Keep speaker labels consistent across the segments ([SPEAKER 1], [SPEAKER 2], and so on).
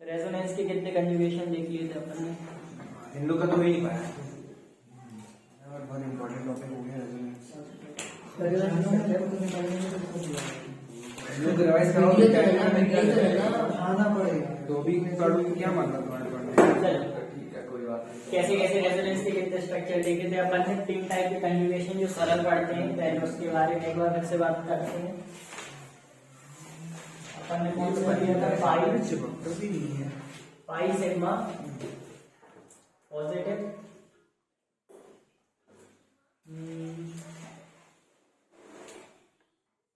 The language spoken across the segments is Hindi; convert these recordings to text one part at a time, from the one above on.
[SPEAKER 1] रेजोनेंस के कितने कंजुगेशन देख लिए थे अपन ने?
[SPEAKER 2] इन लोग का तो ही नहीं पाया और बहुत इंपॉर्टेंट टॉपिक हो गया रेजोनेंस। इन लोग रिवाइज कराओ तो आना पड़ेगा तो भी पढ़ो क्या मतलब तुम्हारे पढ़ने।
[SPEAKER 1] चलो
[SPEAKER 2] ठीक है कोई बात नहीं।
[SPEAKER 1] कैसे कैसे रेजोनेंस के कितने स्ट्रक्चर देखे थे अपन ने? 3 टाइप के कंजुगेशन जो सरल पढ़ते हैं, पहले उसके बारे में एक बार फिर से बात करते हैं। अपन ने कौन सा लिया था? Pi sigma positive,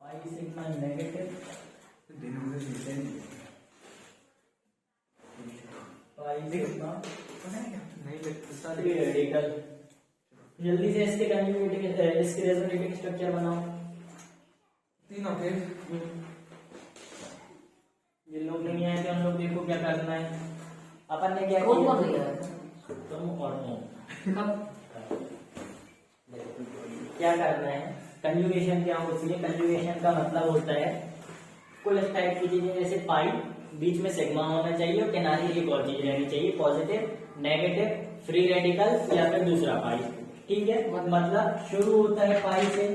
[SPEAKER 1] pi sigma negative, pi sigma radical. जल्दी से इसके कंजुगेटिव इसके रेजोनेटिव स्ट्रक्चर बनाओ।
[SPEAKER 2] तीनों के
[SPEAKER 1] ये लोग नहीं आए थे, हम लोग देखो क्या करना है। अपन ने क्या
[SPEAKER 3] कौन
[SPEAKER 1] किया?
[SPEAKER 3] कौन दिया?
[SPEAKER 1] तुम और तुम।
[SPEAKER 3] कब?
[SPEAKER 1] क्या करना है? कंजुगेशन क्या होती है? कंजुगेशन का मतलब होता है कुल इस टाइप की चीजें, जैसे पाई, बीच में सिग्मा होना चाहिए और किनारे एक और चीज रहनी चाहिए, पॉजिटिव, नेगेटिव, फ्री रेडिकल या फिर दूसरा पाई। ठीक है, मतलब शुरू होता है पाई से,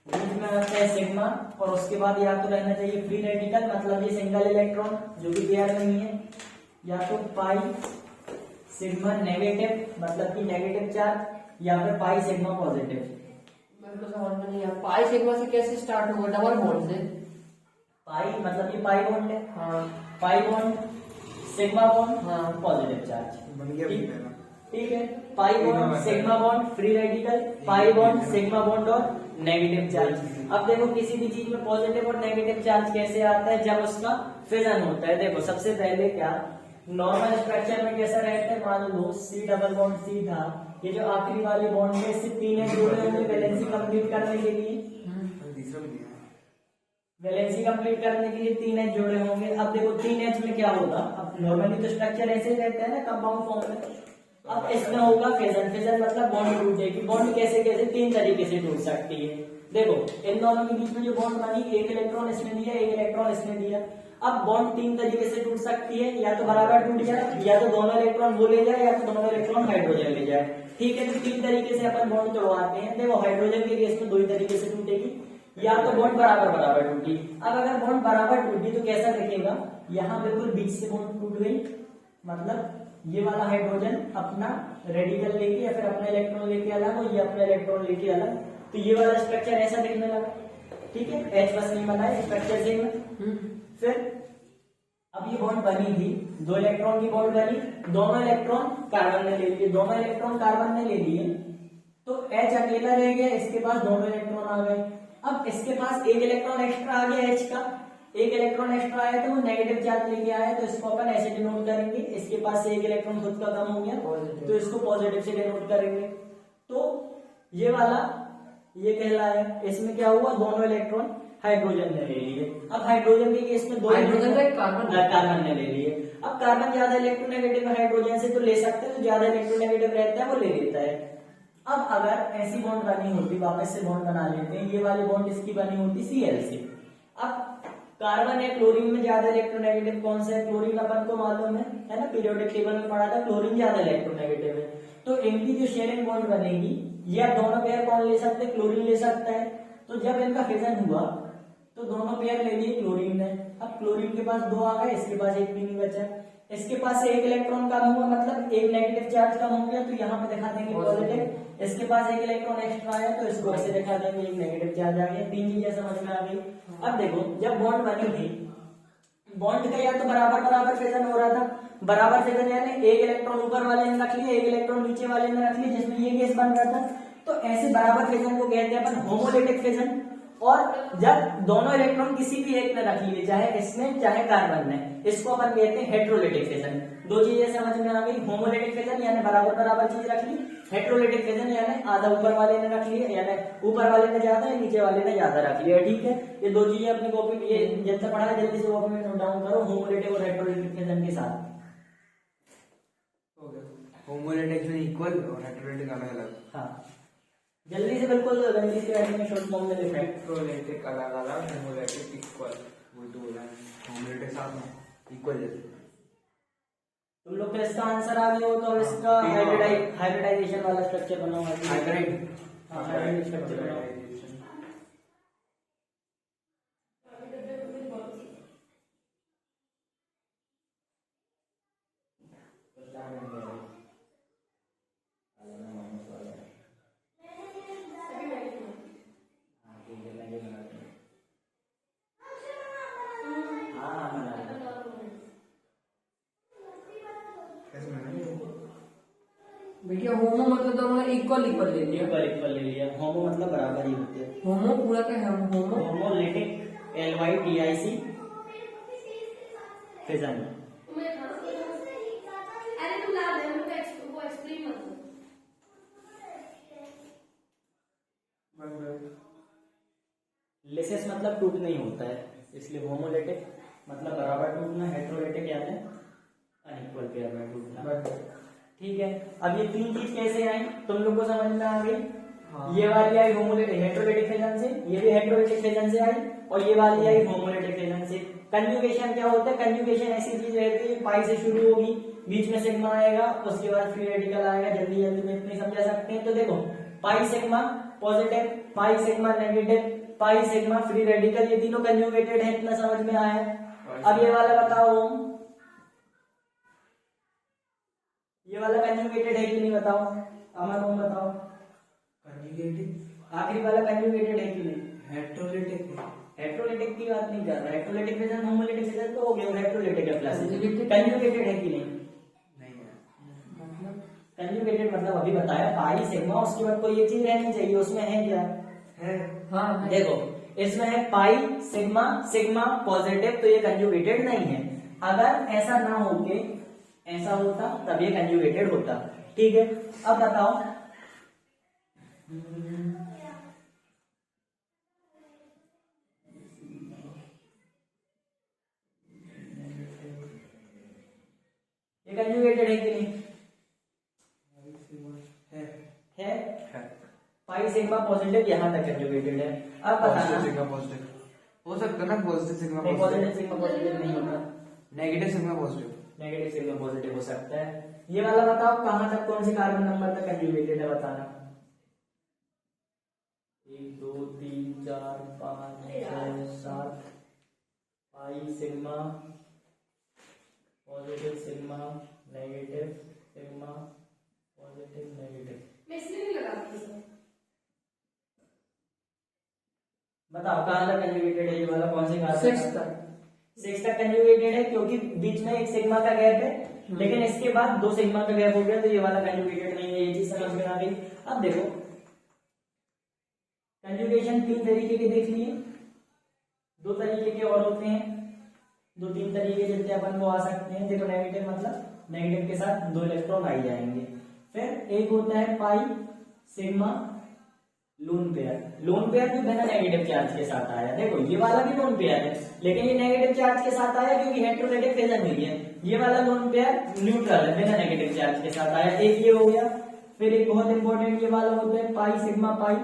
[SPEAKER 1] बीच में आता है सिग्मा और उसके बाद या तो रहना चाहिए फ्री रेडिकल, मतलब ये सिंगल इलेक्ट्रॉन जो कि पेयर नहीं है, या तो पाई सिग्मा नेगेटिव मतलब कि नेगेटिव चार्ज, या फिर पाई सिग्मा पॉजिटिव।
[SPEAKER 3] मेरे को समझ में नहीं आया, पाई सिग्मा से कैसे स्टार्ट होगा? डबल बॉन्ड से?
[SPEAKER 1] पाई मतलब ये पाई बॉन्ड है,
[SPEAKER 3] हाँ
[SPEAKER 1] पाई बॉन्ड सिग्मा बॉन्ड
[SPEAKER 3] हाँ।
[SPEAKER 1] Positive charge.
[SPEAKER 2] बन गया
[SPEAKER 1] ठीक
[SPEAKER 2] पहला।
[SPEAKER 1] ठीक है, pi bond sigma bond free radical, pi bond sigma bond और नेगेटिव चार्ज। अब देखो किसी भी चीज में पॉजिटिव और नेगेटिव चार्ज कैसे आता है? जब उसका फिजन होता है। देखो सबसे पहले क्या नॉर्मल स्ट्रक्चर में कैसा रहता है? मान लो सी डबल बॉन्ड सी था, ये जो आखिरी वाली बॉन्ड है इससे 3 एच जुड़े होंगे वैलेंसी कंप्लीट करने के लिए।
[SPEAKER 2] तीसरा भी दिया है।
[SPEAKER 1] वैलेंसी कंप्लीट करने के लिए 3 एच जोड़े होंगे। अब देखो 3 एच में क्या होगा? अब नॉर्मली तो स्ट्रक्चर ऐसे ही रहता है ना कंपाउंड फॉर्म में। अब इसमें होगा फिजन। फिजन मतलब बॉन्ड टूटेगी। बॉन्ड कैसे कैसे? 3 तरीके से टूट सकती है। देखो इन दोनों के बीच में जो बॉन्ड बनी, एक इलेक्ट्रॉन इसने दिया, एक इलेक्ट्रॉन इसने दिया। अब बॉन्ड 3 तरीके से टूट सकती है, या तो बराबर टूट जाए, या तो दोनों इलेक्ट्रॉन वो ले जाए, या तो दोनों इलेक्ट्रॉन हाइड्रोजन ले जाए। ठीक है, तो 3 तरीके से अपन बॉन्ड तोड़वाते हैं। देखो हाइड्रोजन के केस में 2 ही तरीके से टूटेगी, या तो बॉन्ड बराबर बराबर टूटी। अब अगर बॉन्ड बराबर टूटी तो कैसा दिखेगा? यहाँ बिल्कुल बीच से बॉन्ड टूट गई, मतलब ये वाला हाइड्रोजन अपना रेडिकल लेके या फिर अपना इलेक्ट्रॉन लेके अलग और ये अपना इलेक्ट्रॉन लेके अलग, तो ये वाला स्ट्रक्चर ऐसा दिखने लगा। ठीक है, एच बस नहीं बना है, स्ट्रक्चर सेम है। फिर अब ये बॉन्ड बनी थी, 2 इलेक्ट्रॉन की बॉन्ड बनी, दोनों इलेक्ट्रॉन कार्बन ने ले लिए, दोनों इलेक्ट्रॉन कार्बन ने ले लिए, तो एच अकेला रह गया, इसके पास दोनों इलेक्ट्रॉन आ गए। अब इसके पास एक इलेक्ट्रॉन एक्स्ट्रा आ गया, एच का एक इलेक्ट्रॉन एक्स्ट्रा आया तो वो नेगेटिव चार्ज लेके आया, तो इसको अपन ऐसे डिनोट करेंगे। इसके पास से एक इलेक्ट्रॉन खुद का कम हो गया तो इसको पॉजिटिव से डिनोट करेंगे। तो ये वाला ये कहलाया। इसमें क्या हुआ? दोनों इलेक्ट्रॉन हाइड्रोजन ने ले लिए। अब हाइड्रोजन के केस में 2
[SPEAKER 3] हाइड्रोजन का
[SPEAKER 1] कार्बन ने ले लिए। अब कार्बन ज्यादा इलेक्ट्रोनेगेटिव हाइड्रोजन से तो ले सकते हैं, तो ज्यादा इलेक्ट्रोनेगेटिव रहता है वो ले लेता है। अब अगर ऐसी बॉन्ड बनी होती, वापस से बॉन्ड बना लेते हैं, ये वाली बॉन्ड इसकी बनी होती Cl से। अब कार्बन है, क्लोरीन में ज्यादा इलेक्ट्रोनेगेटिव कौन सा है? क्लोरीन अपन को मालूम है ना, पीरियोडिक टेबल में पढ़ा था, क्लोरीन ज्यादा इलेक्ट्रोनेगेटिव है। तो इनकी जो शेयरिंग बॉन्ड बनेगी, या दोनों पेयर कौन ले सकते हैं? क्लोरीन ले सकता है। तो जब इनका फिजन हुआ तो दोनों पेयर ले लिए क्लोरीन ने। अब क्लोरीन के पास 2 आ गए, इसके पास एक भी नहीं बचा। इसके पास से एक इलेक्ट्रॉन कम हुआ, मतलब एक नेगेटिव चार्ज कम हो गया, तो यहाँ पे दिखा देंगे पॉजिटिव। इसके पास एक इलेक्ट्रॉन एक्स्ट्रा आया तो इसको ऐसे दिखा देंगे एक नेगेटिव चार्ज आ गया। 3 चीजें समझ में आ गई। अब देखो जब बॉन्ड बनी थी, बॉन्ड का या तो बराबर बराबर फिजन हो रहा था। बराबर फिजन यानी एक इलेक्ट्रॉन ऊपर वाले ने रख लिया, एक इलेक्ट्रॉन नीचे वाले ने रख लिया, जिसमें ये केस बन रहा था। तो ऐसे बराबर फिजन को कहते हैं अपन होमोलिटिक फिजन। और जब दोनों इलेक्ट्रॉन किसी भी एक ने रख लिए, चाहे इसमें चाहे कार्बन ने, इसको अपन कहते हैं हेट्रोलिटिक फिजन। 2 चीजें समझ में आ गई। होमोलिटिक फिजन यानी बराबर बराबर चीज रख ली, हेट्रोलिटिक फिजन यानी आधा ऊपर वाले ने रख लिया, यानी ऊपर वाले ने ज्यादा या नीचे वाले ने ज्यादा रख लिया। ठीक है, ये 2 चीजें अपनी कॉपी ये जैसे पढ़ा है जल्दी से कॉपी में नोट डाउन करो, होमोलिटिक और हेट्रोलिटिक फिजन के साथ।
[SPEAKER 2] होमोलिटिक में इक्वल और हेटेरोलिटिक अलग अलग।
[SPEAKER 1] हाँ जल्दी से, बिल्कुल जल्दी से राइटिंग में शॉर्ट फॉर्म में लिखा है।
[SPEAKER 2] हेटेरोलिटिक अलग अलग, होमोलिटिक इक्वल। वही तो बोला है, होमोलिटिक साथ में इक्वल जैसे।
[SPEAKER 1] तुम लोग का इसका आंसर आ गया हो तो इसका हाइब्रिडाइजेशन वाला स्ट्रक्चर बना हुआ है।
[SPEAKER 2] हाइब्रिड
[SPEAKER 1] हाइब्रिड स्ट्रक्चर बना हुआ है।
[SPEAKER 3] भैया होमो मतलब दोनों ने इक्वल इक्वल ले लिया।
[SPEAKER 1] इक्वल ले लिया। होमो मतलब बराबर ही होते हैं।
[SPEAKER 3] होमो पूरा क्या है? होमो
[SPEAKER 1] होमोलिटिक LYTIC फिजन।
[SPEAKER 4] अरे तुम ला दे वो एक्सप्लेन मत करो।
[SPEAKER 1] लिसिस मतलब टूट नहीं होता है, इसलिए होमोलिटिक मतलब बराबर टूटना, हेटेरोलिटिक याद है अनइक्वल पेयर में टूटना। ठीक है, अब ये तीन चीज कैसे आई तुम लोग को समझ में आ गई।
[SPEAKER 2] हाँ।
[SPEAKER 1] ये वाली आई होमोलिटिक हेटेरोलिटिक फिजन से, ये भी हेटेरोलिटिक फिजन से आई, और ये वाली आई होमोलिटिक फिजन से। कंजुगेशन क्या होता है? कंजुगेशन ऐसी चीज रहती है, पाई से शुरू होगी, बीच में सिग्मा आएगा, उसके बाद फ्री रेडिकल आएगा। जल्दी जल्दी में इतनी समझा सकते हैं। तो देखो pi sigma positive, pi sigma negative, pi sigma free radical, ये तीनों कंजुगेटेड है। इतना समझ में आया? अब ये वाला बताओ, ये वाला कंजुगेटेड है कि नहीं बताओ? अमन तुम बताओ।
[SPEAKER 2] कंजुगेटेड
[SPEAKER 1] आखिरी वाला कंजुगेटेड है कि नहीं?
[SPEAKER 2] हेटेरोलिटिक
[SPEAKER 1] हेटेरोलिटिक की बात नहीं कर रहा। हेटेरोलिटिक फिजन होमोलिटिक फिजन तो हो गया, हेटेरोलिटिक है प्लस।
[SPEAKER 3] Conjugated?
[SPEAKER 1] कंजुगेटेड है कि नहीं?
[SPEAKER 2] नहीं है।
[SPEAKER 3] मतलब
[SPEAKER 1] कंजुगेटेड मतलब अभी बताया पाई सिग्मा, उसके बाद कोई एक चीज रहनी चाहिए, उसमें है क्या?
[SPEAKER 2] है
[SPEAKER 3] हाँ है।
[SPEAKER 1] देखो इसमें है पाई सिग्मा, सिग्मा पॉजिटिव, तो ये कंजुगेटेड नहीं है। अगर ऐसा ना होके ऐसा होता तब ये कंजुगेटेड होता। ठीक है, अब बताओ ये कंजुगेटेड है कि नहीं?
[SPEAKER 2] है
[SPEAKER 1] है। पाई सिग्मा पॉजिटिव यहाँ तक कंजुगेटेड है। अब बताना
[SPEAKER 2] सिग्मा पॉजिटिव हो सकता है ना? पॉजिटिव सिग्मा
[SPEAKER 1] नहीं,
[SPEAKER 2] पॉजिटिव,
[SPEAKER 1] पॉजिटिव सिग्मा पॉजिटिव नहीं होता,
[SPEAKER 2] negative sigma positive.
[SPEAKER 1] Negative sigma positive हो सकता है। ये वाला बताओ कहां तक, कौन सी कार्बन नंबर तक कंजुगेटेड है बताना। 1 2 3 4 5 6 7 pi sigma positive sigma negative sigma positive negative.
[SPEAKER 4] मैं इसलिए नहीं लगाती सर।
[SPEAKER 1] बताओ कहां तक कंजुगेटेड है ये वाला, कौन सी कार्बन?
[SPEAKER 3] 6 तक।
[SPEAKER 1] 6 तक कंजुगेटेड है क्योंकि बीच में एक सिग्मा का गैप है, लेकिन इसके बाद 2 सिग्मा का गैप हो गया, तो ये वाला कंजुगेटेड नहीं है। ये चीज समझ में आ गई। अब देखो कंजुगेशन 3 तरीके के देख लिए, 2 तरीके के और होते हैं, 2-3 तरीके जितने अपन को आ सकते हैं। देखो नेगेटिव मतलब नेगेटिव के साथ 2 इलेक्ट्रॉन आ जाएंगे। फिर एक होता है pi sigma lone pair. Lone pair भी बिना नेगेटिव चार्ज के साथ आया। देखो ये वाला भी लोन पेयर है, लेकिन ये नेगेटिव चार्ज के साथ आया क्योंकि हेटेरोलिटिक फिजन हुई है। ये वाला लोन पेयर न्यूट्रल है, बिना नेगेटिव चार्ज के साथ आया। एक ये हो गया। फिर एक बहुत इंपॉर्टेंट ये वाला होता है पाई सिग्मा पाई,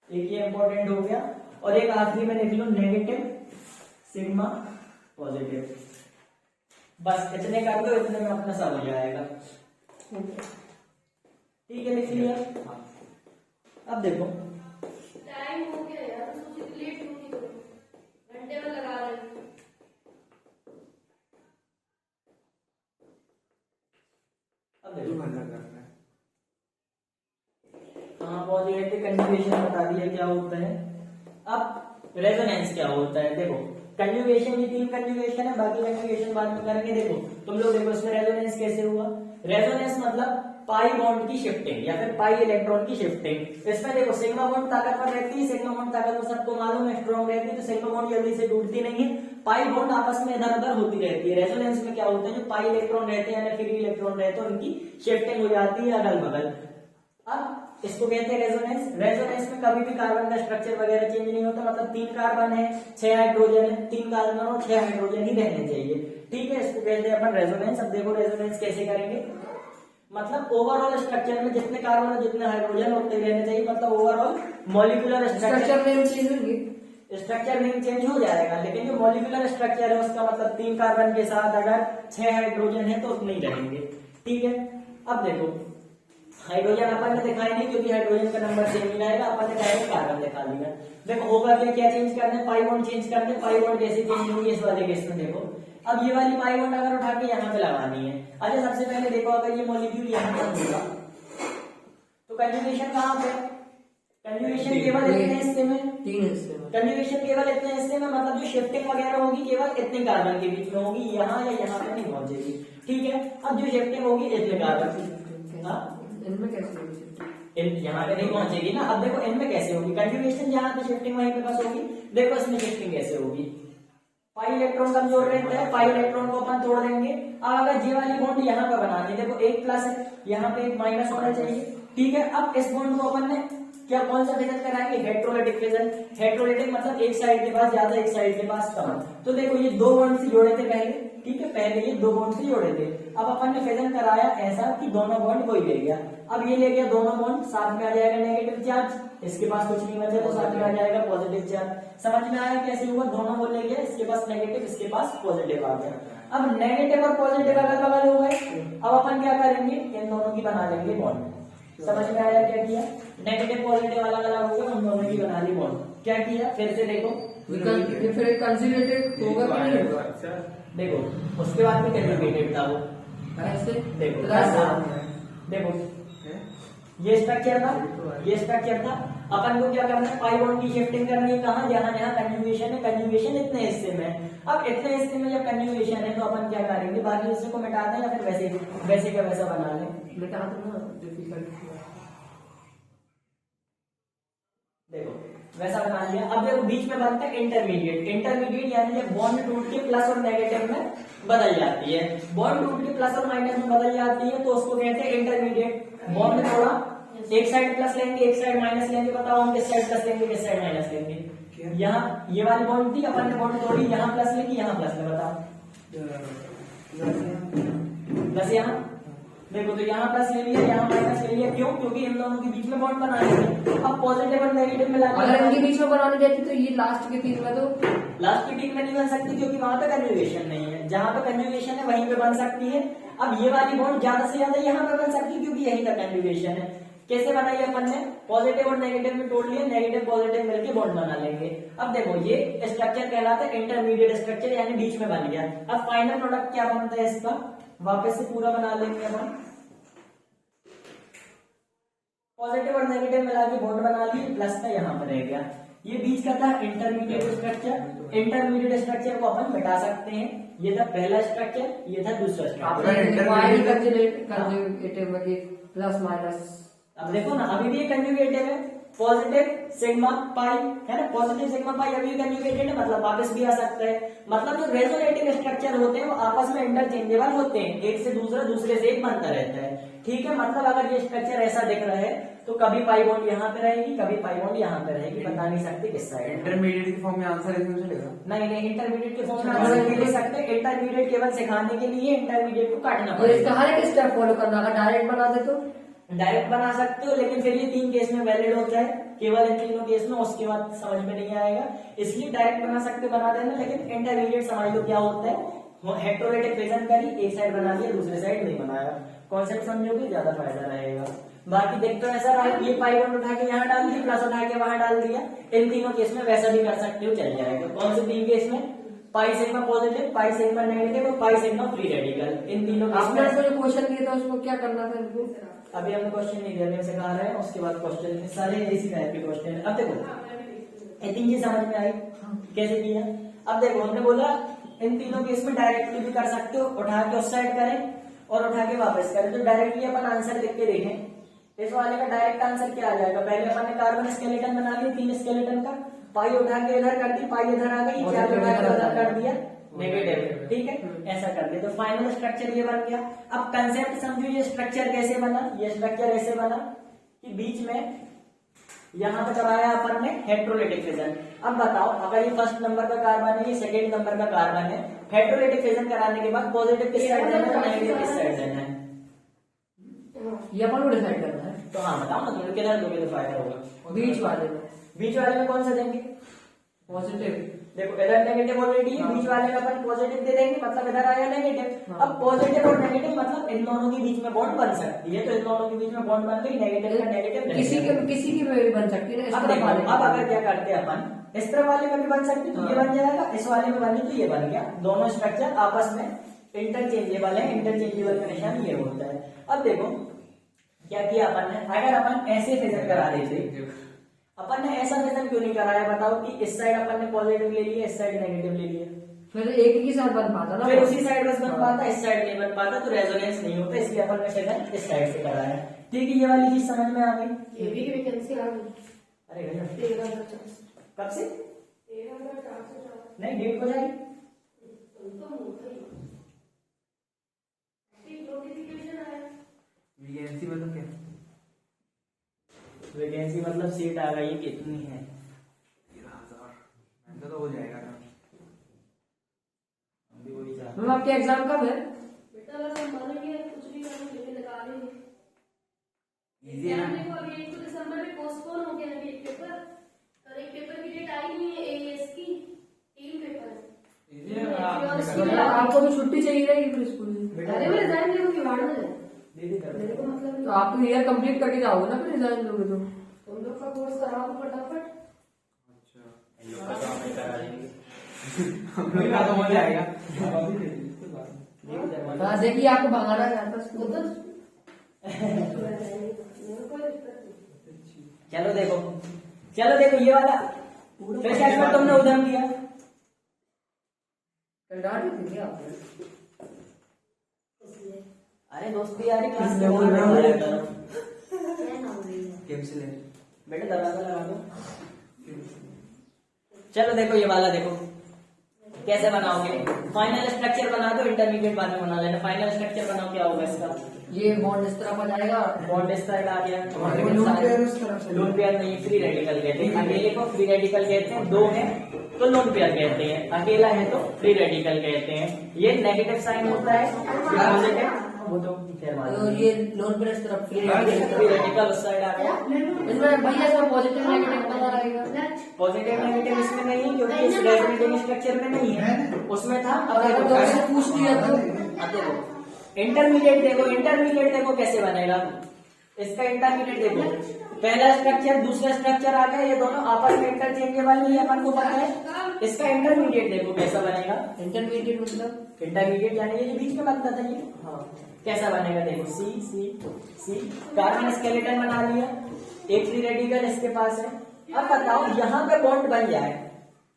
[SPEAKER 1] एक ये इंपॉर्टेंट हो गया। और एक आखिरी में लिख लो नेगेटिव सिग्मा पॉजिटिव। बस इतने कर दो, इतने में अपना सब हो जाएगा। ठीक है, लिख लिया। अब देखो
[SPEAKER 4] टाइम हो गया यार, सोची लेट क्यों नहीं करो, घंटे में लगा रहे हैं।
[SPEAKER 1] अब
[SPEAKER 2] तू
[SPEAKER 1] देखो
[SPEAKER 2] बंदा करना है।
[SPEAKER 1] हाँ पॉजिटिव कंजुगेशन बता दिया क्या होता है। अब रेजोनेंस क्या होता है? देखो कंजुगेशन, ये 3 कंजुगेशन है, बाकी कंजुगेशन बाद में करेंगे। देखो तुम लोग देखो इसमें रेजोनेंस कैसे हुआ। रेजोनेंस मतलब पाई बॉन्ड की शिफ्टिंग या फिर पाई इलेक्ट्रॉन की शिफ्टिंग। इसमें देखो सिग्मा बॉन्ड ताकतवर रहती है, सिग्मा बॉन्ड ताकतवर सबको मालूम है स्ट्रॉन्ग रहती है, तो सिग्मा बॉन्ड जल्दी से टूटती नहीं है। पाई बॉन्ड आपस में इधर उधर होती रहती है। रेजोनेंस में क्या होता है, जो पाई इलेक्ट्रॉन रहते हैं या फ्री इलेक्ट्रॉन रहते हैं उनकी शिफ्टिंग हो जाती है अगल बगल। अब इसको कहते हैं रेजोनेंस। रेजोनेंस में कभी भी कार्बन का स्ट्रक्चर वगैरह चेंज नहीं होता, मतलब 3 कार्बन है 6 हाइड्रोजन है, 3 कार्बन और 6 हाइड्रोजन ही रहने चाहिए। ठीक है, इसको कहते हैं अपन रेजोनेंस। अब देखो रेजोनेंस कैसे करेंगे, मतलब ओवरऑल स्ट्रक्चर में जितने कार्बन और जितने हाइड्रोजन उतने रहने चाहिए, मतलब overall molecular
[SPEAKER 3] structure name change होंगे।
[SPEAKER 1] स्ट्रक्चर नहीं चेंज हो जाएगा, लेकिन जो मॉलिक्यूलर स्ट्रक्चर है उसका मतलब 3 कार्बन के साथ अगर 6 हाइड्रोजन है तो उतने ही रहेंगे। ठीक है, अब देखो हाइड्रोजन अपन ने दिखाई नहीं क्योंकि हाइड्रोजन का नंबर सेम ही रहेगा, अपन ने डायरेक्ट कार्बन दिखा दिया। देखो होगा क्या चेंज करना है, पाई बॉन्ड चेंज करना है। पाई बॉन्ड कैसे चेंज होंगे इस वाले केस में देखो, अब ये वाली पाई बॉन्ड अगर उठा के यहाँ पे लगानी है। अच्छा सबसे पहले देखो अगर ये मॉलिक्यूल यहाँ पर होगा तो कंजुगेशन कहाँ पे, कंजुगेशन केवल इतने हिस्से में,
[SPEAKER 3] 3 हिस्से में।
[SPEAKER 1] कंजुगेशन केवल इतने हिस्से में, मतलब जो शिफ्टिंग वगैरह होगी केवल इतने कार्बन के बीच में होगी, यहाँ या यहाँ पे नहीं पहुंचेगी। ठीक है, अब जो शिफ्टिंग होगी इतने कार्बन, हाँ
[SPEAKER 3] इनमें कैसे होगी?
[SPEAKER 1] यहाँ पे नहीं पहुंचेगी ना। अब देखो इनमें कैसे होगी, कंजुगेशन जहाँ पे शिफ्टिंग वहीं पे बस होगी। देखो इसमें शिफ्टिंग कैसे होगी, पाई इलेक्ट्रॉन कमजोर रहता है, पाई इलेक्ट्रॉन को अपन तोड़ देंगे। अब अगर जे वाली बॉन्ड यहाँ पे बनानी है, देखो एक प्लस है, यहाँ पे एक माइनस होना चाहिए। ठीक है, अब इस बॉन्ड को अपन ने क्या कौन सा फिजन कराएंगे, हेट्रोलिटिक फिजन। हेट्रोलिटिक मतलब एक साइड के पास ज्यादा, एक साइड के पास कम। तो देखो ये 2 बॉन्ड से जोड़े थे पहले, ठीक है, पहले ये 2 बॉन्ड से जोड़े थे। अब अपन ने फिजन कराया ऐसा कि दोनों बॉन्ड कोई ले गया। अब ये ले गया दोनों बॉन्ड, साथ में आ जाएगा नेगेटिव चार्ज, इसके पास कुछ नहीं बचा तो साथ में आ जाएगा पॉजिटिव चार्ज। समझ में आया कैसे हुआ, दोनों को ले गया, इसके पास नेगेटिव इसके पास पॉजिटिव आ गया। अब नेगेटिव और पॉजिटिव अगल बगल हो गए, अब अपन क्या करेंगे, इन दोनों की बना लेंगे बॉन्ड। समझ में आया क्या किया, नेगेटिव पॉजिटिव अलग अलग हो गए, उन दोनों की बना ली बॉन्ड। क्या किया फिर से देखो,
[SPEAKER 3] ये फिर कंजुगेटेड होगा कि नहीं होगा?
[SPEAKER 1] देखो उसके बाद में कंजुगेटेड था वो,
[SPEAKER 3] कैसे?
[SPEAKER 1] देखो देखो ये स्ट्रक्चर था, ये स्ट्रक्चर था। अपन को क्या करना है, पाई बॉन्ड की शिफ्टिंग करनी है, कहाँ, जहाँ जहाँ कंजुगेशन है। कंजुगेशन इतने हिस्से में है। अब इतने हिस्से में जब कंजुगेशन है तो अपन क्या करेंगे, बाकी हिस्से को मिटा दें या फिर वैसे का वैसा बना लें।
[SPEAKER 3] मिटा दो ना, डिफिकल्ट।
[SPEAKER 1] देखो वैसा बना लिया। अब देखो बीच में बनता है इंटरमीडिएट। इंटरमीडिएट यानी जब बॉन्ड टूट के प्लस और नेगेटिव में बदल जाती है, बॉन्ड टूट के प्लस और माइनस में बदल जाती है तो उसको कहते हैं इंटरमीडिएट। बॉन्ड थोड़ा एक साइड प्लस लेंगे, एक साइड माइनस लेंगे, बताओ हम किस साइड प्लस लेंगे किस साइड माइनस लेंगे। यहाँ ये वाली बॉन्ड थी, अपन ने बॉन्ड तोड़ी, यहाँ प्लस लेंगे यहाँ प्लस में, बताओ प्लस यहाँ। देखो तो यहाँ प्लस ले लिया, यहाँ माइनस ले लिया, क्यों, क्योंकि इन दोनों के बीच में बॉन्ड बनानी है। अब पॉजिटिव और नेगेटिव में
[SPEAKER 3] अगर इनके बीच में बनाने जाती तो ये लास्ट के तीन में तो
[SPEAKER 1] लास्ट की टिक में नहीं बन सकती क्योंकि वहां पे कंजुगेशन नहीं है। जहां पे कंजुगेशन है वहीं पे बन सकती है। अब ये वाली बॉन्ड ज्यादा से ज्यादा यहाँ पे बन सकती है क्योंकि यहीं का कंजुगेशन है। कैसे बनाई अपन ने, पॉजिटिव और नेगेटिव में तोड़ लिया, नेगेटिव पॉजिटिव मिलके बॉन्ड बना लेंगे। अब देखो ये स्ट्रक्चर कहलाता है इंटरमीडिएट स्ट्रक्चर, यानी बीच में बन गया। अब फाइनल प्रोडक्ट क्या बनता है इसका, वापस से पूरा बना लेंगे अपन। पॉजिटिव और नेगेटिव मिला के बॉन्ड बना लिए, प्लस का यहाँ पर रह गया। ये बीच का था इंटरमीडिएट स्ट्रक्चर। इंटरमीडिएट स्ट्रक्चर को अपन मिटा सकते हैं। ये था पहला स्ट्रक्चर, ये था दूसरा स्ट्रक्चर।
[SPEAKER 3] Plus minus.
[SPEAKER 1] अब देखो ना, अभी भी ये कंजुगेटेड है, पॉजिटिव सिग्मा पाई है ना, पॉजिटिव सिग्मा पाई अभी भी कंजुगेटेड है, मतलब वापस भी आ सकता है। मतलब जो रेजोनेटिंग स्ट्रक्चर होते हैं वो आपस में इंटरचेंजेबल होते हैं, एक से दूसरा, दूसरे से एक बनता रहता है। ठीक है, मतलब अगर ये स्ट्रक्चर ऐसा दिख रहा है तो कभी पाई बॉन्ड यहाँ पे रहेगी, कभी पाई बॉन्ड यहाँ पे रहेगी, बता नहीं सकते किस साइड।
[SPEAKER 2] इंटरमीडिएट की फॉर्म में आंसर इसमें चलेगा?
[SPEAKER 1] नहीं, इंटरमीडिएट के फॉर्म में आंसर नहीं ले सकते। इंटरमीडिएट केवल सिखाने के लिए इंटरमीडिएट को काटना
[SPEAKER 3] और इसका
[SPEAKER 1] पड़ेगा।
[SPEAKER 3] हर एक स्टेप फॉलो करना, अगर डायरेक्ट बना दे तो
[SPEAKER 1] डायरेक्ट बना सकते हो, लेकिन फिर ये 3 केस में वैलिड होता है, केवल इन तीनों केस में, उसके बाद समझ में नहीं आएगा। इसलिए डायरेक्ट बना सकते, बना देना, लेकिन इंटरमीडिएट समझ लो क्या होता है। हेट्रोलिटिक फिजन करी, एक साइड बना दिया, दूसरे साइड नहीं बनाया। कॉन्सेप्ट समझोगे ज्यादा फायदा रहेगा। बाकी देखते हो ऐसा रहा, ये पाई बॉन्ड उठा के यहाँ डाल दिया, प्लस उठा के वहां डाल दिया। इन तीनों केस में वैसा भी कर सकते हो, चल जाएगा। कौन से 3 केस में, pi sigma positive, pi sigma negative और पाई सिग्मा फ्री रेडिकल। इन तीनों केस
[SPEAKER 3] आपने
[SPEAKER 1] में
[SPEAKER 3] जो क्वेश्चन दिया था उसको क्या करना था इनको?
[SPEAKER 1] अभी हमने क्वेश्चन नहीं दिया, अभी हम सिखा रहे हैं, उसके बाद क्वेश्चन सारे इसी टाइप के क्वेश्चन है। अब देखो ये 3 चीज समझ में आई कैसे किया। अब देखो हमने बोला इन तीनों केस में डायरेक्टली भी कर सकते हो, उठा के उस साइड करें और उठा के वापस करें। तो डायरेक्टली अपन आंसर लिख के देखें, इस वाले का डायरेक्ट आंसर क्या आ जाएगा। पहले अपन ने कार्बन स्केलेटन बना लिया, 3 स्केलेटन का, पाई उठा के इधर कर दी, पाई इधर आ गई, चार उठा के उधर कर दिया नेगेटिव। ठीक है, ऐसा कर दिया तो फाइनल स्ट्रक्चर ये बन गया। अब कंसेप्ट समझो, ये स्ट्रक्चर कैसे बना। ये स्ट्रक्चर ऐसे बना कि बीच में यहाँ पे कराया अपन ने हेट्रोलिटिक फिजन। अब बताओ, अगर ये फर्स्ट नंबर का कार्बन है, ये सेकेंड नंबर का कार्बन है, हेट्रोलिटिक फिजन कराने के बाद पॉजिटिव किस साइड देना है, नेगेटिव किस साइड देना है,
[SPEAKER 3] ये अपन को डिसाइड करना है।
[SPEAKER 1] तो हाँ बताओ ना, तुम किधर दोगे तो फायदा होगा।
[SPEAKER 3] बीच वाले में।
[SPEAKER 1] बीच वाले में कौन सा देंगे,
[SPEAKER 3] पॉजिटिव।
[SPEAKER 1] देखो इधर नेगेटिव ऑलरेडी है, बीच वाले में अपन पॉजिटिव दे देंगे, मतलब इधर आया नेगेटिव।
[SPEAKER 3] हाँ।
[SPEAKER 1] अब पॉजिटिव और नेगेटिव मतलब इन दोनों के बीच में बॉन्ड बन सकती है, तो इन दोनों के बीच में बॉन्ड बन गई, नेगेटिव का नेगेटिव
[SPEAKER 3] किसी की भी बन सकती है ना, इस
[SPEAKER 1] अब
[SPEAKER 3] तरह
[SPEAKER 1] देखो,
[SPEAKER 3] वाले।
[SPEAKER 1] अब अगर क्या करते हैं अपन, इस तरह वाले में भी बन सकती तो ये बन जाएगा, इस वाले में बनी तो ये बन गया। दोनों स्ट्रक्चर आपस में इंटरचेंजेबल है, इंटरचेंजेबल का निशान ये होता है। अब देखो क्या किया अपन ने, अगर अपन ऐसे फिजन करा देते, अपन ने ऐसा फिजन क्यों नहीं कराया बताओ, कि इस साइड अपन ने पॉजिटिव ले लिया, इस साइड नेगेटिव ले लिया,
[SPEAKER 3] फिर एक ही साथ बन पाता ना,
[SPEAKER 1] फिर उसी साइड बस बन पाता, इस साइड नहीं बन पाता, तो रेजोनेंस नहीं होता, इसलिए अपन ने फिजन इस साइड से कराया। ठीक है, ये वाली चीज समझ में आ गई।
[SPEAKER 4] ये भी वैकेंसी आ गई।
[SPEAKER 1] अरे गजब,
[SPEAKER 4] 13,400
[SPEAKER 1] कब से
[SPEAKER 4] 13,404
[SPEAKER 1] नहीं डेट हो जाएगी।
[SPEAKER 4] तो मूर्ख ही नोटिफिकेशन आया।
[SPEAKER 2] वैकेंसी मतलब क्या?
[SPEAKER 1] वैकेंसी मतलब सीट आ गई कितनी है।
[SPEAKER 2] 13,000 महंगा तो हो जाएगा ना।
[SPEAKER 1] अभी वही चाह
[SPEAKER 3] मैम आपके एग्जाम कब है?
[SPEAKER 4] बेटा बस हम मानेंगे कुछ भी करने के लिए लगा लेंगे।
[SPEAKER 2] इजी है ना?
[SPEAKER 4] देखो अभी 1 दिसंबर में पोस्टपोन हो गया है एक पेपर, और एक पेपर की डेट आई नहीं है एएस की, 3 पेपर है।
[SPEAKER 2] इजी है ना? आप
[SPEAKER 4] तो
[SPEAKER 2] निकल जाओ।
[SPEAKER 3] आपको तो छुट्टी चाहिए रहेगी फिर स्कूल में।
[SPEAKER 4] अरे मैं रिजाइन दे दूंगी, वार्ड में
[SPEAKER 1] दीदी कर
[SPEAKER 4] मेरे को मतलब
[SPEAKER 3] तो
[SPEAKER 4] नहीं।
[SPEAKER 3] आप तो ईयर कंप्लीट करके जाओगे ना फिर रिजाइन दोगे तो।
[SPEAKER 4] तुम लोग का कोर्स कराओ फटाफट।
[SPEAKER 2] हम लोग का तो हो जाएगा।
[SPEAKER 3] हाँ देखिए आपको भगाना चाहता
[SPEAKER 4] वो
[SPEAKER 3] स्कूल।
[SPEAKER 4] तो मेरे को दिक्कत नहीं।
[SPEAKER 1] चलो देखो, चलो देखो ये वाला फिर क्या इसमें तुमने उधम दिया।
[SPEAKER 3] डांट दी क्या आपने?
[SPEAKER 4] इसलिए
[SPEAKER 1] अरे दोस्ती यारी क्लास
[SPEAKER 2] किसने
[SPEAKER 1] में
[SPEAKER 2] बोल रहा
[SPEAKER 1] बोला
[SPEAKER 2] है?
[SPEAKER 1] करो।
[SPEAKER 4] क्या नाम रही है?
[SPEAKER 2] कैंसिल है।
[SPEAKER 1] बेटा दरवाजा लगा दो। चलो देखो ये वाला देखो कैसे बनाओगे। फाइनल स्ट्रक्चर बना दो, इंटरमीडिएट बाद में बना लेना। फाइनल स्ट्रक्चर बनाओ, क्या होगा इसका,
[SPEAKER 3] ये बॉन्ड इस तरफ आ जाएगा।
[SPEAKER 1] बॉन्ड इस तरह आ गया।
[SPEAKER 2] लोन पेयर उस तरफ से।
[SPEAKER 1] लोन पेयर नहीं, फ्री रेडिकल कहते हैं। अकेले को फ्री रेडिकल कहते हैं, दो है तो लोन पेयर कहते हैं, अकेला है तो फ्री रेडिकल कहते हैं। ये नेगेटिव साइन होता है, पॉजिटिव वो तो फिर
[SPEAKER 3] तो
[SPEAKER 1] मालूम।
[SPEAKER 3] ये लोन पर इस तरफ फ्री
[SPEAKER 1] फ्री रेडिकल उस साइड आ गया।
[SPEAKER 3] इसमें भैया इसमें पॉजिटिव नेगेटिव पता रहेगा।
[SPEAKER 1] पॉजिटिव नेगेटिव इसमें नहीं है, क्योंकि इस रेजोनेटिंग स्ट्रक्चर में नहीं है, उसमें था। अब
[SPEAKER 3] अगर
[SPEAKER 1] देखो,
[SPEAKER 3] दो से पूछ लिया तो
[SPEAKER 1] अब देखो इंटरमीडिएट देखो, इंटरमीडिएट देखो कैसे बनेगा। इसका इंटरमीडिएट देखो, पहला स्ट्रक्चर दूसरा स्ट्रक्चर आ गया, ये दोनों आपस में इंटरचेंजेबल नहीं है, अपन को पता है। इसका इंटरमीडिएट देखो कैसा बनेगा।
[SPEAKER 3] इंटरमीडिएट मतलब
[SPEAKER 1] इंटरमीडिएट यानी ये बीच में बनता था ये, हाँ कैसा बनेगा देखो, सी सी सी कार्बन स्केलेटन बना लिया, एक फ्री रेडिकल इसके पास है। अब बताओ यहाँ पे बॉन्ड बन जाए,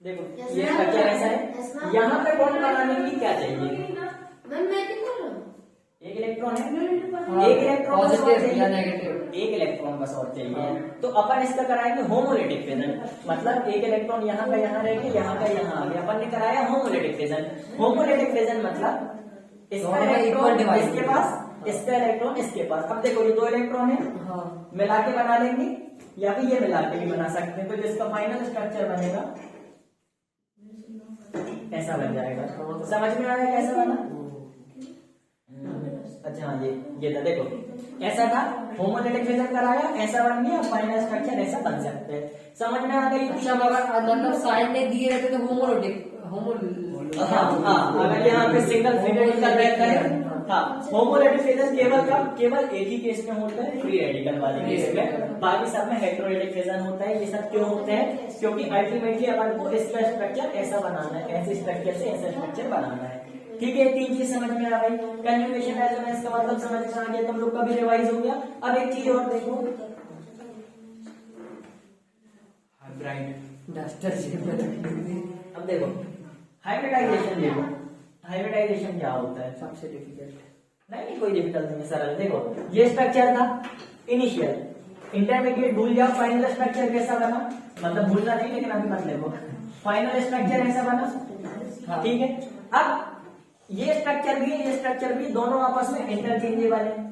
[SPEAKER 1] देखो ये स्ट्रक्चर ऐसा है, यहाँ पे बॉन्ड बनाने के लिए क्या चाहिए,
[SPEAKER 4] मैं क्यों बोल रहा हूँ?
[SPEAKER 1] एक इलेक्ट्रॉन है, एक इलेक्ट्रॉन बस और
[SPEAKER 3] पॉजिटिव या
[SPEAKER 1] चाहिए,
[SPEAKER 3] नेगेटिव।
[SPEAKER 1] एक इलेक्ट्रॉन बस और चाहिए। तो अपन इसका कराएंगे होमोलिटिक फिजन, मतलब एक इलेक्ट्रॉन यहाँ का यहाँ रह गया, यहाँ का यहाँ आ गया, अपन ने कराया होमोलिटिक फिजन। होमोलिटिक फिजन मतलब इसका
[SPEAKER 3] दोनों का
[SPEAKER 1] इलेक्ट्रॉन
[SPEAKER 3] equal divide।
[SPEAKER 1] इसके पास, इसका इलेक्ट्रॉन इसके पास। अब देखो ये दो इलेक्ट्रॉन है,
[SPEAKER 3] हाँ
[SPEAKER 1] मिला के बना लेंगे या फिर ये मिला के भी बना सकते हैं। तो जिसका फाइनल स्ट्रक्चर बनेगा ऐसा बन जाएगा। समझ में आया कैसा बना? अच्छा हाँ ये था देखो, ऐसा था, होमोलिटिक फिजन कराया, ऐसा बन गया, फाइनल स्ट्रक्चर ऐसा बन सकते हैं। समझ में आ गई?
[SPEAKER 3] अच्छा मगर मतलब साइड ने दिए रहते तो होमोलिटिक
[SPEAKER 1] हाँ हाँ, अगर यहाँ पे सिंगल फ्री रेडिकल रहता है, हाँ होमोलिटिक फिजन केवल एक ही केस में होता है, फ्री रेडिकल वाले केस में। बाकी सब में हेटेरोलिटिक फिजन होता है। ये सब क्यों होते हैं? क्योंकि अल्टीमेटली अपन को इसका स्ट्रक्चर ऐसा बनाना है, ऐसे स्ट्रक्चर से ऐसा स्ट्रक्चर बनाना है। ठीक है, तीन चीज समझ में आ गई। कंजुगेशन रेजोनेंस का मतलब समझ में आ गया, तुम लोग का भी रिवाइज हो गया। अब एक चीज और देखो,
[SPEAKER 2] हाइब्रिड
[SPEAKER 3] डस्टर
[SPEAKER 1] अब देखो हाइब्रिडाइजेशन देखो, हाइब्रिडाइजेशन क्या होता है?
[SPEAKER 3] सबसे डिफिकल्ट।
[SPEAKER 1] नहीं कोई डिफिकल्ट नहीं है, सरल। देखो ये स्ट्रक्चर था इनिशियल, इंटरमीडिएट भूल जाओ, फाइनल स्ट्रक्चर कैसा बना, मतलब भूलना नहीं लेकिन अभी मत देखो, फाइनल स्ट्रक्चर ऐसा बना। ठीक है, अब ये स्ट्रक्चर भी ये स्ट्रक्चर भी दोनों आपस में इंटरचेंजेबल है।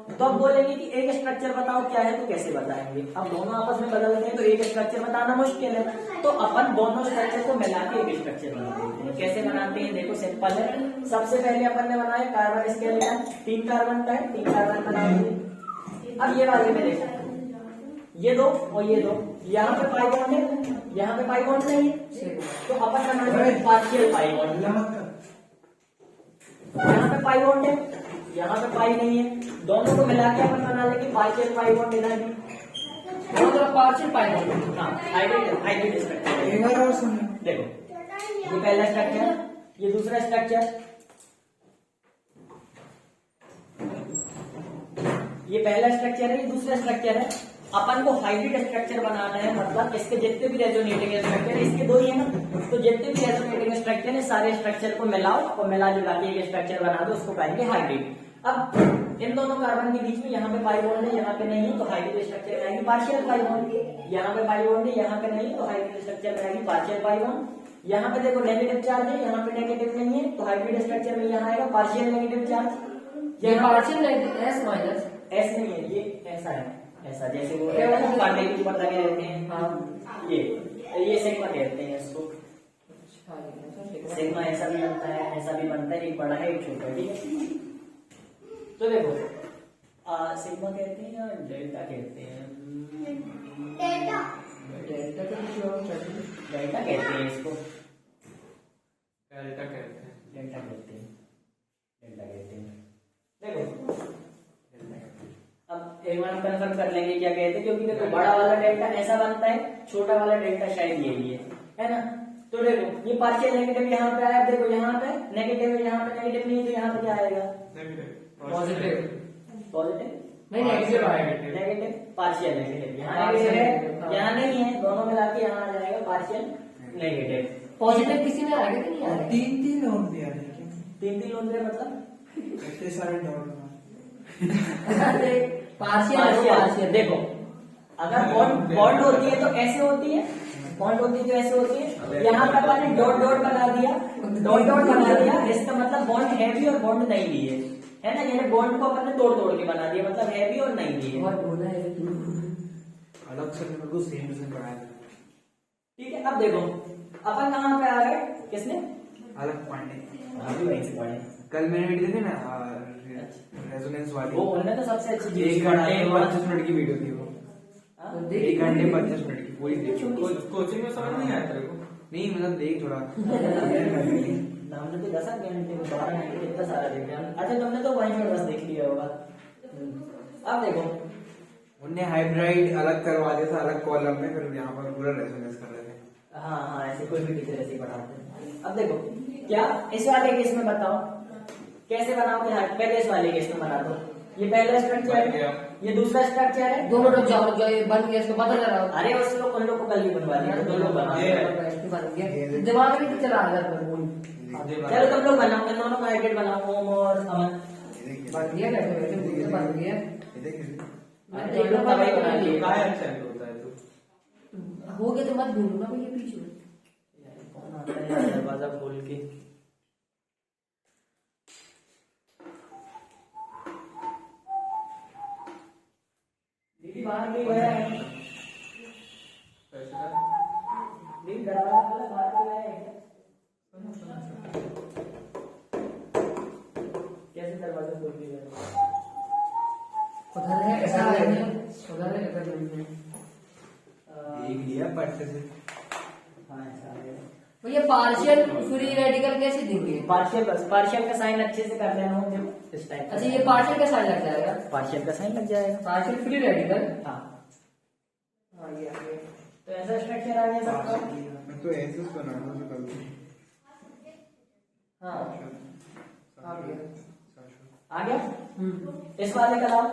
[SPEAKER 1] तो अब बोलेंगे कि एक स्ट्रक्चर बताओ क्या है, तो कैसे बताएंगे? अब दोनों आपस में बदलते हैं तो एक स्ट्रक्चर बताना मुश्किल है, तो अपन दोनों स्ट्रक्चर को मिला के एक स्ट्रक्चर बना देते हैं। कैसे बनाते हैं देखो, सिंपल है। सबसे पहले अपन ने बनाया कार्बन स्केलेटन, 3 कार्बन का है, 3 कार्बन बना दिए। अब ये वाले में देखो, ये दो और ये दो, यहाँ पे पाई बॉन्ड है, यहाँ पे पाई बॉन्ड नहीं है, तो अपन बनाएंगे पार्शियल पाई बॉन्ड। यहाँ पे पाई बॉन्ड है, यहाँ पे पाई नहीं है, दोनों को मिला के अपन बना लेंगे पार्शियल पाई बॉन्ड इधर भी।
[SPEAKER 3] दोनों तरफ पार्शियल पाई बॉन्ड।
[SPEAKER 1] हाँ, हाइब्रिड स्ट्रक्चर। देखो ये पहला स्ट्रक्चर, ये दूसरा स्ट्रक्चर, ये पहला स्ट्रक्चर है, ये दूसरा स्ट्रक्चर है। अपन को हाइब्रिड स्ट्रक्चर बनाना है, मतलब इसके जितने भी रेजोनेटिंग स्ट्रक्चर है, इसके दो ही है ना, तो जितने भी रेजोनेटिंग स्ट्रक्चर है सारे स्ट्रक्चर को मिलाओ और मिला जुला के एक स्ट्रक्चर बना दो, उसको कहेंगे हाइब्रिड। अब इन दोनों कार्बन के बीच में यहाँ पे पाई बॉन्ड है, यहाँ पे नहीं है, तो हाइब्रिड स्ट्रक्चर बनाएंगे पार्शियल पाई बॉन्ड। यहाँ पे पाई बॉन्ड है, यहाँ पे नहीं, तो हाइब्रिड स्ट्रक्चर बनाएंगे पार्शियल पाई बॉन्ड। यहाँ पे देखो नेगेटिव चार्ज है, यहाँ पे नेगेटिव नहीं है, तो हाइब्रिड स्ट्रक्चर में यहाँ आएगा पार्शियल नेगेटिव चार्ज।
[SPEAKER 3] ये पार्शियल एस माइनस,
[SPEAKER 1] एस नहीं है, ये ऐसा है, ऐसा जैसे वो रहता है ना पार्टे के ऊपर लगे रहते हैं।
[SPEAKER 3] हाँ
[SPEAKER 1] ये सिग्मा कहते हैं इसको। सिग्मा ऐसा भी बनता है, ऐसा भी बनता है, एक बड़ा है एक छोटा है, ठीक है। तो देखो सिग्मा कहते हैं या डेल्टा कहते हैं?
[SPEAKER 3] डेल्टा का कुछ और चाहिए।
[SPEAKER 1] डेल्टा कहते हैं इसको,
[SPEAKER 2] डेल्टा कहते हैं।
[SPEAKER 1] डेल्टा कहते हैं, डेल्टा कहते हैं। देखो अब एक बार कंफर्म कर लेंगे क्या कहते हैं, क्योंकि देखो बड़ा वाला डेल्टा ऐसा बनता है, छोटा वाला डेल्टा शायद यही है ना। तो देखो ये पार्शियल नेगेटिव यहाँ पे आया, देखो यहाँ पे नेगेटिव है, यहाँ पे नेगेटिव नहीं है, तो यहाँ पे क्या आएगा?
[SPEAKER 3] पॉजिटिव।
[SPEAKER 1] पॉजिटिव
[SPEAKER 3] नहीं नेगेटिव आएगा।
[SPEAKER 1] नेगेटिव पार्शियल नेगेटिव, यहाँ नेगेटिव है, यहाँ नहीं है, दोनों मिला के यहाँ आ जाएगा पार्शियल नेगेटिव।
[SPEAKER 3] पॉजिटिव किसी में आएगा कि नहीं आएगा?
[SPEAKER 2] तीन नोट दिया है,
[SPEAKER 1] तीन लोन दे मतलब
[SPEAKER 2] इतने सारे नोट।
[SPEAKER 3] पार्शियल
[SPEAKER 1] देखो अगर बॉन्ड होती है तो ऐसे होती है, बॉन्ड होती है तो ऐसे होती है। यहाँ पे अपन ने डॉट डॉट बना दिया, डॉट डॉट बना दिया, इसका मतलब बॉन्ड है भी और बॉन्ड नहीं भी है ना। यानी बॉन्ड को अपन ने तोड़ तोड़ के बना दिया, मतलब है भी और नहीं भी है।
[SPEAKER 3] बहुत बोला है
[SPEAKER 2] अलग से मेरे को सेम से पढ़ाया।
[SPEAKER 1] ठीक है, अब देखो अपन कहाँ पे आ गए, किसने
[SPEAKER 2] अलग पढ़ने
[SPEAKER 1] अभी वहीं से पढ़े।
[SPEAKER 2] कल मैंने वीडियो देखी ना, रेजोनेंस वाली,
[SPEAKER 1] वो उनने तो सबसे अच्छी चीज
[SPEAKER 2] 1 घंटे 25 मिनट की वीडियो थी वो।
[SPEAKER 1] हाँ?
[SPEAKER 2] 1 घंटे 25 मिनट की पूरी देखी।
[SPEAKER 5] कोचिंग में समझ नहीं आया तेरे को?
[SPEAKER 2] नहीं मतलब देख थोड़ा।
[SPEAKER 1] हमने तो 10 घंटे 12 घंटे इतना सारा देख लिया। अच्छा तुमने तो वहीं पर बस देख लिया होगा। अब देखो
[SPEAKER 2] उनने हाइब्रिड अलग करवा दिया था अलग कॉलम में, फिर यहाँ पर पूरा रेजोनेंस कर रहे थे।
[SPEAKER 1] हाँ हाँ, ऐसे कोई भी टीचर ऐसे ही पढ़ाते हैं। अब देखो क्या इस वाले केस में बताओ कैसे बनाओगे? हाँ, पहले इस वाले केस में बना दो। ये पहला स्ट्रक्चर है, ये दूसरा स्ट्रक्चर है।
[SPEAKER 3] दोनों लोग जाओ जो ये बन गया इसको पता चला।
[SPEAKER 1] अरे उस लोग उन लोग को कल भी बनवा दिया, तुम लोग बनाओ।
[SPEAKER 3] बन गया दिमाग में चला आ जाता है।
[SPEAKER 1] चलो तुम लोग बनाओ, तुम दोनों का एडिट बनाओ, ओम और अमन।
[SPEAKER 3] बन गया बैठे बैठे बन गया।
[SPEAKER 1] तुम लोग का भाई बना लिए।
[SPEAKER 5] काय एक्सेंट होता है तू?
[SPEAKER 3] हो गया तो मत भूलना भैया पीछे।
[SPEAKER 1] कौन आता है दरवाजा खोल के? दीदी बाहर भी गया है,
[SPEAKER 5] कैसे?
[SPEAKER 1] दीदी दरवाजा खोला, बाहर भी गया है। कैसे दरवाजा खोल के गया?
[SPEAKER 3] उधर है ऐसा है, उधर है इधर नहीं है।
[SPEAKER 2] देख लिया पढ़ते से।
[SPEAKER 1] हाँ ऐसा है।
[SPEAKER 3] भैया पार्शियल फ्री रेडिकल कैसे देंगे?
[SPEAKER 1] पार्शियल का साइन अच्छे से कर लेना हो जब इस टाइप।
[SPEAKER 3] अच्छा ये पार्शियल का साइन लग जाएगा।
[SPEAKER 1] पार्शियल का साइन लग जाएगा।
[SPEAKER 3] Partial free radical.
[SPEAKER 1] हाँ
[SPEAKER 3] हाँ ये आ गया।
[SPEAKER 1] तो ऐसा स्ट्रक्चर आ गया सबका।
[SPEAKER 2] मैं तो ऐसे बना रहा हूँ कल।
[SPEAKER 3] हाँ आ गया।
[SPEAKER 1] आ गया। इस वाले का लाओ,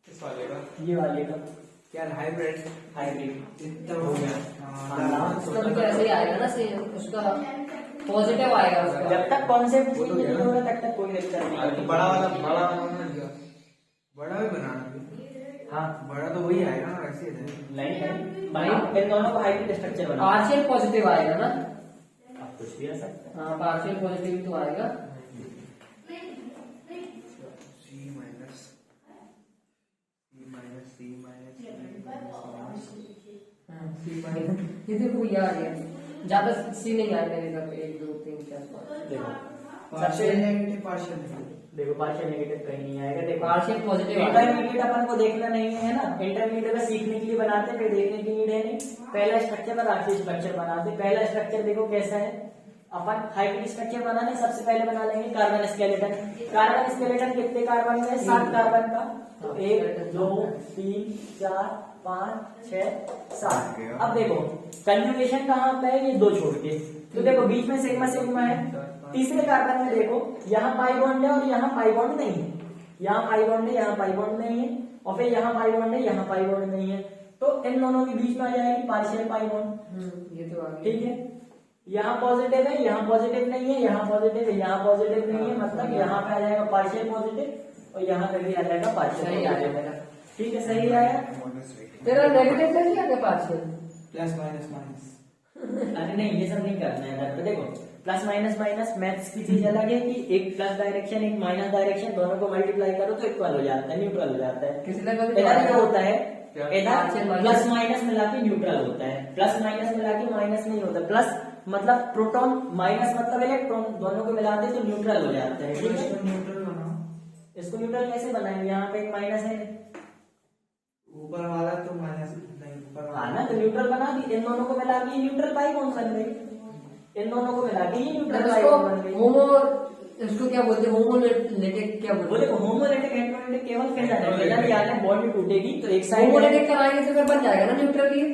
[SPEAKER 5] इस वाले का?
[SPEAKER 1] ये वाले का
[SPEAKER 2] क्या हाइब्रिड?
[SPEAKER 1] हाइब्रिड
[SPEAKER 2] इतना हो गया।
[SPEAKER 3] उसका भी तो ऐसे ही आएगा ना सेम, उसका पॉजिटिव आएगा उसका।
[SPEAKER 1] जब तक कॉन्सेप्ट नहीं होगा तब तक कोई दिक्कत नहीं।
[SPEAKER 5] बड़ा वाला बना दिया।
[SPEAKER 2] बड़ा भी बनाना।
[SPEAKER 1] हाँ
[SPEAKER 2] बड़ा तो वही आएगा ना, ऐसे ही
[SPEAKER 1] नहीं भाई, इन दोनों को हाइब्रिड स्ट्रक्चर बना।
[SPEAKER 3] पार्शियल पॉजिटिव आएगा ना?
[SPEAKER 1] आप कुछ भी आ सकते हैं।
[SPEAKER 3] हाँ पार्शियल पॉजिटिव तो आएगा।
[SPEAKER 2] C माइनस
[SPEAKER 3] सी माइनस ये देखो ये आ गया। ज्यादा सी नहीं आएगा इधर 1 2 3 4 5।
[SPEAKER 1] देखो
[SPEAKER 2] पार्शियल नेगेटिव पार्शियल
[SPEAKER 1] देखो पार्शियल नेगेटिव कहीं नहीं आएगा। देखो
[SPEAKER 3] पार्शियल पॉजिटिव
[SPEAKER 1] इंटरमीडिएट अपन को देखना नहीं है ना, इंटरमीडिएट का सीखने के लिए बनाते हैं, फिर देखने की नीड है नहीं। पहला स्ट्रक्चर और आखिरी स्ट्रक्चर बनाते हैं। पहला स्ट्रक्चर देखो कैसा है, अपन हाइब्रिड स्ट्रक्चर बनाने सबसे पहले बना लेंगे कार्बन स्केलेटन। कार्बन स्केलेटन कितने कार्बन का है? 7 कार्बन का। तो 1 2 3 4 5 6 7। अब देखो कंजुगेशन कहाँ पे है? ये 2 छोड़ के। तो देखो बीच में सिग्मा सिग्मा है। तीसरे कार्बन में देखो यहाँ पाई बॉन्ड है और यहाँ पाई बॉन्ड नहीं है। यहाँ पाई बॉन्ड है, यहाँ पाई बॉन्ड नहीं है, और फिर यहाँ पाई बॉन्ड है, यहाँ पाई बॉन्ड नहीं है। तो इन दोनों के बीच में आ जाएगी पार्शियल पाई बॉन्ड।
[SPEAKER 3] ये तो आ गया।
[SPEAKER 1] ठीक है, यहाँ पॉजिटिव है, यहाँ पॉजिटिव नहीं है, यहाँ पॉजिटिव है, यहाँ पॉजिटिव नहीं है, मतलब यहाँ पे आ जाएगा पार्शियल पॉजिटिव और यहाँ पे भी आ जाएगा पार्शियल।
[SPEAKER 3] सही आ गया मेरा।
[SPEAKER 1] ठीक है, सही आया।
[SPEAKER 3] तेरा नेगेटिव कर लिया क्या पार्शियल?
[SPEAKER 2] Plus minus minus.
[SPEAKER 1] अरे नहीं, ये सब नहीं करना है इधर पे। देखो प्लस माइनस माइनस मैथ्स की चीज अलग है कि एक प्लस डायरेक्शन एक माइनस डायरेक्शन दोनों को मल्टीप्लाई करो तो इक्वल हो जाता है, न्यूट्रल हो जाता है।
[SPEAKER 3] किस लेवल
[SPEAKER 1] इधर क्या होता है,
[SPEAKER 5] क्या?
[SPEAKER 1] इधर प्लस माइनस मिला के न्यूट्रल होता है, प्लस माइनस मिला के माइनस नहीं होता। प्लस मतलब प्रोटॉन, माइनस मतलब इलेक्ट्रॉन, दोनों को मिलाते तो न्यूट्रल हो जाता है। ठीक है,
[SPEAKER 2] न्यूट्रल बनाओ।
[SPEAKER 1] इसको न्यूट्रल कैसे बनाएंगे? यहाँ पे एक माइनस है,
[SPEAKER 2] ऊपर वाला तो माइनस नहीं, ऊपर
[SPEAKER 1] हाँ ना, तो न्यूट्रल बना दी। इन दोनों को मिला के न्यूट्रल पाई बॉन्ड बन गई। इन दोनों को मिला के ये न्यूट्रल पाई बॉन्ड बन गई।
[SPEAKER 3] होमो, इसको क्या बोलते हैं? होमोलेटिक क्या बोलते
[SPEAKER 1] वो देखो होमोलेटिक एंटोलेटिक केवल फेजर है। फेजर याद है बॉन्ड टूटेगी तो एक
[SPEAKER 3] हैं?
[SPEAKER 1] साइड
[SPEAKER 3] होमोलेटिक कराएंगे तो फिर बन जाएगा ना न्यूट्रल ये।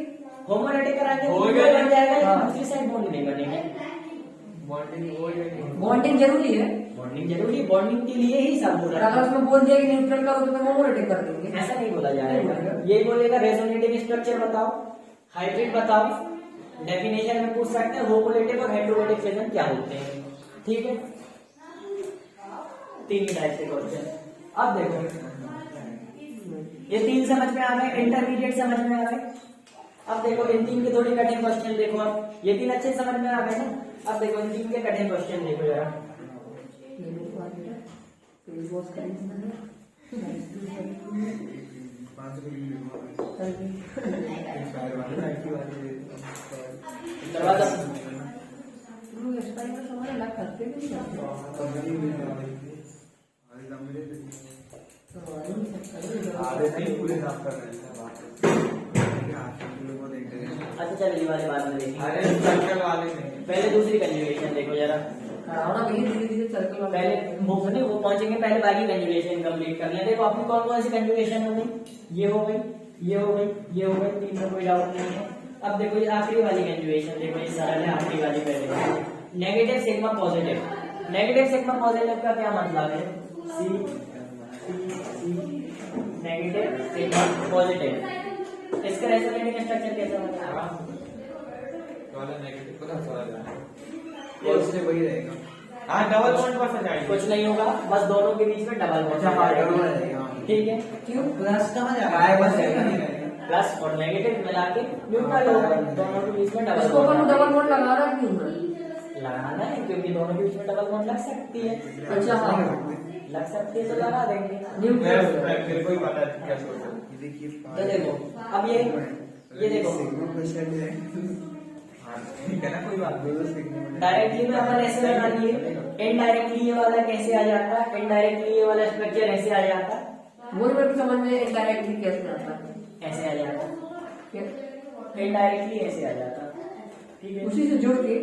[SPEAKER 1] होमोलेटिक कराएंगे तो
[SPEAKER 5] हो
[SPEAKER 1] न्यूट्रल
[SPEAKER 5] गया।
[SPEAKER 1] बन जाएगा, लेकिन
[SPEAKER 3] हाँ।
[SPEAKER 1] दूसरी साइड बॉन्ड नहीं बनेगी।
[SPEAKER 5] बॉन्डिंग हो गई नहीं।
[SPEAKER 3] बॉन्डिंग जरूरी है।
[SPEAKER 1] बॉन्डिंग जरूरी है, बॉन्डिंग के लिए ही सब हो रहा
[SPEAKER 3] अगर
[SPEAKER 1] है।
[SPEAKER 3] उसमें बोल दिया कि न्यूट्रल करो तो फिर होमोलेटिक कर देंगे।
[SPEAKER 1] ऐसा नहीं बोला जाएगा, ये बोलेगा रेजोनेटिव स्ट्रक्चर बताओ, हाइब्रिड बताओ, डेफिनेशन में पूछ सकते हैं होमोलेटिक और हेटेरोलेटिक फिजन क्या होते हैं। ठीक है, 3 ही टाइप के क्वेश्चन। अब देखो ये 3 समझ में आ गए, इंटरमीडिएट समझ में आ गए। अब देखो इन 3 के थोड़ी कठिन क्वेश्चन देखो। अब ये 3 अच्छे समझ में आ गए ना। अब देखो इन 3 के कठिन क्वेश्चन देखो जरा। दरवाजा
[SPEAKER 2] पूरे साफ कर रहे हैं।
[SPEAKER 1] अच्छा चलो ये वाले बाद में देखेंगे।
[SPEAKER 5] अरे सर्कल वाले नहीं।
[SPEAKER 1] पहले दूसरी कंजुगेशन देखो जरा।
[SPEAKER 3] धीरे धीरे सर्कल
[SPEAKER 1] पहले वो पहुंचेंगे, पहले बाकी कंजुगेशन कंप्लीट कर लें। देखो आपकी कौन कौन सी कंजुगेशन हो गई? ये हो गई, ये हो गई, ये हो गई, 3 में कोई डाउट नहीं है। अब देखो ये आखिरी वाली कंजुगेशन देखो, ये सरल है। आखिरी वाली पहले negative sigma positive. Negative sigma positive का क्या मतलब है? सी नेगेटिव सिग्मा पॉजिटिव, इसका रेजोनेटिंग स्ट्रक्चर कैसा बनेगा?
[SPEAKER 5] वाला नेगेटिव को दस वाला है।
[SPEAKER 2] ये उससे वही रहेगा।
[SPEAKER 5] हाँ डबल बॉन्ड पर से जाएंगे।
[SPEAKER 1] कुछ नहीं होगा, बस दोनों के बीच में डबल बॉन्ड
[SPEAKER 2] अच्छा हाँ डबल रहेगा।
[SPEAKER 1] ठीक है,
[SPEAKER 3] क्यों?
[SPEAKER 2] प्लस का मजा बस रहेगा।
[SPEAKER 1] प्लस और नेगेटिव मिला के न्यूट्रल होगा, दोनों के बीच में डबल
[SPEAKER 3] इसको अपन
[SPEAKER 1] बॉन्ड
[SPEAKER 3] डबल बॉन्ड लगा रहा क्यों है?
[SPEAKER 1] लगाना है क्योंकि दोनों के बीच में डबल बॉन्ड लग सकती है।
[SPEAKER 3] अच्छा हाँ,
[SPEAKER 1] लग सकती है तो लगा देंगे।
[SPEAKER 3] न्यूट्रल
[SPEAKER 5] मेरे को ही पता है क्या सोच रहे हो।
[SPEAKER 2] ये देखिए
[SPEAKER 1] तो देखो अब ये देखो
[SPEAKER 2] सिग्मा क्वेश्चन है।
[SPEAKER 5] हाँ ठीक है ना, कोई बात नहीं।
[SPEAKER 1] डायरेक्टली में अपन ऐसे लगा लिए, इनडायरेक्टली ये वाला कैसे आ जाता, इनडायरेक्टली ये वाला स्ट्रक्चर ऐसे आ जाता,
[SPEAKER 3] वो मेरे को समझ में इनडायरेक्टली कैसे आता है?
[SPEAKER 1] ऐसे आ जाता,
[SPEAKER 3] क्या?
[SPEAKER 1] इनडायरेक्टली ऐसे आ जाता। ठीक है,
[SPEAKER 3] उसी से जोड़ के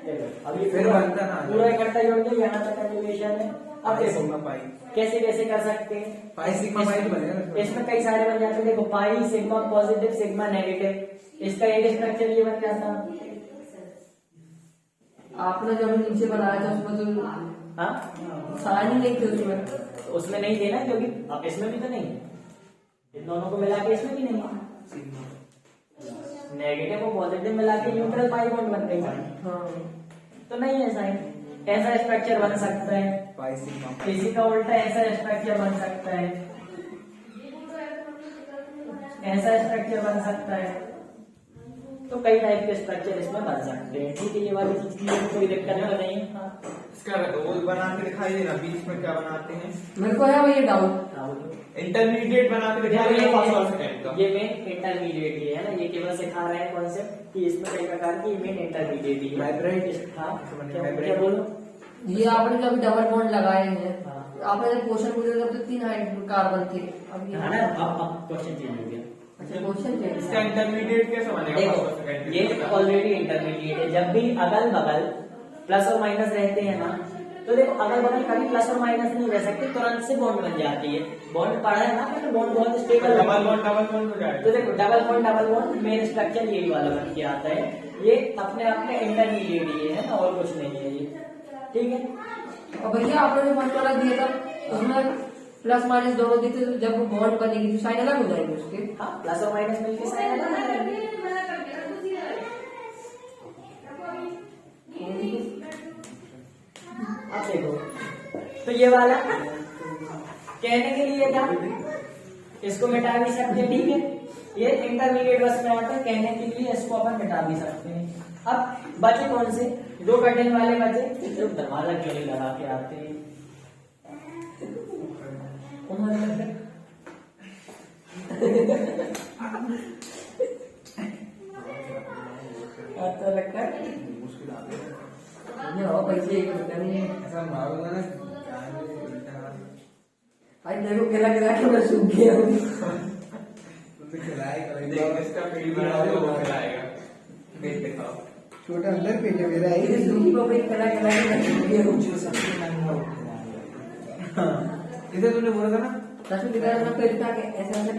[SPEAKER 1] देखो अब ये
[SPEAKER 2] फिर
[SPEAKER 1] पूरा
[SPEAKER 2] बनता ना।
[SPEAKER 1] पूरा इकट्ठा जोड़ के यहाँ तक कंजुगेशन है। अब देखो
[SPEAKER 2] सिग्मा पाई
[SPEAKER 1] कैसे कैसे कर सकते हैं।
[SPEAKER 2] पाई सिग्मा पाई तो बनेगा।
[SPEAKER 1] इसमें कई सारे बन जाते हैं। देखो pi sigma positive sigma negative, इसका एक स्ट्रक्चर ये बन जाता।
[SPEAKER 3] आपने जब नीचे बनाया था उसमें तो
[SPEAKER 1] हाँ
[SPEAKER 3] साइन ही नहीं थे उसमें।
[SPEAKER 1] उसमें नहीं देना क्योंकि अब इसमें भी तो नहीं है, इन दोनों को मिला के इसमें भी नहीं है। नेगेटिव और पॉजिटिव मिला के न्यूट्रल पाई बॉन्ड बन गई,
[SPEAKER 3] हाँ
[SPEAKER 1] तो नहीं है साइन। ऐसा स्ट्रक्चर बन सकता है,
[SPEAKER 2] पाई सिग्मा
[SPEAKER 1] किसी का उल्टा ऐसा स्ट्रक्चर बन सकता है, ऐसा स्ट्रक्चर बन सकता है। तो कई टाइप के स्ट्रक्चर इसमें बन सकते हैं। ठीक है, ये वाली चीज की कोई दिक्कत नहीं है। हाँ
[SPEAKER 5] इसका वो बना के दिखाई देना, बीच में क्या बनाते हैं।
[SPEAKER 3] मेरे को है भैया डाउट।
[SPEAKER 1] हाँ, बोलो।
[SPEAKER 5] इंटरमीडिएट बना के दिखाई देना फर्स्ट वाला सेकंड का।
[SPEAKER 1] ये मेन इंटरमीडिएट ही है ना, ये केवल सिखा रहे हैं कॉन्सेप्ट कि इसमें कई प्रकार की मेन इंटरमीडिएट ही है।
[SPEAKER 2] हाइब्रिड।
[SPEAKER 1] हाँ
[SPEAKER 2] समझ
[SPEAKER 1] क्या
[SPEAKER 2] हाइब्रिड।
[SPEAKER 1] क्या बोलो?
[SPEAKER 3] ये आपने जो अभी डबल बॉन्ड लगाए हैं,
[SPEAKER 1] हाँ।
[SPEAKER 3] आपने जब क्वेश्चन पूछा तब तो 3 कार्बन थे, अब ये
[SPEAKER 1] है ना, अब क्वेश्चन चेंज हो गया।
[SPEAKER 3] अच्छा क्वेश्चन
[SPEAKER 5] इसका इंटरमीडिएट कैसे बनेगा?
[SPEAKER 1] देखो ये ऑलरेडी इंटरमीडिएट है, जब भी अगल बगल प्लस और माइनस रहते हैं ना, तो देखो अगल बगल कभी प्लस और माइनस नहीं रह सकते, तुरंत से बॉन्ड बन जाती है। बॉन्ड पढ़ा है ना, मतलब बॉन्ड बहुत स्टेबल
[SPEAKER 5] डबल बॉन्ड हो जाएगा।
[SPEAKER 1] तो देखो डबल बॉन्ड मेन स्ट्रक्चर यही वाला बन के आता है, ये अपने आप में इंटरमीडिएट ही है ना, और कुछ नहीं है ये, ठीक है।
[SPEAKER 3] और भैया आपने जो फॉर्मूला दिया था उसमें प्लस माइनस दोनों दिए थे, तो जब वो बॉन्ड बनेगी तो साइन अलग हो जाएंगे उसके।
[SPEAKER 1] हाँ, प्लस और माइनस मिलकर साइन अलग हो जाएंगे। अब देखो, तो ये वाला कहने के लिए था, इसको मिटा भी सकते हैं, ठीक है। ये इंटरमीडिएट बस में आता है, कहने के लिए इसको अपन मिटा भी सकते हैं। अब बचे कौन से 2 कटिंग वाले बचे, जो दरवाजा क्यों नहीं लगा के आते हैं? तो लगता है
[SPEAKER 3] ये और पैसे एक रुपया नहीं है।
[SPEAKER 2] ऐसा मारोगे ना क्या है, उल्टा
[SPEAKER 3] आज देखो केला केला के मैं सूख गया हूँ।
[SPEAKER 2] तुमने खिलाएगा
[SPEAKER 5] देख इसका वीडियो बना दो, वो खिलाएगा। देख दिखाओ।
[SPEAKER 2] छोटा अंदर पेट है मेरा
[SPEAKER 3] ये सूखी पपड़ी केला केला के मैं सूख गया हूँ।
[SPEAKER 2] जो सबसे महंगा होता है इधर तूने बोला था ना
[SPEAKER 3] दस मिनट का मैं पेट का ऐसा ऐसा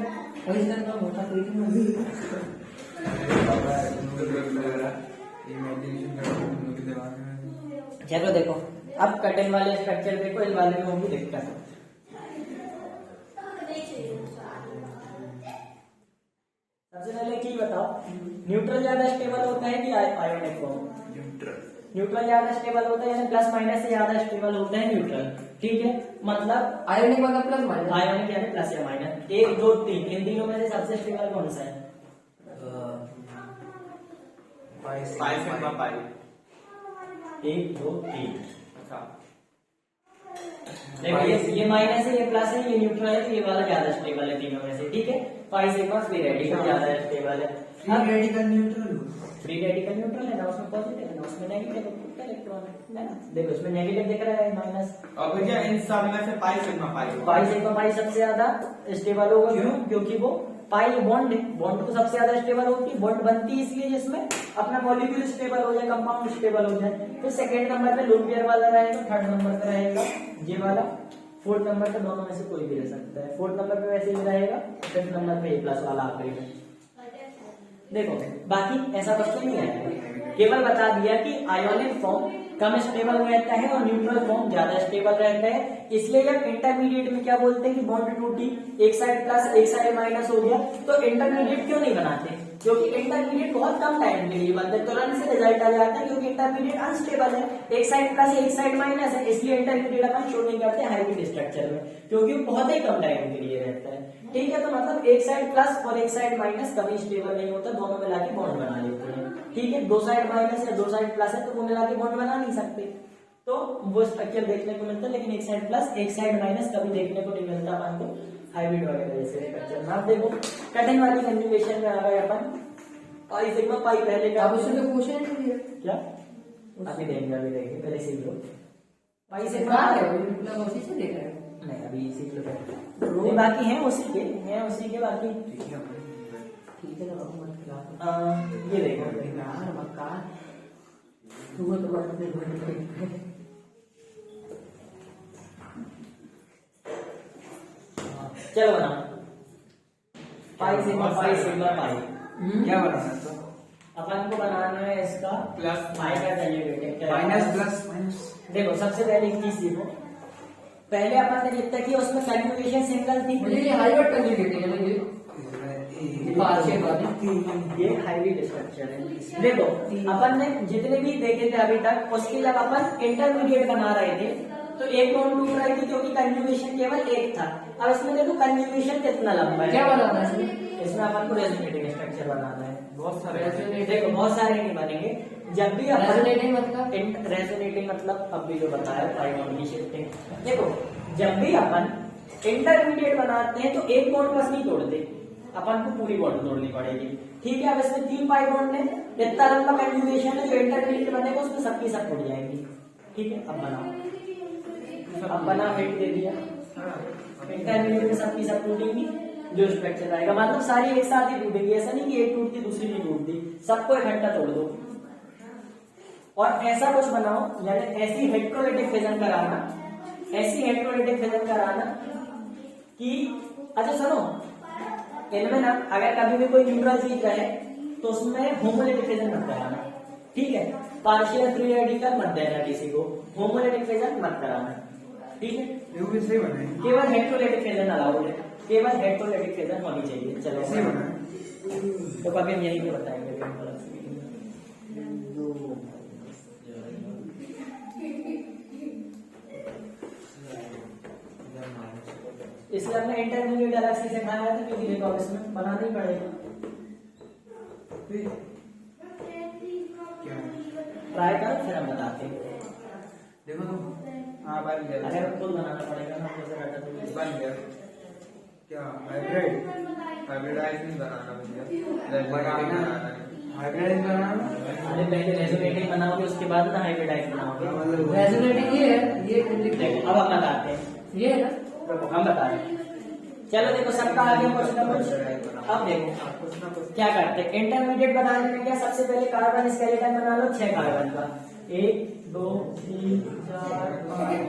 [SPEAKER 3] कभी से तो मोटा पेट में
[SPEAKER 2] इमेजिनेशन करके तुम लोग के दिमाग में।
[SPEAKER 1] चलो देखो, अब कटिंग वाले स्ट्रक्चर देखो, इस वाले में होगी दिक्कत। सबसे पहले की बताओ, न्यूट्रल ज्यादा स्टेबल होता है कि आयोनिक फॉर्म? न्यूट्रल ज्यादा स्टेबल होता है, यानी प्लस माइनस से ज्यादा स्टेबल होता है न्यूट्रल, ठीक है। मतलब
[SPEAKER 3] आयोनिक मतलब प्लस माइनस,
[SPEAKER 1] आयोनिक यानी प्लस या माइनस, 1 2 3, इन तीनों में से सबसे स्टेबल कौन सा है?
[SPEAKER 5] Pi sigma pi.
[SPEAKER 1] 1 2 3।
[SPEAKER 5] अच्छा,
[SPEAKER 1] देखो ये माइनस है, ये प्लस है, ये न्यूट्रल है, तो ये वाला ज्यादा स्टेबल है तीनों में से, ठीक है। पाई सिग्मा फ्री रेडिकल ज्यादा स्टेबल है। अब
[SPEAKER 2] radical neutral
[SPEAKER 1] free radical neutral है ना, उसमें पॉजिटिव है ना, उसमें नेगेटिव इलेक्ट्रॉन है ना। देखो इसमें नेगेटिव दिख रहा है माइनस।
[SPEAKER 5] और भैया इन सब में से pi sigma pi.
[SPEAKER 1] Pi sigma pi सबसे ज्यादा स्टेबल होगा, क्यों? क्योंकि वो पाई बॉन्ड है, बॉन्ड तो सबसे ज्यादा स्टेबल होती है, बॉन्ड बनती है इसलिए जिसमें अपना मॉलिक्यूल स्टेबल हो जाए, कंपाउंड स्टेबल हो जाए। तो सेकंड नंबर पे लोन पेयर वाला रहेगा, थर्ड नंबर पे रहेगा ये वाला, फोर्थ नंबर पे दोनों में से कोई भी रह सकता है। फोर्थ नंबर पे वैसे ही रहेगा, फिफ्थ नंबर पे प्लस वाला आखिरी में। देखो बाकी ऐसा क्वेश्चन नहीं है, केवल बता दिया कि आयोनिक फॉर्म कम स्टेबल रहता है और न्यूट्रल फॉर्म ज्यादा स्टेबल रहता है। इसलिए जब इंटरमीडिएट में क्या बोलते हैं कि बॉन्ड टूटी, एक साइड प्लस एक साइड माइनस हो गया, तो इंटरमीडिएट क्यों नहीं बनाते? क्योंकि इंटरमीडिएट बहुत कम टाइम के लिए बनता है, तुरंत से रिजल्ट आ जाता है, क्योंकि इंटरमीडिएट अनस्टेबल है, एक साइड प्लस एक साइड माइनस है, इसलिए इंटरमीडिएट अपन शो नहीं करते हाइब्रिड स्ट्रक्चर में, क्योंकि बहुत ही कम टाइम के लिए रहता है, ठीक है। तो मतलब एक साइड प्लस और एक साइड माइनस कभी स्टेबल नहीं होता, दोनों मिला के बॉन्ड बना लेते हैं, ठीक है। 2 साइड माइनस या 2 साइड प्लस है तो वो मिला के बॉन्ड बना नहीं सकते, तो वो स्ट्रक्चर देखने को मिलता है। लेकिन एक साइड प्लस एक साइड माइनस कभी देखने को नहीं मिलता अपन को हाइब्रिड वगैरह जैसे स्ट्रक्चर में। आप देखो कटिंग वाली कंजुगेशन में आ गए अपन, पाई सिग्मा पाई पहले का
[SPEAKER 3] अब उससे तो क्वेश्चन नहीं दिया
[SPEAKER 1] क्या, अभी देंगे पहले सीख लो। पाई सिग्मा
[SPEAKER 3] कहाँ है वो? मतलब उसी से देख रहे हैं।
[SPEAKER 1] नहीं अभी सीख लो पहले, बाकी हैं उसी के बाकी,
[SPEAKER 3] ठीक है ना, अब मत खिला।
[SPEAKER 1] ये देखो
[SPEAKER 3] यार मक्का तू तो बात नहीं बोल।
[SPEAKER 1] चलो बनाओ पाई सिग्मा पाई।
[SPEAKER 2] क्या बनाना है तो?
[SPEAKER 1] अपन को बनाना है इसका
[SPEAKER 5] प्लस
[SPEAKER 1] पाई का डेरिवेटिव,
[SPEAKER 2] माइनस प्लस माइनस।
[SPEAKER 1] देखो सबसे पहले एक चीज देखो, पहले अपन ने जितना किया उसमें कंजुगेशन सिंगल थी,
[SPEAKER 3] मुझे ये हाइब्रिड कंजुगेट है ना, ये बात है
[SPEAKER 1] ये हाइब्रिड स्ट्रक्चर है। देखो अपन ने जितने भी देखे थे अभी तक, उसके जब अपन इंटरमीडिएट बना रहे थे तो एक बॉन्ड टूट रही थी क्योंकि कंजुगेशन केवल एक था। अब इसमें देखो कंजुगेशन कितना लंबा है,
[SPEAKER 3] क्या बनाना है इसमें?
[SPEAKER 1] इसमें अपन को रेजोनेटिंग स्ट्रक्चर बनाना है।
[SPEAKER 5] बहुत सारे
[SPEAKER 1] देखो बहुत सारे नहीं बनेंगे, जब भी अपन
[SPEAKER 3] रेजोनेटिंग मतलब
[SPEAKER 1] रेजोनेटिंग मतलब अब भी जो बताया पाई बॉन्ड की शिफ्टिंग। देखो जब भी अपन इंटरमीडिएट बनाते हैं तो एक बॉन्ड बस नहीं तोड़ते, अपन को पूरी बॉन्ड तोड़नी पड़ेगी, ठीक है। अब इसमें 3 पाई बॉन्ड है, इतना लंबा कंजुगेशन है, जो इंटरमीडिएट बनेगा उसमें सबकी सब टूट जाएंगी, ठीक है, अब बनाओ। अब बना, हिट दे दिया, इंटरमीडिएट में सबकी सब टूटेंगी, जो स्ट्रक्चर आएगा मतलब सारी एक साथ ही टूटेंगी। ऐसा नहीं कि एक टूटती दूसरी नहीं टूटती, सबको इकट्ठा तोड़ दो। और ऐसा कुछ बनाओ, यानी ऐसी हेट्रोलाइटिक फिजन कराना, ऐसी हेट्रोलाइटिक फिजन कराना कि अच्छा सुनो, इनमें ना अगर कभी भी कोई न्यूट्रल चीज रहे तो उसमें होमोलाइटिक फिजन मत कराना, ठीक है। पार्शियल फ्री रेडिकल मत देना किसी को, होमोलाइटिक फिजन मत कराना, ठीक है।
[SPEAKER 2] ये भी सही बना है,
[SPEAKER 1] केवल हेट्रोलाइटिक फिजन अलाउड है, केवल हेट्रोलाइटिक फिजन होनी चाहिए। चलो
[SPEAKER 2] सही बना है।
[SPEAKER 1] तो कभी हम यहीं पे बताएंगे। इसलिए हमने इंटरमीडिएट अलग से सिखाया था, क्योंकि देखो अब इसमें बनाना ही पड़ेगा।
[SPEAKER 2] क्या है?
[SPEAKER 1] ट्राई करो फिर हम बताते हैं।
[SPEAKER 2] देखो तो
[SPEAKER 5] हाँ बन गया,
[SPEAKER 1] अरे खुद बनाना पड़ेगा ना, जैसे डाटा तो
[SPEAKER 5] बन गया।
[SPEAKER 2] क्या हाइब्रिड
[SPEAKER 5] हाइब्रिडाइज नहीं बनाना भैया,
[SPEAKER 2] बनाना हाइब्रिड बनाना।
[SPEAKER 1] अरे पहले रेजोनेटिंग बनाओगे, उसके बाद ना हाइब्रिडाइज बनाओगे।
[SPEAKER 2] मतलब
[SPEAKER 3] रेजोनेटिंग ये है, ये
[SPEAKER 1] देखो अब हम बताते हैं,
[SPEAKER 3] ये है ना।
[SPEAKER 1] देखो हम बता रहे हैं। चलो देखो सबका आगे कुछ ना कुछ। अब देखो क्या करते हैं, इंटरमीडिएट बनाने में क्या, सबसे पहले कार्बन स्केलेटन बना लो 6 कार्बन का, 1 2 3 4 5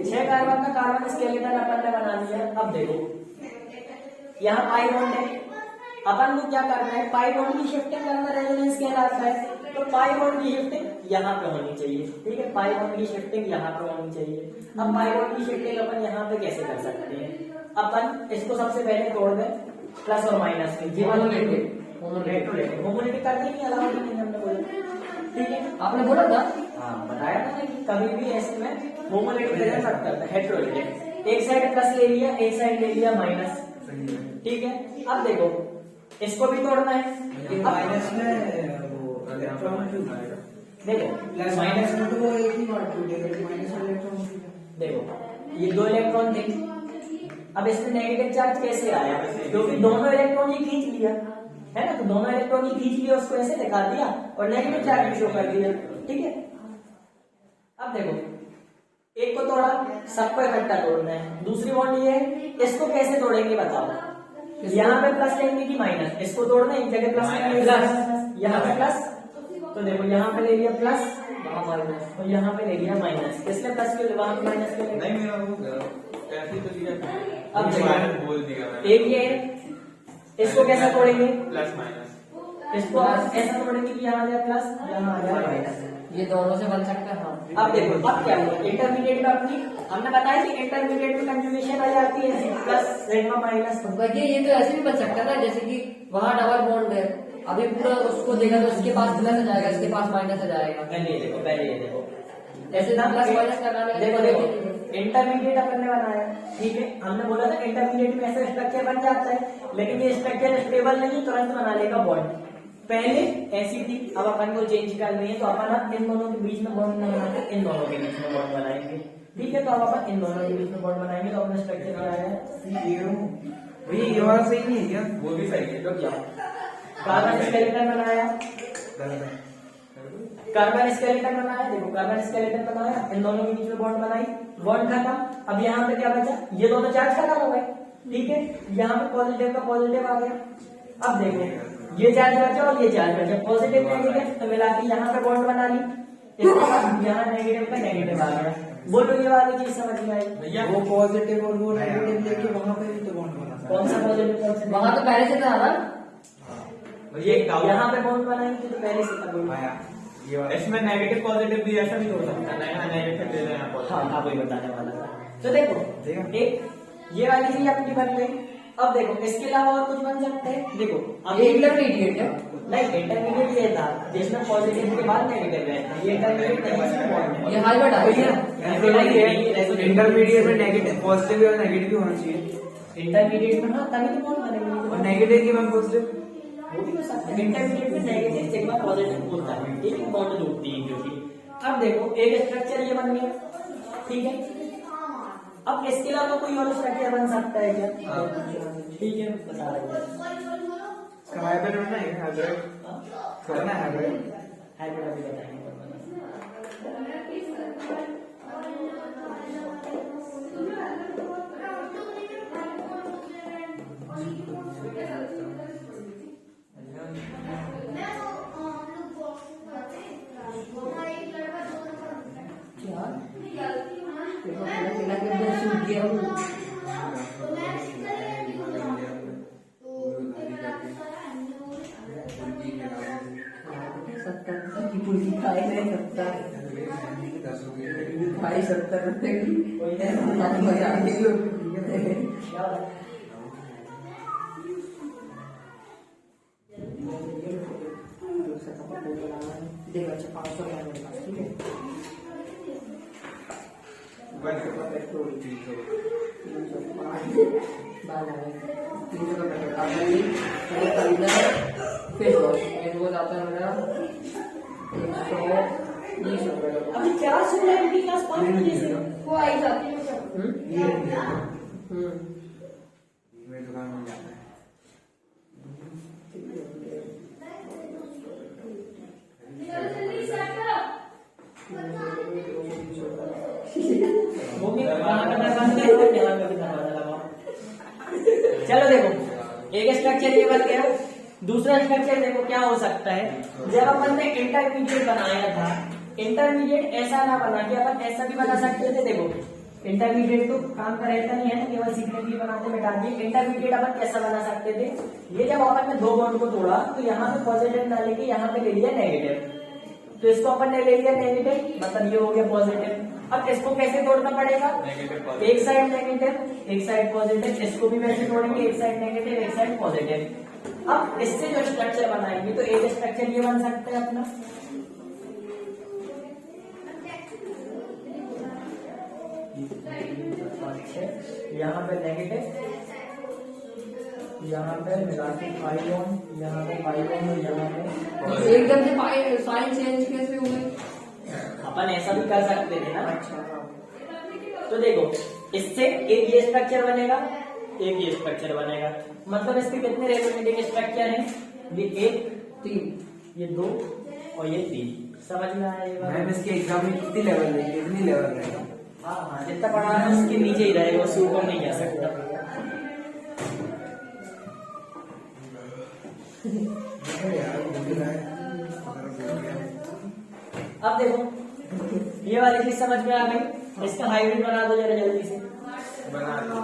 [SPEAKER 1] 6 कार्बन का कार्बन स्केलेटन अपन ने बना लिया। अब देखो यहाँ पाई बॉन्ड है, अपन को क्या करना है, पाई बॉन्ड की शिफ्टिंग करना रेजोनेंस कहलाता है। तो पाई बॉन्ड की शिफ्टिंग यहाँ पे होनी चाहिए, ठीक है, पाई बॉन्ड की शिफ्टिंग यहाँ पे होनी चाहिए। अब पाई बॉन्ड की शिफ्टिंग अपन यहाँ पे कैसे कर सकते हैं, अपन इसको सबसे पहले तोड़ दें प्लस और माइनस में, होमोलाइटिक करने की अलावा नहीं हमने बोला, ठीक है।
[SPEAKER 3] आपने बोला था
[SPEAKER 1] हाँ बताया था कि कभी भी ऐसे में होमोलाइटिक मत करता, हेट्रोलाइटिक। एक साइड प्लस ले लिया, एक साइड ले लिया माइनस, ठीक है। अब देखो इसको भी तोड़ना है,
[SPEAKER 2] माइनस में वो इलेक्ट्रॉन क्यों आएगा?
[SPEAKER 1] देखो
[SPEAKER 2] प्लस माइनस में तो वो एक ही बार टूटेगा, माइनस में इलेक्ट्रॉन
[SPEAKER 1] देखो ये 2 इलेक्ट्रॉन थे, अब इसमें नेगेटिव चार्ज कैसे आया, क्योंकि दोनों इलेक्ट्रॉन ही खींच लिया है ना, तो दोनों इलेक्ट्रॉन ही खींच लिया, उसको ऐसे दिखा दिया और नेगेटिव चार्ज भी शो कर दिया, ठीक है। अब देखो एक को तोड़ा, सबको इकट्ठा तोड़ना है। दूसरी बॉन्ड ये है, इसको कैसे तोड़ेंगे बताओ, यहाँ पे प्लस लेंगे कि माइनस, इसको तोड़ना एक जगह प्लस लेंगे, यहाँ पे प्लस, तो देखो यहाँ पे ले लिया प्लस, वहां माइनस, और यहाँ पे ले लिया माइनस, इसलिए प्लस क्यों वहां पे माइनस क्यों?
[SPEAKER 5] नहीं मेरा हो गया, कैसे तो लिया
[SPEAKER 1] अब
[SPEAKER 5] माइनस बोल दिया मैंने।
[SPEAKER 1] एक ये है, इसको कैसे तोड़ेंगे,
[SPEAKER 5] प्लस माइनस,
[SPEAKER 1] इसको ऐसा तोड़ेंगे कि यहाँ आ जाए प्लस, यहाँ आ जाए माइनस।
[SPEAKER 3] ये दोनों से बन सकता है। हाँ
[SPEAKER 1] अब देखो अब क्या हुआ, इंटरमीडिएट में अपनी हमने बताया कि इंटरमीडिएट में कंजुगेशन आ जाती है प्लस सिग्मा माइनस।
[SPEAKER 3] देखिए ये तो ऐसे भी बन सकता है ना, जैसे कि वहाँ डबल बॉन्ड है, अभी पूरा उसको देखा तो इसके पास प्लस आ जाएगा, इसके पास माइनस आ जाएगा।
[SPEAKER 1] पहले ये देखो, पहले ये देखो,
[SPEAKER 3] ऐसे ना प्लस माइनस करना है।
[SPEAKER 1] देखो देखो इंटरमीडिएट अपन ने बनाया, ठीक है, हमने बोला था इंटरमीडिएट में ऐसा स्ट्रक्चर बन जाता है, लेकिन ये स्ट्रक्चर स्टेबल नहीं, तुरंत बना लेगा बॉन्ड। पहले ऐसी थी, अब अपन को चेंज करनी है, तो अपन इन दोनों के बीच में बॉन्ड न बना के इन दोनों के बीच में बॉन्ड बनाएंगे, ठीक है। तो अब अपन इन दोनों के बीच में बॉन्ड बनाएंगे, तो अपना स्ट्रक्चर क्या आएगा,
[SPEAKER 2] भैया ये वाला सही नहीं है क्या?
[SPEAKER 5] वो भी सही है।
[SPEAKER 1] तो क्या कार्बन स्केलेटन बनाया, कार्बन स्केलेटन बनाया, देखो कार्बन स्केलेटन बनाया, इन दोनों के बीच में बॉन्ड बनाई, बॉन्ड खत्म। अब यहाँ पे क्या बचा, ये दोनों चार्ज खत्म हो गए, ठीक है, यहाँ पे पॉजिटिव का पॉजिटिव आ गया। अब देखो ये चार्ज बचा और ये चार्ज बचा, पॉजिटिव नेगेटिव, तो मिला के यहाँ पे बॉन्ड बना ली, इसके बाद यहाँ नेगेटिव का नेगेटिव आ गया। बोलो ये वाली चीज समझ में आई
[SPEAKER 5] भैया
[SPEAKER 2] वो पॉजिटिव और वो नेगेटिव लेके वहां पे भी तो बॉन्ड बना सकते
[SPEAKER 1] कौन सा पॉजिटिव कौन सा
[SPEAKER 3] वहाँ तो पहले से था ना,
[SPEAKER 5] भैया एक डाउट,
[SPEAKER 1] यहाँ पे बॉन्ड बनाएंगे तो पहले से था बोलो।
[SPEAKER 2] आया ये वाला
[SPEAKER 5] इसमें नेगेटिव पॉजिटिव भी ऐसा भी हो सकता है, यहाँ नेगेटिव दे देना पॉजिटिव।
[SPEAKER 1] हाँ हाँ वही बताने वाला था। तो देखो
[SPEAKER 2] देखा?
[SPEAKER 1] एक ये वाली चीज अपनी बन गई। अब देखो इसके अलावा और कुछ बन सकते हैं, देखो अब
[SPEAKER 3] ये इंटरमीडिएट है।
[SPEAKER 1] नहीं इंटरमीडिएट ये था जिसमें पॉजिटिव के बाद नेगेटिव रहता है, ये इंटरमीडिएट नहीं इसमें बॉन्ड है।
[SPEAKER 3] ये हाइब्रिड आ गया।
[SPEAKER 2] इंटरमीडिएट में नेगेटिव पॉजिटिव और नेगेटिव भी होना चाहिए,
[SPEAKER 1] इंटरमीडिएट में हाँ तभी तो बॉन्ड बनेंगे,
[SPEAKER 2] और नेगेटिव की वन पॉजिटिव
[SPEAKER 1] वो भी हो सकता है। इंटरमीडिएट में नेगेटिव सिग्मा पॉजिटिव होता है, ठीक है, बॉन्ड टूटती है क्योंकि। अब देखो एक स्ट्रक्चर ये बन गया, ठीक है। अब इसके अलावा कोई और स्ट्रक्चर बन सकता है क्या? ठीक है बता रहे हैं।
[SPEAKER 2] हाइब्रिड बनना है, हाइब्रिड करना है, हाइब्रिड
[SPEAKER 1] हाइब्रिड अभी बताएंगे।
[SPEAKER 3] क्या तेरा के अंदर सूख गया हूँ। सत्तर की पूरी खाए नहीं सकता, भाई 70 रुपए की देखो। अच्छा 500 का मेरे पास, ठीक है।
[SPEAKER 5] पेट्रोल 300
[SPEAKER 3] 300 का पैकेट आता है। मैंने खरीदा है फेस वॉश आता है मेरा 120 रुपए का।
[SPEAKER 1] अभी 400 की क्लास 5 बजे से
[SPEAKER 4] वो आई जाती है
[SPEAKER 2] मेरी दुकान में जाता है।
[SPEAKER 4] जल्दी स्टार्ट करो।
[SPEAKER 1] वो भी वहाँ का दरवाजा है और यहाँ का भी दरवाजा लगाओ। चलो देखो, एक स्ट्रक्चर ये बन गया। दूसरा स्ट्रक्चर देखो क्या हो सकता है। जब अपन ने इंटरमीडिएट बनाया था, इंटरमीडिएट ऐसा ना बना के अपन ऐसा भी बना सकते थे। देखो इंटरमीडिएट तो काम का रहता नहीं है, केवल सीखने के लिए बनाते मिटा दिए। इंटरमीडिएट अपन कैसा बना सकते थे, ये जब अपन ने दो बॉन्ड को तोड़ा तो यहाँ पे पॉजिटिव ना लेके यहाँ पे ले लिया नेगेटिव, तो इसको अपन ने ले लिया नेगेटिव, मतलब ये हो गया पॉजिटिव। अब इसको कैसे तोड़ना पड़ेगा, एक साइड नेगेटिव एक साइड पॉजिटिव, इसको भी वैसे तोड़ेंगे, एक साइड नेगेटिव एक साइड पॉजिटिव। अब इससे जो स्ट्रक्चर बनाएंगे तो एक स्ट्रक्चर ये बन सकता है अपना, यहाँ पे नेगेटिव, यहाँ पे मिला के 5 ओम, यहाँ पे 5 ओम और यहाँ पे
[SPEAKER 3] एकदम से साइन चेंज कैसे हुए?
[SPEAKER 1] अपन ऐसा भी कर सकते थे ना।
[SPEAKER 3] अच्छा
[SPEAKER 1] तो देखो इससे एक ये स्ट्रक्चर बनेगा, एक ये स्ट्रक्चर बनेगा, मतलब इसके कितने रेजोनेटिंग स्ट्रक्चर हैं, ये 1 3 ये 2 और ये 3। समझ में आया ये बात?
[SPEAKER 2] मैम इसके एग्जाम में कितनी लेवल है, कितनी लेवल रहेगा?
[SPEAKER 1] हाँ हाँ, जितना पढ़ा है उसके नीचे ही रहेगा, उससे ऊपर नहीं जा सकता। अब देखो ये वाली चीज समझ में आ गई, इसका हाइब्रिड बना दो जरा जल्दी से।
[SPEAKER 5] बना दो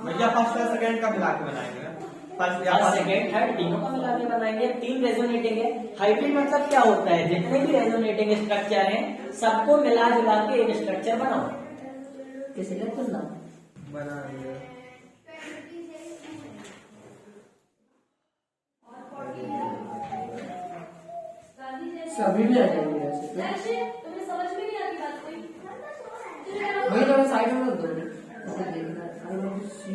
[SPEAKER 5] भैया। फर्स्ट और सेकंड का मिला के बनाएंगे ना, फर्स्ट या
[SPEAKER 1] फर्स्ट सेकंड थर्ड तीनों का मिला के बनाएंगे। 3 रेजोनेटिंग है। हाइब्रिड मतलब क्या होता है, जितने भी रेजोनेटिंग स्ट्रक्चर हैं सबको मिला जुला के एक स्ट्रक्चर बनाओ।
[SPEAKER 3] किसी ने सुनना
[SPEAKER 2] बना दिया।
[SPEAKER 3] सभी में आ जाएंगे ऐसे तो।
[SPEAKER 4] ऐसे तुम्हें समझ में नहीं आती बात कोई।
[SPEAKER 3] वही तो साइड में रख दो, ऐसे देखना आई वांट टू सी।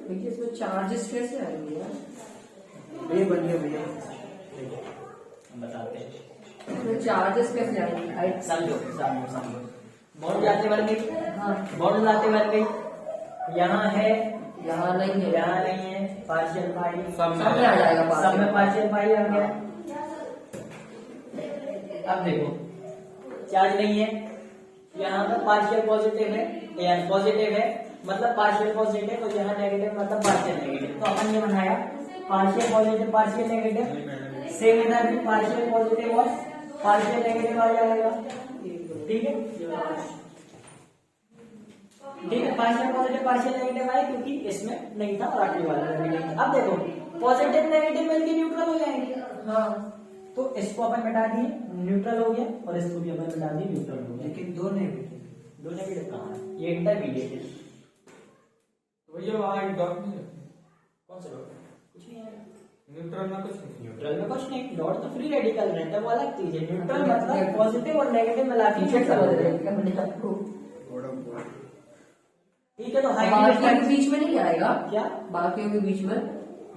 [SPEAKER 3] देखिए इसमें चार्जेस कैसे आएंगे यार?
[SPEAKER 2] ये बन गया भैया।
[SPEAKER 1] हम बताते हैं,
[SPEAKER 3] इसमें चार्जेस कैसे आएंगे?
[SPEAKER 1] समझो समझो समझो। बॉन्ड जाते बन गई,
[SPEAKER 3] हाँ
[SPEAKER 1] बॉन्ड जाते बन गई, यहाँ है
[SPEAKER 3] यहाँ नहीं है,
[SPEAKER 1] यहाँ नहीं है, पार्शियल पाई
[SPEAKER 5] सब में
[SPEAKER 3] सब में आ जाएगा पास।
[SPEAKER 1] सब में पार्शियल पाई आ गया। अब देखो चार्ज नहीं है, यहाँ पर पार्शियल पॉजिटिव है, यार पॉजिटिव है मतलब पार्शियल पॉजिटिव, और यहाँ नेगेटिव मतलब पार्शियल नेगेटिव। तो अपन ये बनाया partial positive partial negative, same इधर भी पार्शियल पॉजिटिव और पार्शियल नेगेटिव आ जाएगा। ठीक है ठीक है, पार्शियल पॉजिटिव पार्शियल नेगेटिव आए क्योंकि इसमें नहीं था और आखिरी वाले में भी नहीं था। अब देखो पॉजिटिव नेगेटिव मिलकर न्यूट्रल हो जाएंगे। हाँ तो इसको अपन मिटा दिए, न्यूट्रल हो गया, और इसको भी अपन मिटा दिए, न्यूट्रल हो गया।
[SPEAKER 2] लेकिन दो नेगेटिव
[SPEAKER 1] कहाँ है, ये इंटरमीडिएट है।
[SPEAKER 5] भैया वहाँ एक डॉट नहीं है,
[SPEAKER 1] कौन सा डॉट? कुछ नहीं है
[SPEAKER 5] न्यूट्रल में कुछ नहीं।
[SPEAKER 1] न्यूट्रल में कुछ नहीं, डॉट तो फ्री रेडिकल रहता है, वो अलग चीज है। न्यूट्रल मतलब पॉजिटिव और नेगेटिव मिला के
[SPEAKER 3] टी-शर्ट समझ रहे हैं क्या मैंने आपको?
[SPEAKER 1] ठीक है। तो
[SPEAKER 3] बाकियों
[SPEAKER 1] हाइब्रिड
[SPEAKER 3] के बीच में नहीं आएगा
[SPEAKER 1] क्या,
[SPEAKER 3] बाकियों के बीच में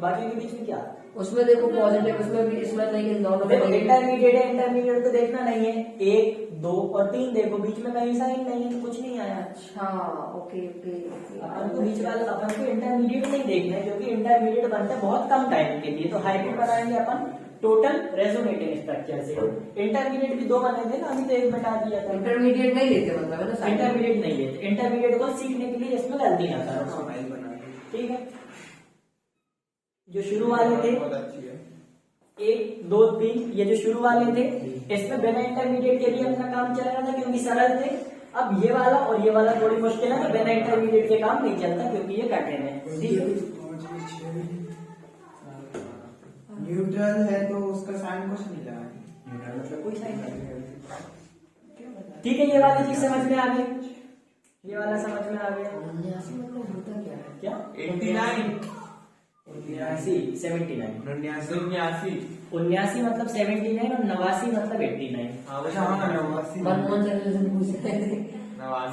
[SPEAKER 1] बाकी के बीच में क्या?
[SPEAKER 3] उसमें देखो पॉजिटिव, उसमें भी, इसमें नहीं है
[SPEAKER 1] देखो
[SPEAKER 3] नॉर्मल।
[SPEAKER 1] इंटरमीडिएट है, इंटरमीडिएट तो देखना नहीं है, 1 2 और 3 देखो, बीच में कहीं साइन नहीं है तो कुछ नहीं आया।
[SPEAKER 3] अच्छा ओके ओके
[SPEAKER 1] अपन को बीच वाला, अपन को इंटरमीडिएट नहीं देखना है क्योंकि इंटरमीडिएट बनता है बहुत कम टाइम के लिए, तो हाइब्रिड बनाएंगे अपन टोटल रेजोनेटिंग स्ट्रक्चर से। इंटरमीडिएट भी 2 बने थे ना, अभी तो 1 बता दिया था।
[SPEAKER 3] इंटरमीडिएट नहीं लेते मतलब है ना,
[SPEAKER 1] इंटरमीडिएट नहीं लेते, इंटरमीडिएट को सीखने के लिए इसमें गलती ना करो,
[SPEAKER 2] फाइल बना दी।
[SPEAKER 1] ठीक है। जो शुरू वाले थे
[SPEAKER 5] बहुत अच्छी है।
[SPEAKER 1] 1 2 3, ये जो शुरू वाले थे इसमें बिना इंटरमीडिएट के भी अपना काम चल रहा था क्योंकि सरल थे। अब ये वाला और ये वाला थोड़ी मुश्किल है, तो बिना इंटरमीडिएट के काम नहीं चलता क्योंकि ये कठिन है, ठीक है।
[SPEAKER 2] न्यूट्रल है तो उसका साइन कुछ नहीं लगा,
[SPEAKER 1] मतलब कोई साइन नहीं, ठीक है। ये वाली चीज समझ में आ गई, ये वाला समझ में आ गया।
[SPEAKER 3] 79 मतलब होता क्या है?
[SPEAKER 1] क्या
[SPEAKER 5] 89
[SPEAKER 1] 79 79
[SPEAKER 5] 89
[SPEAKER 1] 79 मतलब 79 और 89 मतलब 89।
[SPEAKER 5] हाँ
[SPEAKER 2] अच्छा हाँ 89
[SPEAKER 3] मनमोहन सिंह से पूछ रहे थे।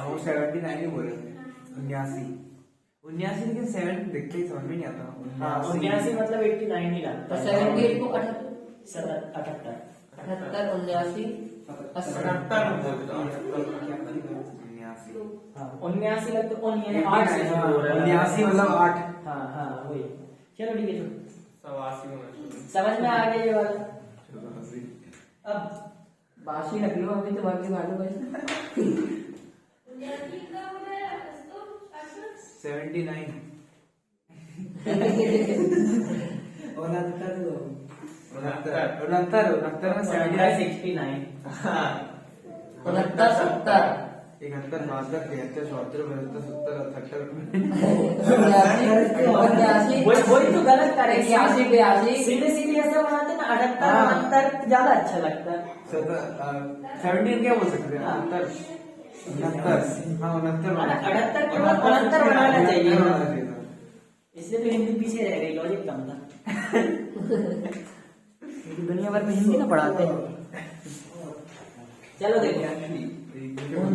[SPEAKER 2] वो 79 ही बोल रहे थे, 79 79 लेकिन 7 देख के ही समझ में नहीं आता।
[SPEAKER 1] हाँ 79 मतलब 89 ही लगता
[SPEAKER 3] तो
[SPEAKER 1] है।
[SPEAKER 3] 78 को
[SPEAKER 1] 78
[SPEAKER 3] 78 79 80
[SPEAKER 5] 78 में बोलता हूँ।
[SPEAKER 2] 79
[SPEAKER 1] हाँ 79 लगता है, 8 से शुरू हो रहा है।
[SPEAKER 2] 79 मतलब 8।
[SPEAKER 1] हाँ हाँ वही, चलो ठीक है,
[SPEAKER 5] 87 में
[SPEAKER 1] समझ में आ गया ये वाला। अब
[SPEAKER 3] बाशी रख लो अभी तो बाकी मालूम है।
[SPEAKER 2] 79 69 में 79
[SPEAKER 1] 69
[SPEAKER 5] हाँ
[SPEAKER 3] 69 70
[SPEAKER 2] 71 72 73 74 75
[SPEAKER 3] 79
[SPEAKER 1] वही तो गलत करे,
[SPEAKER 3] 81 82
[SPEAKER 1] सीधे सीधे ऐसा बनाते ना 78
[SPEAKER 2] हाँ।
[SPEAKER 1] 69 ज्यादा अच्छा लगता है।
[SPEAKER 2] 17 क्या बोल सकते हैं? 69 हाँ 69
[SPEAKER 1] 78 के बाद 69 बनाना चाहिए,
[SPEAKER 2] बनाना चाहिए था।
[SPEAKER 1] इसलिए तो हिंदी पीछे रह गई, लॉजिक कम था। क्योंकि दुनिया भर में हिंदी ना पढ़ाते हैं। चलो देखो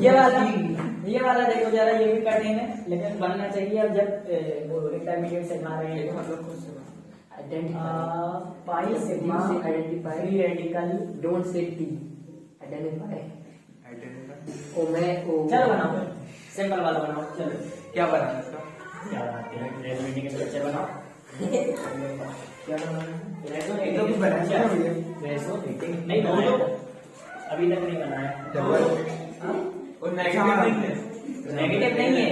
[SPEAKER 1] ये वाला देखो जरा, ये भी कठिन है लेकिन बनना चाहिए। अब जब वो इंटरमीडिएट से खा रहे हैं मतलब pi sigma
[SPEAKER 3] identify
[SPEAKER 1] free radical,
[SPEAKER 3] don't say T identify ओ मैं ओ
[SPEAKER 1] चलो बनाओ सिंपल वाला बनाओ। चलो
[SPEAKER 2] क्या बनाना है इसका?
[SPEAKER 1] क्या बनाते हैं, रेजोनेटिंग स्ट्रक्चर बनाओ। क्या बनाना
[SPEAKER 2] ये तो कुछ बनाया है ना भैया?
[SPEAKER 1] रेजोनेटिंग नहीं बनाया, अभी तक नहीं बनाया।
[SPEAKER 2] डबल
[SPEAKER 5] और नेगेटिव नहीं है।
[SPEAKER 1] नेगेटिव नहीं है,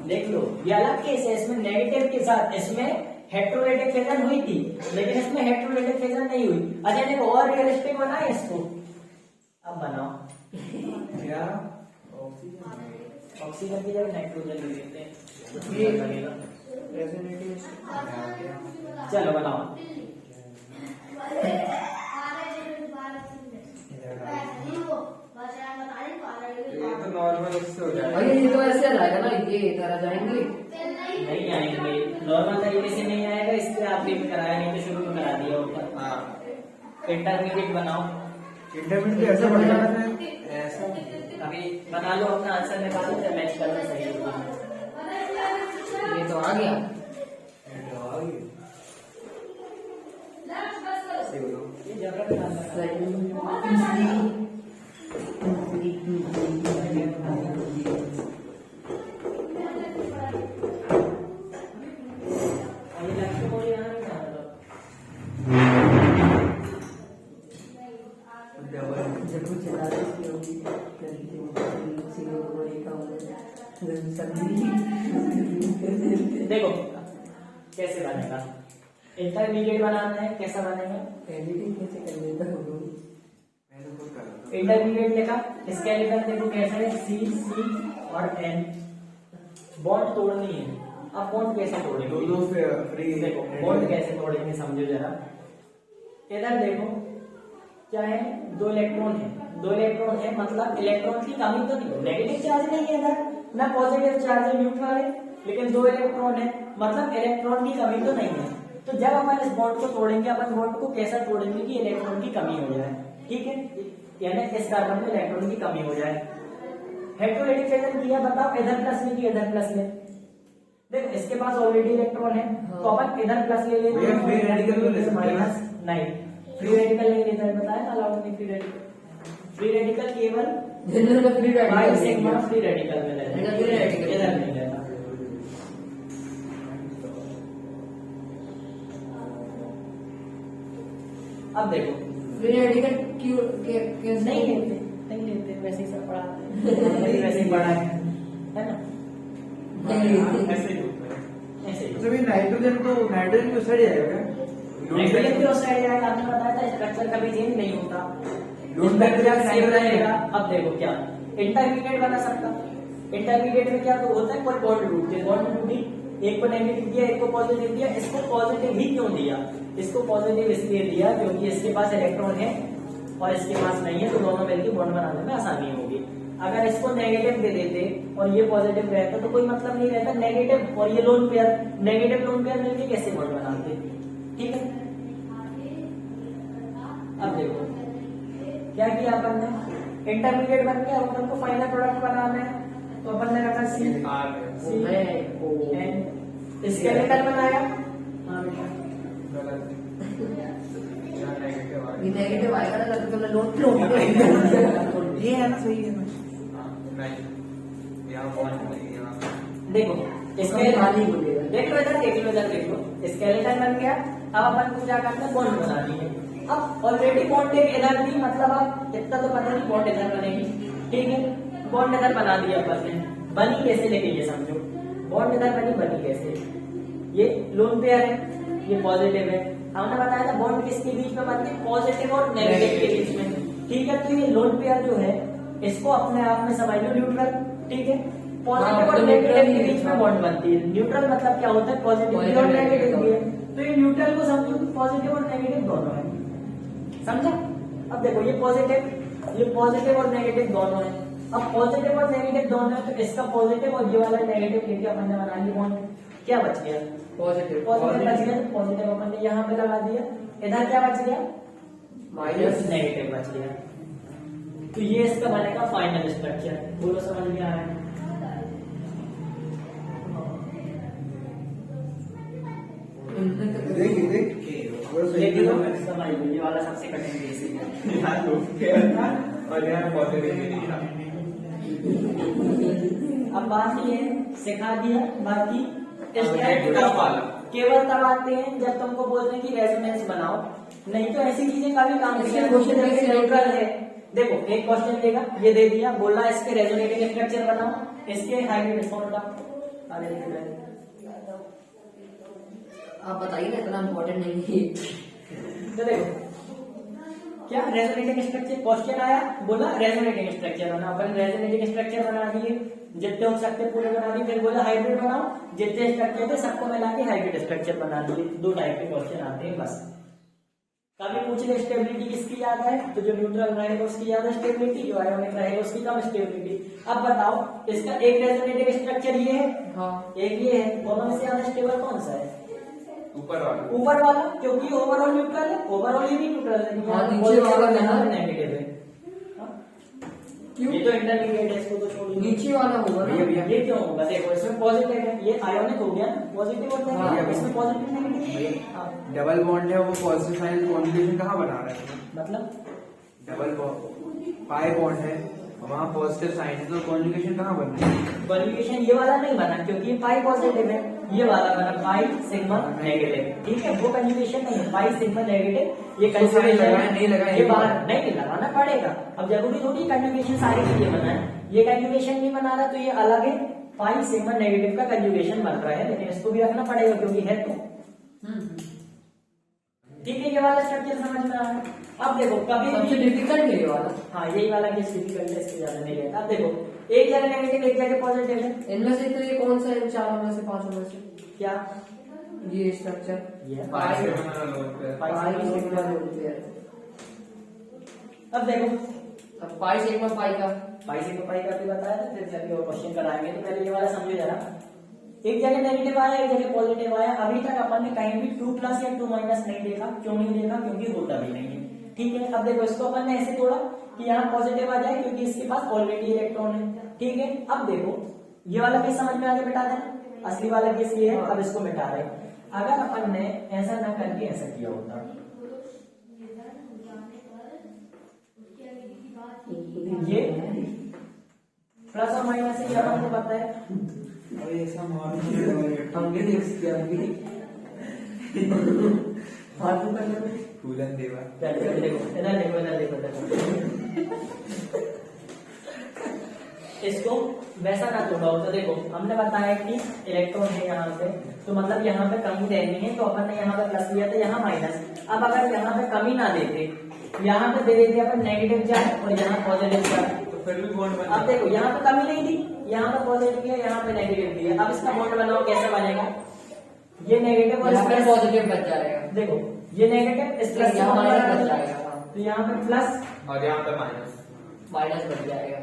[SPEAKER 1] देख लो ये अलग केस है। इसमें नेगेटिव के साथ इसमें हेट्रोलेटिक फिजन हुई थी, लेकिन इसमें हेट्रोलेटिक फिजन नहीं हुई। अच्छा देखो और रियलिस्टिक बनाए इसको, अब बनाओ।
[SPEAKER 2] क्या?
[SPEAKER 1] ऑक्सीजन की जगह नाइट्रोजन ले लेते हैं,
[SPEAKER 3] ये
[SPEAKER 1] लगेगा।
[SPEAKER 3] रेजोनेटिव
[SPEAKER 1] चलो बनाओ।
[SPEAKER 2] ये तो नॉर्मल उससे हो जाएगा।
[SPEAKER 3] अरे ये तो ऐसे आ जाएगा ना, ये तरह जाएंगे।
[SPEAKER 1] नहीं आएंगे, नॉर्मल तरीके से नहीं आएगा, इसलिए आखिरी में कराया, नहीं तो शुरू में करा दिया होता।
[SPEAKER 5] हाँ
[SPEAKER 1] इंटरमीडिएट बनाओ,
[SPEAKER 2] इंटरमीडिएट ऐसा बढ़ जाता है ऐसा।
[SPEAKER 1] अभी बना लो, अपना आंसर निकालो, फिर मैच करना सही होगा।
[SPEAKER 3] ये तो आ गया।
[SPEAKER 1] ये जगह पे डालना है। और ये लक्ष्य को यहाँ नहीं डालना। देखो कैसे बनेगा, इंटरमीडिएट बनाना है, कैसा बनेगा?
[SPEAKER 3] एडिटिंग कैसे कर लेता हूँ?
[SPEAKER 2] मैंने खुद कर रहा
[SPEAKER 1] इंटरमीडिएट लिखा, स्केलेटन देखो कैसे है, सी सी और एन, बॉन्ड तोड़नी है। अब बॉन्ड कैसे
[SPEAKER 2] था।
[SPEAKER 1] तोड़ेंगे?
[SPEAKER 2] दो फ्री
[SPEAKER 1] देखो बॉन्ड कैसे तोड़ेंगे समझो जरा। इधर देखो क्या है, 2 इलेक्ट्रॉन है, 2 इलेक्ट्रॉन है मतलब इलेक्ट्रॉन की कमी तो नहीं, नेगेटिव चार्ज नहीं है इधर, ना पॉजिटिव चार्ज है, न्यूट्रल है, लेकिन 2 इलेक्ट्रॉन है मतलब इलेक्ट्रॉन की कमी तो नहीं है। तो जब अपन इस बॉन्ड को तोड़ेंगे, अपन बॉन्ड को कैसा तोड़ेंगे कि इलेक्ट्रॉन की कमी हो जाए, ठीक है, यानी इस कार्बन में इलेक्ट्रॉन की कमी हो जाए। हेट्रोलेटिक फिजन किया, बताओ इधर प्लस ले कि इधर प्लस ले, देखो इसके पास ऑलरेडी इलेक्ट्रॉन है, तो अपन इधर प्लस ले लेते
[SPEAKER 2] भैया, free radical भी ले सकते हैं ना?
[SPEAKER 1] माइनस नहीं, फ्री रेडिकल नहीं लेता है, बताया ना, अलाउड नहीं फ्री रेडिकल। फ्री रेडिकल केवल
[SPEAKER 3] जनरल में free
[SPEAKER 1] by sigma
[SPEAKER 3] radical
[SPEAKER 1] free radical में लेते हैं,
[SPEAKER 3] free radical।
[SPEAKER 1] इधर नहीं लेता। अब देखो
[SPEAKER 3] फ्री रेडिकल क्यों कैसे
[SPEAKER 1] नहीं लेते, नहीं लेते, वैसे ही सब पढ़ाते हैं, वैसे ही पढ़ा है ना,
[SPEAKER 3] नहीं लेते।
[SPEAKER 5] ऐसे ही होता है।
[SPEAKER 1] ऐसे ही।
[SPEAKER 2] मतलब ये नाइट्रोजन की उस साइड जाएगा क्या?
[SPEAKER 1] नाइट्रोजन की उस साइड जाएगा, आपने बताया था स्ट्रक्चर कभी चेंज नहीं होता,
[SPEAKER 2] लोन
[SPEAKER 1] स्ट्रक्चर सेम
[SPEAKER 2] नाइट्रोजन
[SPEAKER 1] रहेगा। अब देखो क्या इंटरमीडिएट बना सकता, इंटरमीडिएट में क्या तो होता है, कोई बॉन्ड टूटती, बॉन्ड टूटी, एक को नेगेटिव दिया, एक को पॉजिटिव दिया, इसको पॉजिटिव ही क्यों दिया, इसको पॉजिटिव इसलिए दिया क्योंकि इसके पास इलेक्ट्रॉन है और इसके पास नहीं है, तो दोनों मिलकर बॉन्ड बनाने में आसानी होगी। अगर इसको नेगेटिव दे देते और ये पॉजिटिव रहता तो कोई मतलब नहीं रहता, नेगेटिव और ये lone pair, negative lone pair मिलकर कैसे बॉन्ड बनाते, ठीक है। अब देखो क्या किया अपन ने, इंटरमीडिएट बन गया, अपन को फाइनल प्रोडक्ट बनाना है, तो अपन ने रखा सी एंड स्केलेटल बनाया। हाँ बेटा,
[SPEAKER 3] ये नेगेटिव आएगा ना, तो तुमने नोट
[SPEAKER 2] ये है ना, सही है ना?
[SPEAKER 5] नहीं, यहाँ पॉइंट नहीं, यहाँ
[SPEAKER 1] देखो
[SPEAKER 3] इसके बाद ही बोलेगा।
[SPEAKER 1] देख लो इधर, देख लो इधर, देख लो स्केलेटन बन गया। अब अपन को क्या करना है, बॉन्ड बना दिए। अब ऑलरेडी बॉन्ड एक इधर थी, मतलब अब इतना तो पता नहीं बॉन्ड इधर बनेगी, ठीक है, बॉन्ड इधर बना दिया अपन ने। बनी कैसे, लेके ये समझो, बॉन्ड इधर बनी कैसे, ये लोन पेयर है, ये पॉजिटिव है, हमने बताया था बॉन्ड किसके बीच में बनते हैं, पॉजिटिव और नेगेटिव के बीच में, ठीक है। तो ये लोन पेयर जो है इसको अपने आप में समझ लो न्यूट्रल, ठीक है, पॉजिटिव और नेगेटिव के बीच में बॉन्ड बनती है। न्यूट्रल मतलब क्या होता है, पॉजिटिव और नेगेटिव भी है, तो ये न्यूट्रल को समझो पॉजिटिव और नेगेटिव दोनों है, समझा। अब देखो ये पॉजिटिव और नेगेटिव दोनों है। अब पॉजिटिव और नेगेटिव दोनों है, तो इसका पॉजिटिव और ये वाला नेगेटिव लेके अपन ने बना लिया बॉन्ड, क्या बच गया,
[SPEAKER 3] पॉजिटिव
[SPEAKER 1] पॉजिटिव बच गया, पॉजिटिव अपन ने यहाँ पे लगा दिया, इधर क्या बच गया,
[SPEAKER 3] माइनस
[SPEAKER 1] नेगेटिव बच गया। तो ये इसका बनेगा फाइनल स्ट्रक्चर, बोलो समझ में आ रहा है।
[SPEAKER 2] देख देख
[SPEAKER 1] लेकिन समझ लो, ये वाला सबसे कठिन केस है।
[SPEAKER 5] यहाँ लोन पेयर था और यहाँ पॉजिटिव भी नहीं था।
[SPEAKER 1] अब बात ये है, सिखा दिया, बाकी
[SPEAKER 5] टफ वाला।
[SPEAKER 1] केवल तब आते हैं जब तुमको बोलते हैं कि रेजोनेंस बनाओ, नहीं तो ऐसी चीजें कभी काम नहीं
[SPEAKER 3] इसके
[SPEAKER 1] है।
[SPEAKER 3] क्वेश्चन
[SPEAKER 1] जैसे
[SPEAKER 3] में
[SPEAKER 1] न्यूट्रल है, देखो एक क्वेश्चन देगा, ये दे दिया, बोला इसके रेजोनेटिंग स्ट्रक्चर बनाओ, इसके हाइब्रिड फॉर्मूला।
[SPEAKER 3] आप बताइए ना, इतना इम्पोर्टेंट नहीं है।
[SPEAKER 1] तो देखो क्या रेजोनेटिंग स्ट्रक्चर क्वेश्चन आया, बोला रेजोनेटिंग स्ट्रक्चर बना, अपन रेजोनेटिंग स्ट्रक्चर बना दिए, जितने हो सकते पूरे बना दिए, फिर बोला हाइब्रिड बनाओ, जितने स्ट्रक्चर थे सबको मिला के हाइब्रिड स्ट्रक्चर बना दिए। दो टाइप के क्वेश्चन आते हैं बस। कभी पूछ ले स्टेबिलिटी किसकी ज्यादा है, तो जो न्यूट्रल रहेगा उसकी ज्यादा स्टेबिलिटी, जो आयोनिक रहेगा उसकी कम स्टेबिलिटी। अब बताओ इसका एक रेजोनेटिंग स्ट्रक्चर ये है,
[SPEAKER 3] हाँ,
[SPEAKER 1] एक ये है, दोनों में से ज्यादा स्टेबल कौन सा है,
[SPEAKER 5] ऊपर वाला।
[SPEAKER 1] ऊपर वाला, क्योंकि ओवरऑल न्यूट्रल है, ओवरऑल ये भी न्यूट्रल है,
[SPEAKER 3] हाँ, नीचे वाला
[SPEAKER 1] यहाँ
[SPEAKER 3] है।
[SPEAKER 1] नेगेटिव है। हाँ?
[SPEAKER 3] क्यों?
[SPEAKER 1] ये तो इंटरमीडिएट है, इसको तो छोड़िए।
[SPEAKER 3] नीचे वाला होगा ना।
[SPEAKER 1] ये क्यों होगा, देखो इसमें पॉजिटिव है, ये आयोनिक हो गया ना, पॉजिटिव और
[SPEAKER 3] हाँ।
[SPEAKER 1] नेगेटिव, इसमें पॉजिटिव नेगेटिव। हाँ,
[SPEAKER 2] डबल बॉन्ड है, वो पॉजिटिव साइन कॉन्जुगेशन कहाँ बना रहा है?
[SPEAKER 1] मतलब
[SPEAKER 2] डबल पाई बॉन्ड है, वहाँ पॉजिटिव साइन है, तो कॉन्जुगेशन कहाँ बन रहा है?
[SPEAKER 1] कॉन्जुगेशन ये वाला नहीं बना क्योंकि ये पाई पॉजिटिव है, ये वाला बना पाई सिग्मा नेगेटिव, ठीक है, वो कंजुगेशन नहीं है, पाई सिग्मा नेगेटिव, ये
[SPEAKER 2] उसको sign
[SPEAKER 1] कंजुगेशन
[SPEAKER 2] लगाया, नहीं लगाया,
[SPEAKER 1] ये
[SPEAKER 2] ये
[SPEAKER 1] बाहर नहीं लगाना पड़ेगा। अब जरूरी थोड़ी कंजुगेशन सारी चीजें बना है, ये कंजुगेशन नहीं बना रहा तो ये अलग है, पाई सिग्मा नेगेटिव का कंजुगेशन बन रहा है, लेकिन इसको भी रखना पड़ेगा क्योंकि है तो, ठीक है। ये वाला स्ट्रक्चर समझ में आ रहा है। अब देखो कभी
[SPEAKER 3] सबसे
[SPEAKER 1] भी,
[SPEAKER 3] डिफिकल्ट है ये वाला।
[SPEAKER 1] हाँ यही वाला केस डिफिकल्ट है, इससे ज्यादा नहीं रहता। अब देखो एक जगह नेगेटिव एक जगह पॉजिटिव है,
[SPEAKER 3] इनमें से तो ये कौन सा है, इन चारों में से, पांचों में से?
[SPEAKER 1] क्या
[SPEAKER 3] ये स्ट्रक्चर
[SPEAKER 1] ये
[SPEAKER 5] पाई से बना lone pair.
[SPEAKER 1] Pi
[SPEAKER 3] pi
[SPEAKER 1] sigma
[SPEAKER 3] sigma lone pair.
[SPEAKER 1] अब देखो
[SPEAKER 3] अब पाई सिग्मा पाई का
[SPEAKER 1] पाई सिग्मा पाई का भी बताया था, फिर जब वो क्वेश्चन कराएंगे तो पहले ये वाला समझो जरा। एक जगह नेगेटिव आया, एक जगह पॉजिटिव आया, अभी तक अपन ने कहीं भी 2 प्लस या 2 माइनस नहीं देखा, क्यों नहीं देखा, क्योंकि होता भी नहीं है, ठीक है। अब देखो इसको अपन ने ऐसे तोड़ा कि यहाँ पॉजिटिव आ जाए क्योंकि इसके पास ऑलरेडी इलेक्ट्रॉन है, ठीक है। अब देखो ये वाला भी समझ में आगे बैठा देना, असली वाला केस ये है, अब इसको मिटा रहे हैं। अगर अपन ने ऐसा ना करके ऐसा किया होता, ये प्लस और माइनस है, ये अपन को पता है,
[SPEAKER 2] अरे ऐसा मार
[SPEAKER 1] हम ये देख किया फालतू कर रहे हैं।
[SPEAKER 2] फूलन देवा
[SPEAKER 1] देखो इधर देखो इधर देखो इधर इसको वैसा ना तोड़ा होता। देखो हमने बताया कि इलेक्ट्रॉन है यहाँ पे, तो मतलब यहाँ पे कमी रहनी है, तो अपन ने यहाँ पे प्लस लिया था, यहाँ माइनस। अब अगर यहाँ पे कमी ना देते, यहाँ पे दे देते अपन नेगेटिव चार्ज और यहाँ पॉजिटिव चार्ज,
[SPEAKER 5] तो फिर भी बॉन्ड
[SPEAKER 1] अब देखो यहाँ पे कमी नहीं दी, यहाँ पे पॉजिटिव है, यहाँ पे नेगेटिव दिया। अब इसका बॉन्ड बनाओ, कैसे बनेगा? ये नेगेटिव और
[SPEAKER 3] यहाँ पे
[SPEAKER 1] प्लस,
[SPEAKER 3] पॉजिटिव बच जाएगा,
[SPEAKER 1] देखो ये नेगेटिव इस प्लस
[SPEAKER 3] यहाँ माइनस बच जाएगा,
[SPEAKER 1] तो यहाँ पे प्लस
[SPEAKER 5] और यहाँ पे माइनस।
[SPEAKER 3] माइनस बच जाएगा।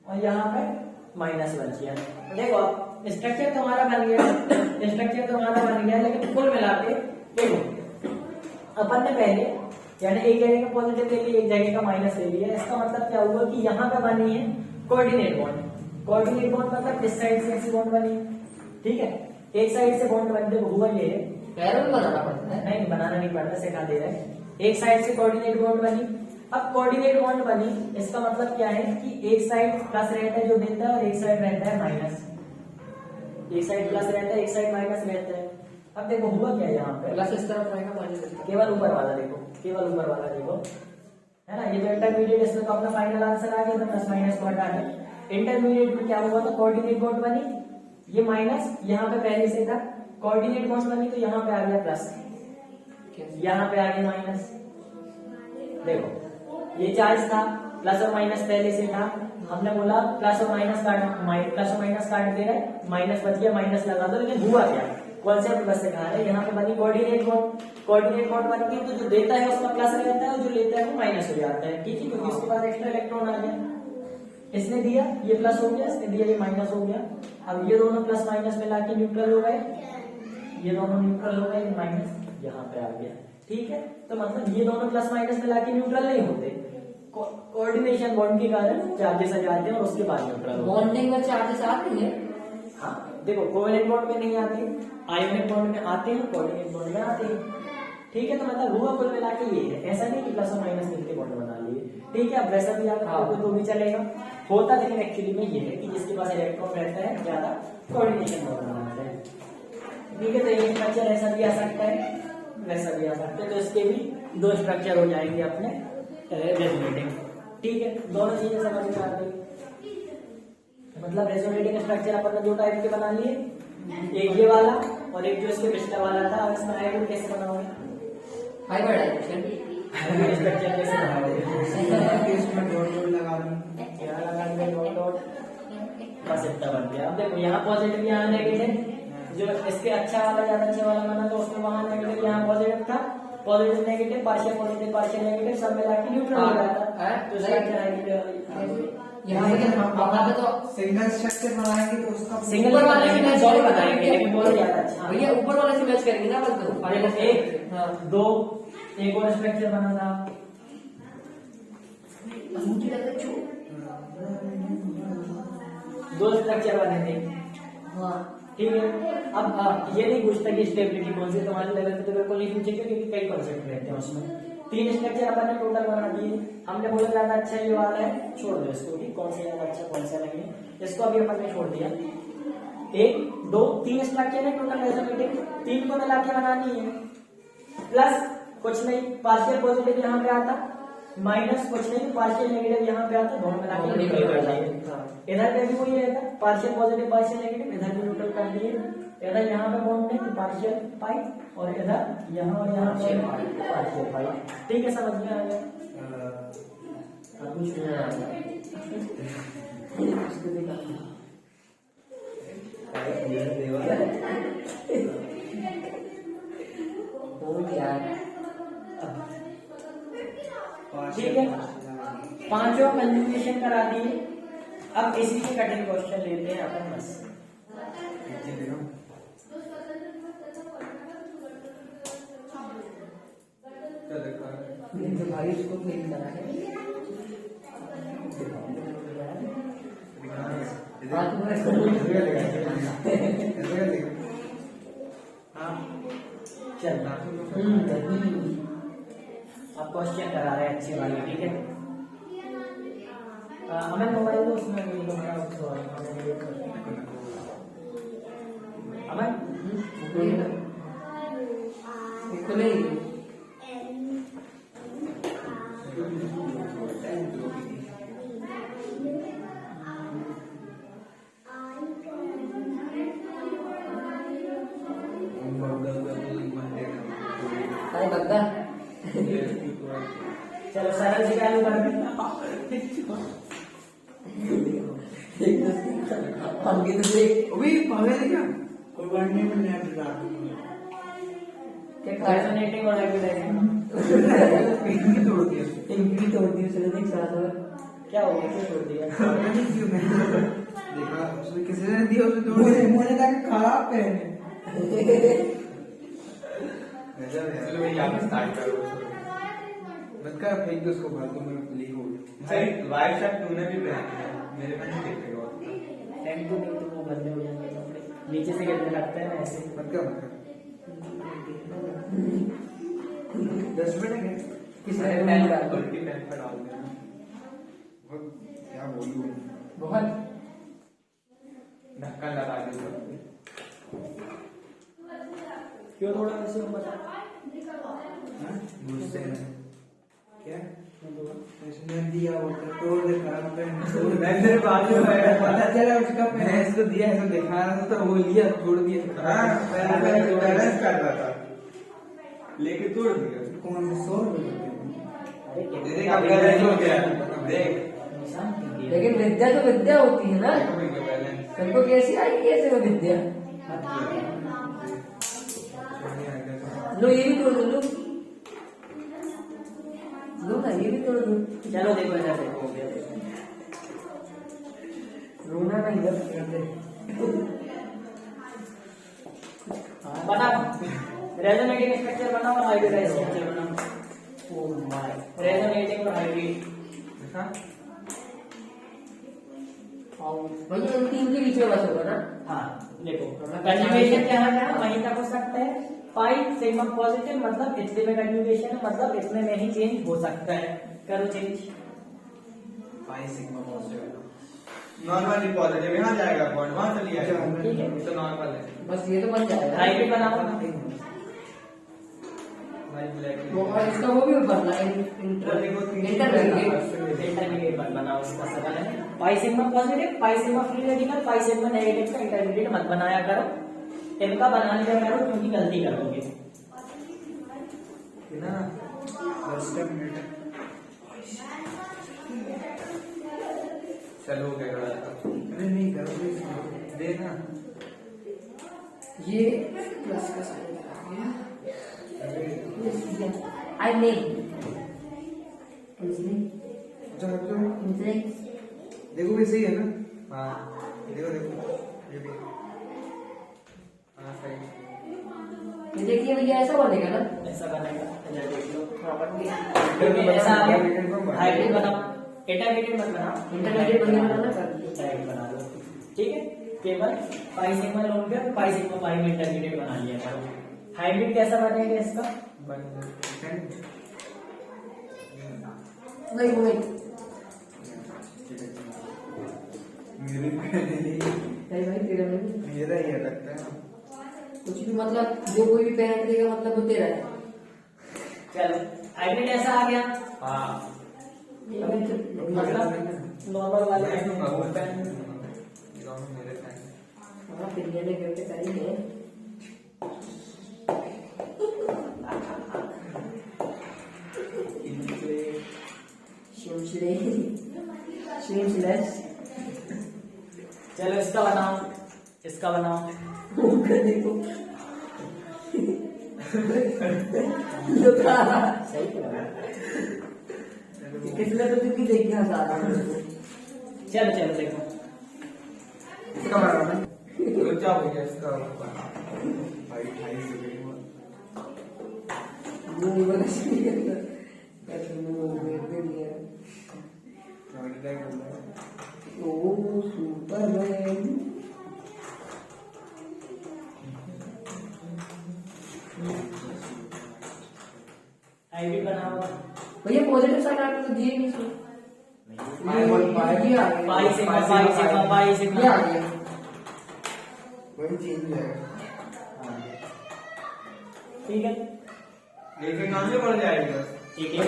[SPEAKER 1] और यहाँ पे माइनस बच गया। देखो स्ट्रक्चर तुम्हारा बन गया, स्ट्रक्चर तुम्हारा बन गया, लेकिन कुल मिला के देखो अपन ने पहले यानी एक जगह का पॉजिटिव ले लिया, एक जगह का माइनस ले लिया। इसका मतलब क्या हुआ कि यहाँ पे बनी है कोऑर्डिनेट बॉन्ड। कोऑर्डिनेट बॉन्ड मतलब इस साइड से ऐसी बॉन्ड बनी है, ठीक है, एक साइड से बॉन्ड बनते हुआ ये है,
[SPEAKER 3] पैरों में बनाना पड़ता है।
[SPEAKER 1] नहीं बनाना नहीं पड़ता, सिखा दे रहे हैं। एक साइड से कोऑर्डिनेट बॉन्ड बनी, अब कोऑर्डिनेट बॉन्ड बनी, इसका मतलब क्या है कि एक साइड प्लस रहता है जो देता है और एक साइड रहता है माइनस। एक साइड प्लस रहता है, एक साइड माइनस रहता है। अब देखो हुआ क्या यहाँ पे,
[SPEAKER 3] प्लस इस तरफ रहेगा, माइनस इस तरफ।
[SPEAKER 1] केवल ऊपर वाला देखो, केवल ऊपर वाला देखो, है ना, ये तो इंटरमीडिएट, इसमें तो अपना फाइनल आंसर आ गया, तो प्लस माइनस को हटा दे। इंटरमीडिएट में क्या हुआ था, कोऑर्डिनेट बॉन्ड बनी, ये माइनस यहाँ पे पहले से था, कोऑर्डिनेट बॉन्ड बनी तो यहाँ पे आ गया प्लस, यहाँ पे आ गया माइनस। देखो ये चार्ज था, प्लस और माइनस पहले से था, हमने बोला प्लस और माइनस काट, प्लस और माइनस काट दे रहे, माइनस बच गया, माइनस लगा दो। लेकिन हुआ क्या, कॉन्सेप्ट बस सिखा रहे, यहाँ पे बनी कोऑर्डिनेट बॉन्ड, कोऑर्डिनेट बॉन्ड बन गई तो जो देता है उसका प्लस रहता है और जो लेता है वो माइनस हो जाता है, ठीक है, क्योंकि उसके पास एक्स्ट्रा इलेक्ट्रॉन आ गया। इसने दिया ये प्लस हो गया, इसने दिया ये माइनस हो गया। अब ये दोनों प्लस माइनस मिला के न्यूट्रल हो गए, ये दोनों न्यूट्रल हो गए, माइनस यहाँ पे आ गया, ठीक है। तो मतलब ये दोनों प्लस माइनस मिला के न्यूट्रल नहीं होते, कोऑर्डिनेशन बॉन्ड के कारण चार्जेस आ जाते हैं और उसके बाद न्यूट्रल।
[SPEAKER 3] बॉन्डिंग में चार्जेस आते हैं,
[SPEAKER 1] हाँ देखो कोवेलेंट बॉन्ड में नहीं आते, आयोनिक बॉन्ड में आते हैं, कोऑर्डिनेट बॉन्ड में आते हैं, ठीक है। तो मतलब हुआ कुल मिला के ये है, ऐसा नहीं कि प्लस और माइनस मिलके बॉन्ड बना लिए, ठीक है। अब वैसा भी आप तो भी चलेगा होता, लेकिन एक्चुअली में ये है कि जिसके पास इलेक्ट्रॉन रहता है ज्यादा कोऑर्डिनेशन बॉन्ड बनाता है, ठीक है। तो ये स्ट्रक्चर ऐसा भी आ सकता है, वैसा भी आ सकता है, तो इसके भी दो स्ट्रक्चर हो जाएंगे अपने रेजोनेटिंग, ठीक है। दोनों चीजें समझ में आ गई, मतलब रेजोनेटिंग स्ट्रक्चर अपन ने दो टाइप के बना लिए, एक ये वाला और एक जो इसके पिछला वाला था। अब इसमें हाइब्रिड कैसे बनाओगे,
[SPEAKER 3] हाइब्रिडाइजेशन
[SPEAKER 1] स्ट्रक्चर कैसे बनाओगे,
[SPEAKER 2] इसमें डॉट डॉट लगा दूं,
[SPEAKER 1] यहाँ लगा देंगे डॉट डॉट, बस इतना बन गया। अब देखो यहाँ पॉजिटिव यहाँ नेगेटिव, जो इसके अच्छा वाला ज्यादा अच्छा वाला बना तो उसमें वहां नेगेटिव यहाँ पॉजिटिव था, पॉजिटिव नेगेटिव पार्शियल नेगेटिव सब मिला के न्यूट्रल हो जाता, तो स्ट्रक्चर
[SPEAKER 3] यहाँ पे तो
[SPEAKER 2] सिंगल स्ट्रक्चर बनाएंगे तो उसका
[SPEAKER 1] सिंगल
[SPEAKER 3] ऊपर वाले से मैच
[SPEAKER 1] दोनों बनाएंगे, लेकिन बोलो ज्यादा अच्छा
[SPEAKER 3] भैया ऊपर वाले से मैच करेंगे ना, बस
[SPEAKER 1] पहले एक दो एक और स्ट्रक्चर बना था, दो स्ट्रक्चर बने थे, ठीक है। अब ये नहीं पूछता कि स्टेबिलिटी कौन सी तुम्हारे लेवल पे, तो बिल्कुल नहीं पूछेगा क्योंकि कई कॉन्सेप्ट रहते हैं उसमें। तीन स्ट्रक्चर अपन ने टोटल बना दिए, हमने बोला ज्यादा अच्छा ये वाला है, छोड़ दो इसको, कि कौन सा ज्यादा अच्छा कौन सा नहीं, इसको अभी अपन ने छोड़ दिया। एक दो तीन स्ट्रक्चर है टोटल रेजोनेटिंग, तीन को मिला के बनानी है, प्लस कुछ नहीं पार्शियल पॉजिटिव यहाँ पे आता, माइनस कुछ नहीं पार्शियल नेगेटिव यहाँ पे आता, दोनों मिला के न्यूट्रल कर दिए। इधर पे भी वही रहता, पार्शियल पॉजिटिव पार्शियल नेगेटिव, इधर भी न्यूट्रल कर दिए, इधर यहाँ पे बॉन्ड नहीं पार्शियल पाई और इधर यहाँ और यहाँ पार्शियल पाई, ठीक है, समझ में आ गया। कुछ नहीं आ ठीक है, पांचों कंजुगेशन करा दिए। अब इसी के कटिंग क्वेश्चन लेते हैं अपन बस।
[SPEAKER 3] भाई इसको क्लीन करा है।
[SPEAKER 1] चल आप क्वेश्चन करा रहे हैं अच्छी वाली, ठीक है। हमें मोबाइल दो, उसमें
[SPEAKER 3] खुले अरे बग्गा
[SPEAKER 1] चलो सरल से चालू कर दे।
[SPEAKER 3] हमके तो देख
[SPEAKER 2] अभी पागल है क्या?
[SPEAKER 3] क्या
[SPEAKER 1] रेजोनेटिंग और एडवर्टाइजिंग
[SPEAKER 2] पिंकी तोड़ दिया।
[SPEAKER 3] इनकी तोड़ दी उसने, देख साथ में
[SPEAKER 1] क्या हो गया, क्यों छोड़ दिया?
[SPEAKER 2] देखा उसने किसी ने दिया, उसने तोड़ दिया।
[SPEAKER 6] मुझे लगा खराब है।
[SPEAKER 2] गजब है।
[SPEAKER 5] चलो मैं यहाँ पे स्टार्ट करूँ।
[SPEAKER 2] मत कर, फेंक दो उसको फालतू में, लीक हो गया।
[SPEAKER 5] भाई वाइट शर्ट तूने भी पहनी है, मेरे में नहीं दिखेगा।
[SPEAKER 1] टैंक को नहीं तो वो गंदे हो जाएंगे कपड़े, नीचे से गिरने लगते हैं ना ऐसे।
[SPEAKER 2] मत कर, मत कर। 10 मिनट है क्या?
[SPEAKER 3] किसने
[SPEAKER 5] उल्टी पैंट पर डाल देना।
[SPEAKER 2] बहुत क्या बोलूं।
[SPEAKER 3] बहुत
[SPEAKER 5] ढक्कन लगा दे सब।
[SPEAKER 1] क्यों थोड़ा ऐसे बता?
[SPEAKER 2] गुस्से में क्या
[SPEAKER 6] उसने दिया वो तो तोड़ दे, खराब पेन।
[SPEAKER 5] मैं तेरे बाजू में है।
[SPEAKER 6] पता चला उसका
[SPEAKER 2] मैं
[SPEAKER 6] पेन।
[SPEAKER 2] इसको दिया, ऐसा दिखा रहा था तो वो लिया, छोड़ दिया।
[SPEAKER 5] हाँ, मैं बैलेंस कर रहा था, लेके तोड़ दिया।
[SPEAKER 6] कौन 100 रुपए?
[SPEAKER 5] तेरे का बैलेंस हो गया, देख।
[SPEAKER 3] लेकिन विद्या तो विद्या होती है ना,
[SPEAKER 5] बैलेंस
[SPEAKER 3] तुमको कैसी आई, कैसे वो विद्या? लो ये भी तोड़ दो, लो लो ना, ये भी तोड़ दो।
[SPEAKER 1] चलो देखो इधर देखो, हो गया।
[SPEAKER 3] रोना नहीं जब करते।
[SPEAKER 1] बनाओ रेजोनेटिंग स्ट्रक्चर बनाओ और हाइब्रिड स्ट्रक्चर बनाओ। ओह माय, रेजोनेटिंग और हाइब्रिड।
[SPEAKER 5] देखा?
[SPEAKER 3] वही इन तीन के बीच में बस होगा ना।
[SPEAKER 1] हाँ देखो, कंजुगेशन क्या है ना, वहीं तक हो सकता है। पाई सिग्मा पॉजिटिव मतलब इतने में कंजुगेशन है, मतलब इतने में ही चेंज हो सकता है। करो change.
[SPEAKER 2] Pi sigma positive.
[SPEAKER 5] Normally positive यहाँ जाएगा, बॉन्ड वहाँ चली जाएगा।
[SPEAKER 1] ठीक है,
[SPEAKER 5] तो नॉर्मल है।
[SPEAKER 3] बस ये तो बन जाएगा।
[SPEAKER 1] हाइब्रिड बनाओ।
[SPEAKER 5] भाई ब्लैक
[SPEAKER 3] वो और इसका वो भी बनना है, इंटरमीडिएट।
[SPEAKER 1] इंटरमीडिएट बनाओ, उसका सकल है। Pi sigma positive, pi sigma free radical, pi sigma negative का इंटरमीडिएट मत बनाया करो, इनका बना लिया करो, क्योंकि गलती करोगे।
[SPEAKER 2] ना 10 मिनट
[SPEAKER 5] चलो हो गया।
[SPEAKER 2] अरे नहीं करो, दे ना।
[SPEAKER 3] ये प्लस का साइन आ गया। आई नहीं
[SPEAKER 2] अच्छा हट जाओ।
[SPEAKER 3] इंटरेक्ट
[SPEAKER 2] देखो भी सही है ना? हाँ देखो देखो, ये भी
[SPEAKER 5] हाँ सही।
[SPEAKER 3] ये देखिए भैया, ऐसा बनेगा ना।
[SPEAKER 1] ऐसा बनेगा, इधर देख लो।
[SPEAKER 3] हाँ बन गया।
[SPEAKER 1] क्योंकि ऐसा आ गया, हाइब्रिड बनाओ, इंटरमीडिएट मत बनाओ,
[SPEAKER 3] इंटरमीडिएट बनाना ना कर दो।
[SPEAKER 1] डायरेक्ट बना लो, ठीक है। केवल पाई सिग्मा लोगे और पाई सिग्मा पाई में इंटरमीडिएट बना लिया करो। हाइब्रिड कैसा बनेगा इसका?
[SPEAKER 3] नहीं वो नहीं,
[SPEAKER 2] मेरे
[SPEAKER 3] नहीं भाई तेरा नहीं।
[SPEAKER 2] मेरा ही लगता है।
[SPEAKER 3] कुछ भी मतलब जो कोई भी पेरेंट देगा मतलब वो तेरा है।
[SPEAKER 1] चलो हाइब्रिड ऐसा आ गया,
[SPEAKER 5] हाँ
[SPEAKER 1] मतलब नॉर्मल वाले
[SPEAKER 5] मैं दूंगा वो
[SPEAKER 1] पेन।
[SPEAKER 5] दोनों मेरे फैन।
[SPEAKER 3] हाँ फिर ये नहीं करके करेंगे।
[SPEAKER 1] चलो इसका बनाओ, इसका बनाओ।
[SPEAKER 3] देखो
[SPEAKER 1] सही तो लगा।
[SPEAKER 3] किसने तो तुझे देख गया सारा।
[SPEAKER 1] चलो चलो देखो,
[SPEAKER 2] इसका बना रहा
[SPEAKER 5] तो क्या हो गया इसका?
[SPEAKER 2] भाई 28 सेकंड हुआ।
[SPEAKER 3] वो नहीं बोला चाहिए ऐसे में वो दे दिया।
[SPEAKER 2] हार्ट अटैक हो गया।
[SPEAKER 3] ओ सुपरमैन। दिए नहीं इसमें।
[SPEAKER 6] पाई
[SPEAKER 3] ये आ गया।
[SPEAKER 1] Pi sigma pi sigma pi
[SPEAKER 3] ये
[SPEAKER 1] सिग्मा
[SPEAKER 3] आ गया।
[SPEAKER 6] वही चेंज हो जाएगा।
[SPEAKER 1] ठीक है।
[SPEAKER 5] एक एक नाम से पड़ जाएगी बस।
[SPEAKER 1] ठीक है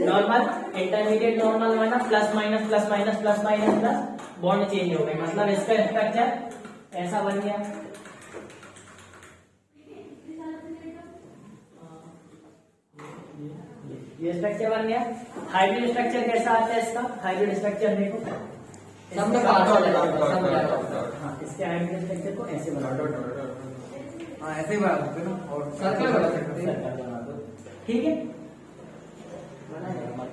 [SPEAKER 1] नॉर्मल इंटरमीडिएट नॉर्मल बना plus minus plus minus plus minus plus bond change हो गए मतलब इसका स्ट्रक्चर ऐसा बन गया। ये स्ट्रक्चर बन गया। हाइब्रिड स्ट्रक्चर कैसा आता है इसका? हाइब्रिड स्ट्रक्चर देखो
[SPEAKER 3] सब में पास हो जाएगा, सब में जाएगा।
[SPEAKER 1] हाँ इसके हाइब्रिड स्ट्रक्चर को ऐसे बना दो।
[SPEAKER 6] हाँ ऐसे ही बना सकते हैं ना, और
[SPEAKER 3] सर्कल बना सकते हैं।
[SPEAKER 1] सर्कल बना दो। ठीक है बना जाएगा।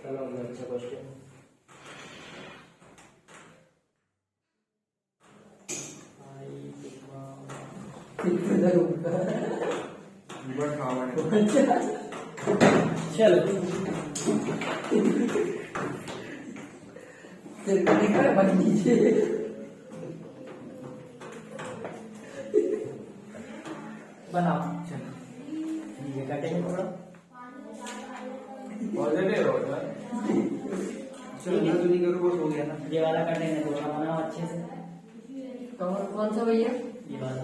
[SPEAKER 1] चलो अच्छा क्वेश्चन।
[SPEAKER 6] रिवर्स फॉरवर्ड है।
[SPEAKER 1] चलो
[SPEAKER 3] बन लीजिए।
[SPEAKER 1] बनाओ चलो ठीक है कटेंगे थोड़ा।
[SPEAKER 5] पॉजिटिव होता है।
[SPEAKER 6] चलो अंदर तो नहीं करो, बस हो गया ना।
[SPEAKER 1] ये वाला कटेंगे थोड़ा बनाओ अच्छे से।
[SPEAKER 3] कौन सा भैया?
[SPEAKER 1] ये वाला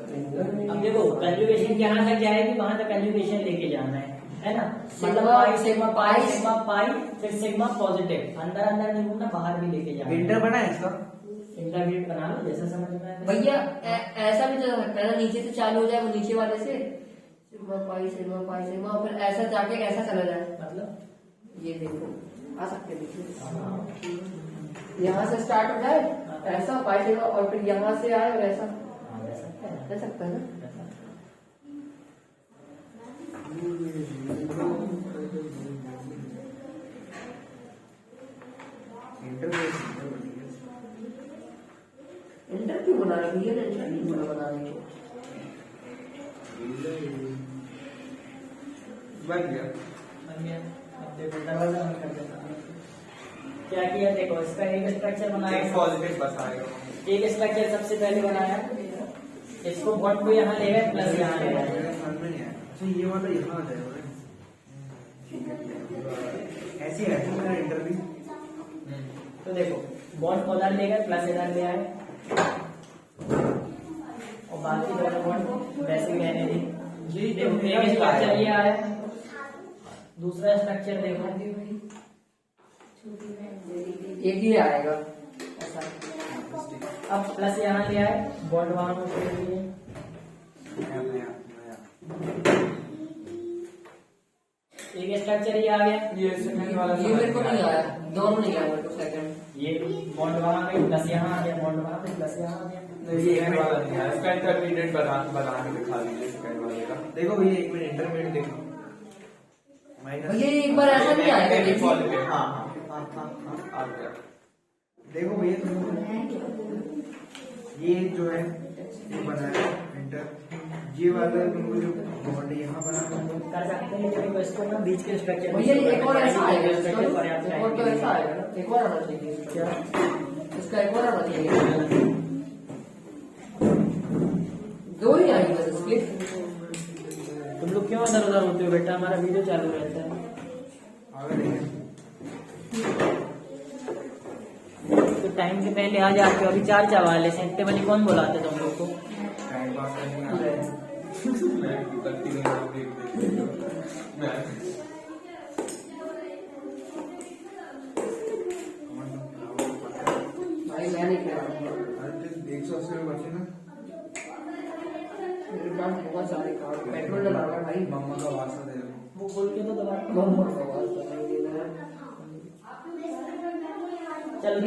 [SPEAKER 1] अब देखो कंजुगेशन जहाँ तक जाएगी वहां तक कंजुगेशन लेके जाना है ना। मतलब पाई सिग्मा पाई फिर सिग्मा पॉजिटिव अंदर अंदर नहीं घूमना बाहर भी लेके जाना।
[SPEAKER 6] इंटर बना है इसका।
[SPEAKER 1] इंटरमीडिएट बना लो जैसा समझ में आए।
[SPEAKER 3] भैया ऐसा भी चल सकता है ना, नीचे से चालू हो जाए वो नीचे वाले से सिग्मा पाई सिग्मा फिर ऐसा जाके ऐसा चला जाए।
[SPEAKER 1] मतलब
[SPEAKER 3] ये देखो आ सकते देखिए यहाँ से स्टार्ट हो जाए ऐसा पाई सिग्मा और फिर यहाँ से आए और ऐसा
[SPEAKER 1] हाँ ले सकते हैं
[SPEAKER 3] कर सकता है ना। इंटर क्यों बना रहे भैया? इंटर नहीं बना रहे हो।
[SPEAKER 5] बन गया।
[SPEAKER 1] बन गया। अब देखो दरवाजा बंद कर देता हूँ। क्या किया देखो इसका एक स्ट्रक्चर बनाया।
[SPEAKER 5] एक पॉजिटिव बस आएगा।
[SPEAKER 1] एक स्ट्रक्चर सबसे पहले बनाया इसको बॉन्ड को यहाँ ले गए प्लस यहाँ ले गए।
[SPEAKER 6] मेरे समझ में नहीं आया। अच्छा ये वाला यहाँ आ जाएगा ना। ठीक है ऐसे है तो मेरा इंटर भी।
[SPEAKER 1] तो देखो बॉन्ड को उधर ले गए प्लस इधर ले आए और बाकी दोनों बॉन्ड वैसे ही रहने दी। देखो एक स्ट्रक्चर ये आया दूसरा स्ट्रक्चर देखो
[SPEAKER 3] एक ही आएगा ऐसा।
[SPEAKER 1] अब प्लस यहाँ ले आए बॉन्ड वहां को छोड़ दिए।
[SPEAKER 6] नया
[SPEAKER 1] एक स्ट्रक्चर ये आ गया
[SPEAKER 5] ये सेकंड वाला
[SPEAKER 3] ये मेरे को नहीं आया, दोनों नहीं आया मेरे को सेकंड।
[SPEAKER 1] ये बॉन्ड वहां गई प्लस यहाँ आ गया बॉन्ड वहां पे प्लस यहाँ आ गया।
[SPEAKER 5] ये सेकंड वाला नहीं है। इसका इंटरमीडिएट बना के दिखा दीजिए सेकंड वाले का।
[SPEAKER 6] देखो भैया एक मिनट इंटरमीडिएट देखो। माइनस
[SPEAKER 3] भैया एक बार ऐसा नहीं आएगा
[SPEAKER 5] एक
[SPEAKER 3] देखिए।
[SPEAKER 5] पॉजिटिव हाँ हाँ आ गया।
[SPEAKER 6] देखो भैया तुमको ये जो है ये बनाया इंटर, ये वाला तुमको जो बॉन्ड यहाँ बना तुमको
[SPEAKER 1] कर सकते हैं लेकिन इसको ना बीच के स्ट्रक्चर
[SPEAKER 3] भैया एक और ऐसा आएगा,
[SPEAKER 1] स्ट्रक्चर पर्याप्त
[SPEAKER 3] एक और तो ऐसा आएगा ना, एक और आना चाहिए इसका, एक और आना चाहिए। दो ही आएंगे बस इसके।
[SPEAKER 1] तुम लोग क्यों इधर उधर होते हो बेटा, हमारा वीडियो चालू रहता है।
[SPEAKER 6] आगे देखिए।
[SPEAKER 1] तो टाइम के पहले आ जाते हो, अभी 4 चवाले से इतने बजे कौन बुलाते तुम लोग को?
[SPEAKER 6] टाइम पास करने आ रहे हैं।
[SPEAKER 5] मैं गलती नहीं मैं
[SPEAKER 3] भाई मैं नहीं कह रहा हूँ,
[SPEAKER 6] 180 में बचे ना।
[SPEAKER 3] मेरे पास बहुत सारे कार्ड पेट्रोल डला हुआ है भाई।
[SPEAKER 6] मम्मा का वास्ता दे दो।
[SPEAKER 1] वो बोल के तो दबा।
[SPEAKER 3] मम्मा का वास्ता नहीं देना है।
[SPEAKER 1] चलो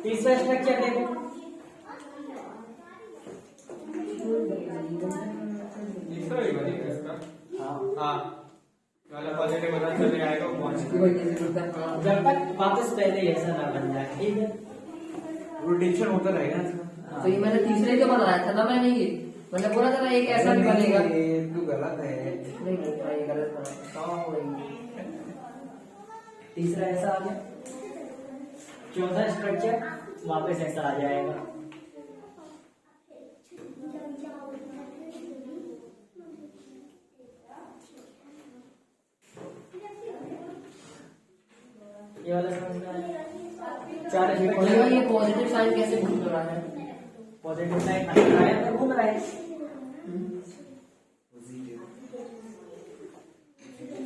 [SPEAKER 1] तीसरा स्ट्रक्चर देखो।
[SPEAKER 5] तीसरा ही बनेगा इसका।
[SPEAKER 1] हाँ
[SPEAKER 5] हाँ वाला पॉजिटिव बना चले आएगा वो पहुंच
[SPEAKER 3] इसकी वजह से करता है। हाँ।
[SPEAKER 1] जब तक वापस पहले ही ऐसा ना बन जाए, ठीक है?
[SPEAKER 6] रोटेशन होता रहेगा ना इसका।
[SPEAKER 3] तो ये मैंने तीसरे का बनाया था ना, मैंने ये मैंने बोला था ना एक ऐसा भी बनेगा।
[SPEAKER 6] ये तू गलत है।
[SPEAKER 3] नहीं नहीं ये गलत बना।
[SPEAKER 1] तीसरा ऐसा आ गया, चौथा स्ट्रक्चर वापस ऐसा आ जाएगा। ये वाला समझ में आया? चार
[SPEAKER 3] ये पॉजिटिव साइन कैसे घूम रहा है?
[SPEAKER 1] पॉजिटिव साइन अंदर आया तो घूम रहा है।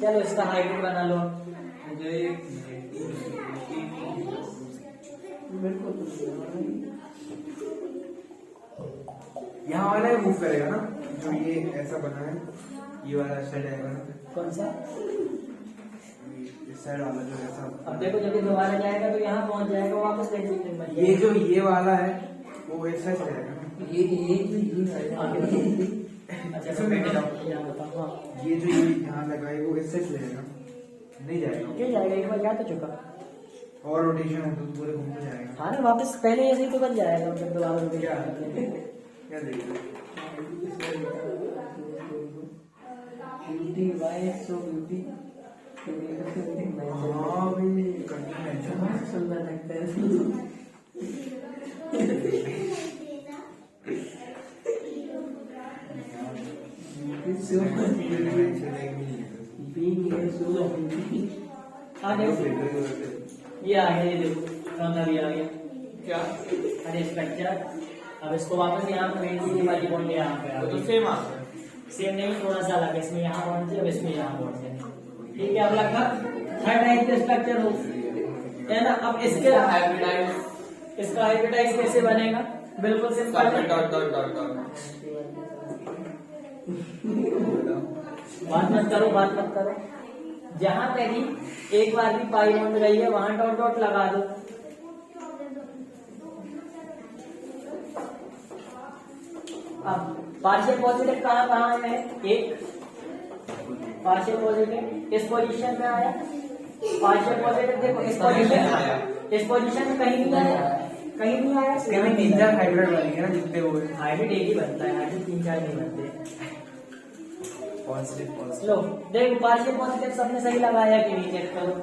[SPEAKER 1] चलो इसका हाइब्रिड बना लो।
[SPEAKER 6] यहाँ वाला ही मूव करेगा ना, जो ये ऐसा बना है, ये वाला साइड आएगा ना,
[SPEAKER 1] कौन सा?
[SPEAKER 6] इस साइड वाला जो ऐसा।
[SPEAKER 1] अब देखो जब ये दोबारा जाएगा तो यहाँ पहुंच जाएगा वापस बेंजीन में।
[SPEAKER 6] ये जो ये वाला है वो ऐसा ही रहेगा।
[SPEAKER 1] अच्छा
[SPEAKER 6] इसमें बैठे जाओ।
[SPEAKER 1] यहाँ बताओ। हाँ
[SPEAKER 6] ये जो ये यहाँ लगा है वो ऐसे ही रहेगा, नहीं जाएगा।
[SPEAKER 1] क्यों जाएगा? एक बार जा तो चुका।
[SPEAKER 6] और रोटेशन हो तो पूरे घूम के जाएगा।
[SPEAKER 1] हाँ ना, वापस पहले ऐसे ही तो बन जाएगा जब दोबारा rotation
[SPEAKER 6] क्या देखिए हाँ भाई करना है अच्छा।
[SPEAKER 3] सुंदर लगता है।
[SPEAKER 1] हाँ देखो ये आ गया, ये देखो कौन भी आ गया
[SPEAKER 5] क्या?
[SPEAKER 1] अरे स्ट्रक्चर। अब इसको वापस यहाँ पे बेंजीन वाली बॉन्ड यहाँ पे आ
[SPEAKER 5] तो
[SPEAKER 1] गई।
[SPEAKER 5] सेम आ गया।
[SPEAKER 1] सेम नहीं, थोड़ा सा अलग है। इसमें यहाँ बॉन्ड थे, अब इसमें यहाँ बॉन्ड थे। ठीक है, अब लगभग थर्ड टाइप के स्ट्रक्चर हो, है ना। अब इसके
[SPEAKER 5] हाइब्रिडाइज
[SPEAKER 1] इसका हाइब्रिडाइज कैसे बनेगा? बिल्कुल सिंपल है।
[SPEAKER 5] Dot dot dot dot.
[SPEAKER 1] बात मत करो, बात मत करो। जहां पे भी एक बार भी पाई बॉन्ड गई है वहां डॉट डॉट लगा दो। अब पार्शियल पॉजिटिव कहाँ कहाँ है? एक पार्शियल पॉजिटिव इस पोजीशन में आया। पार्शियल पॉजिटिव देखो इस पोजीशन में कहीं नहीं आया, कहीं नहीं आया।
[SPEAKER 6] इसके में 3-4 हाइब्रिड बनेंगे ना जितने वो
[SPEAKER 1] हाइब्रिड एक ही बनता है, हाइब्रिड 3-4 नहीं बनते।
[SPEAKER 6] पॉजिटिव
[SPEAKER 1] लो देखो पार्शियल पॉजिटिव सबने सही लगाया कि नहीं? चेक करो।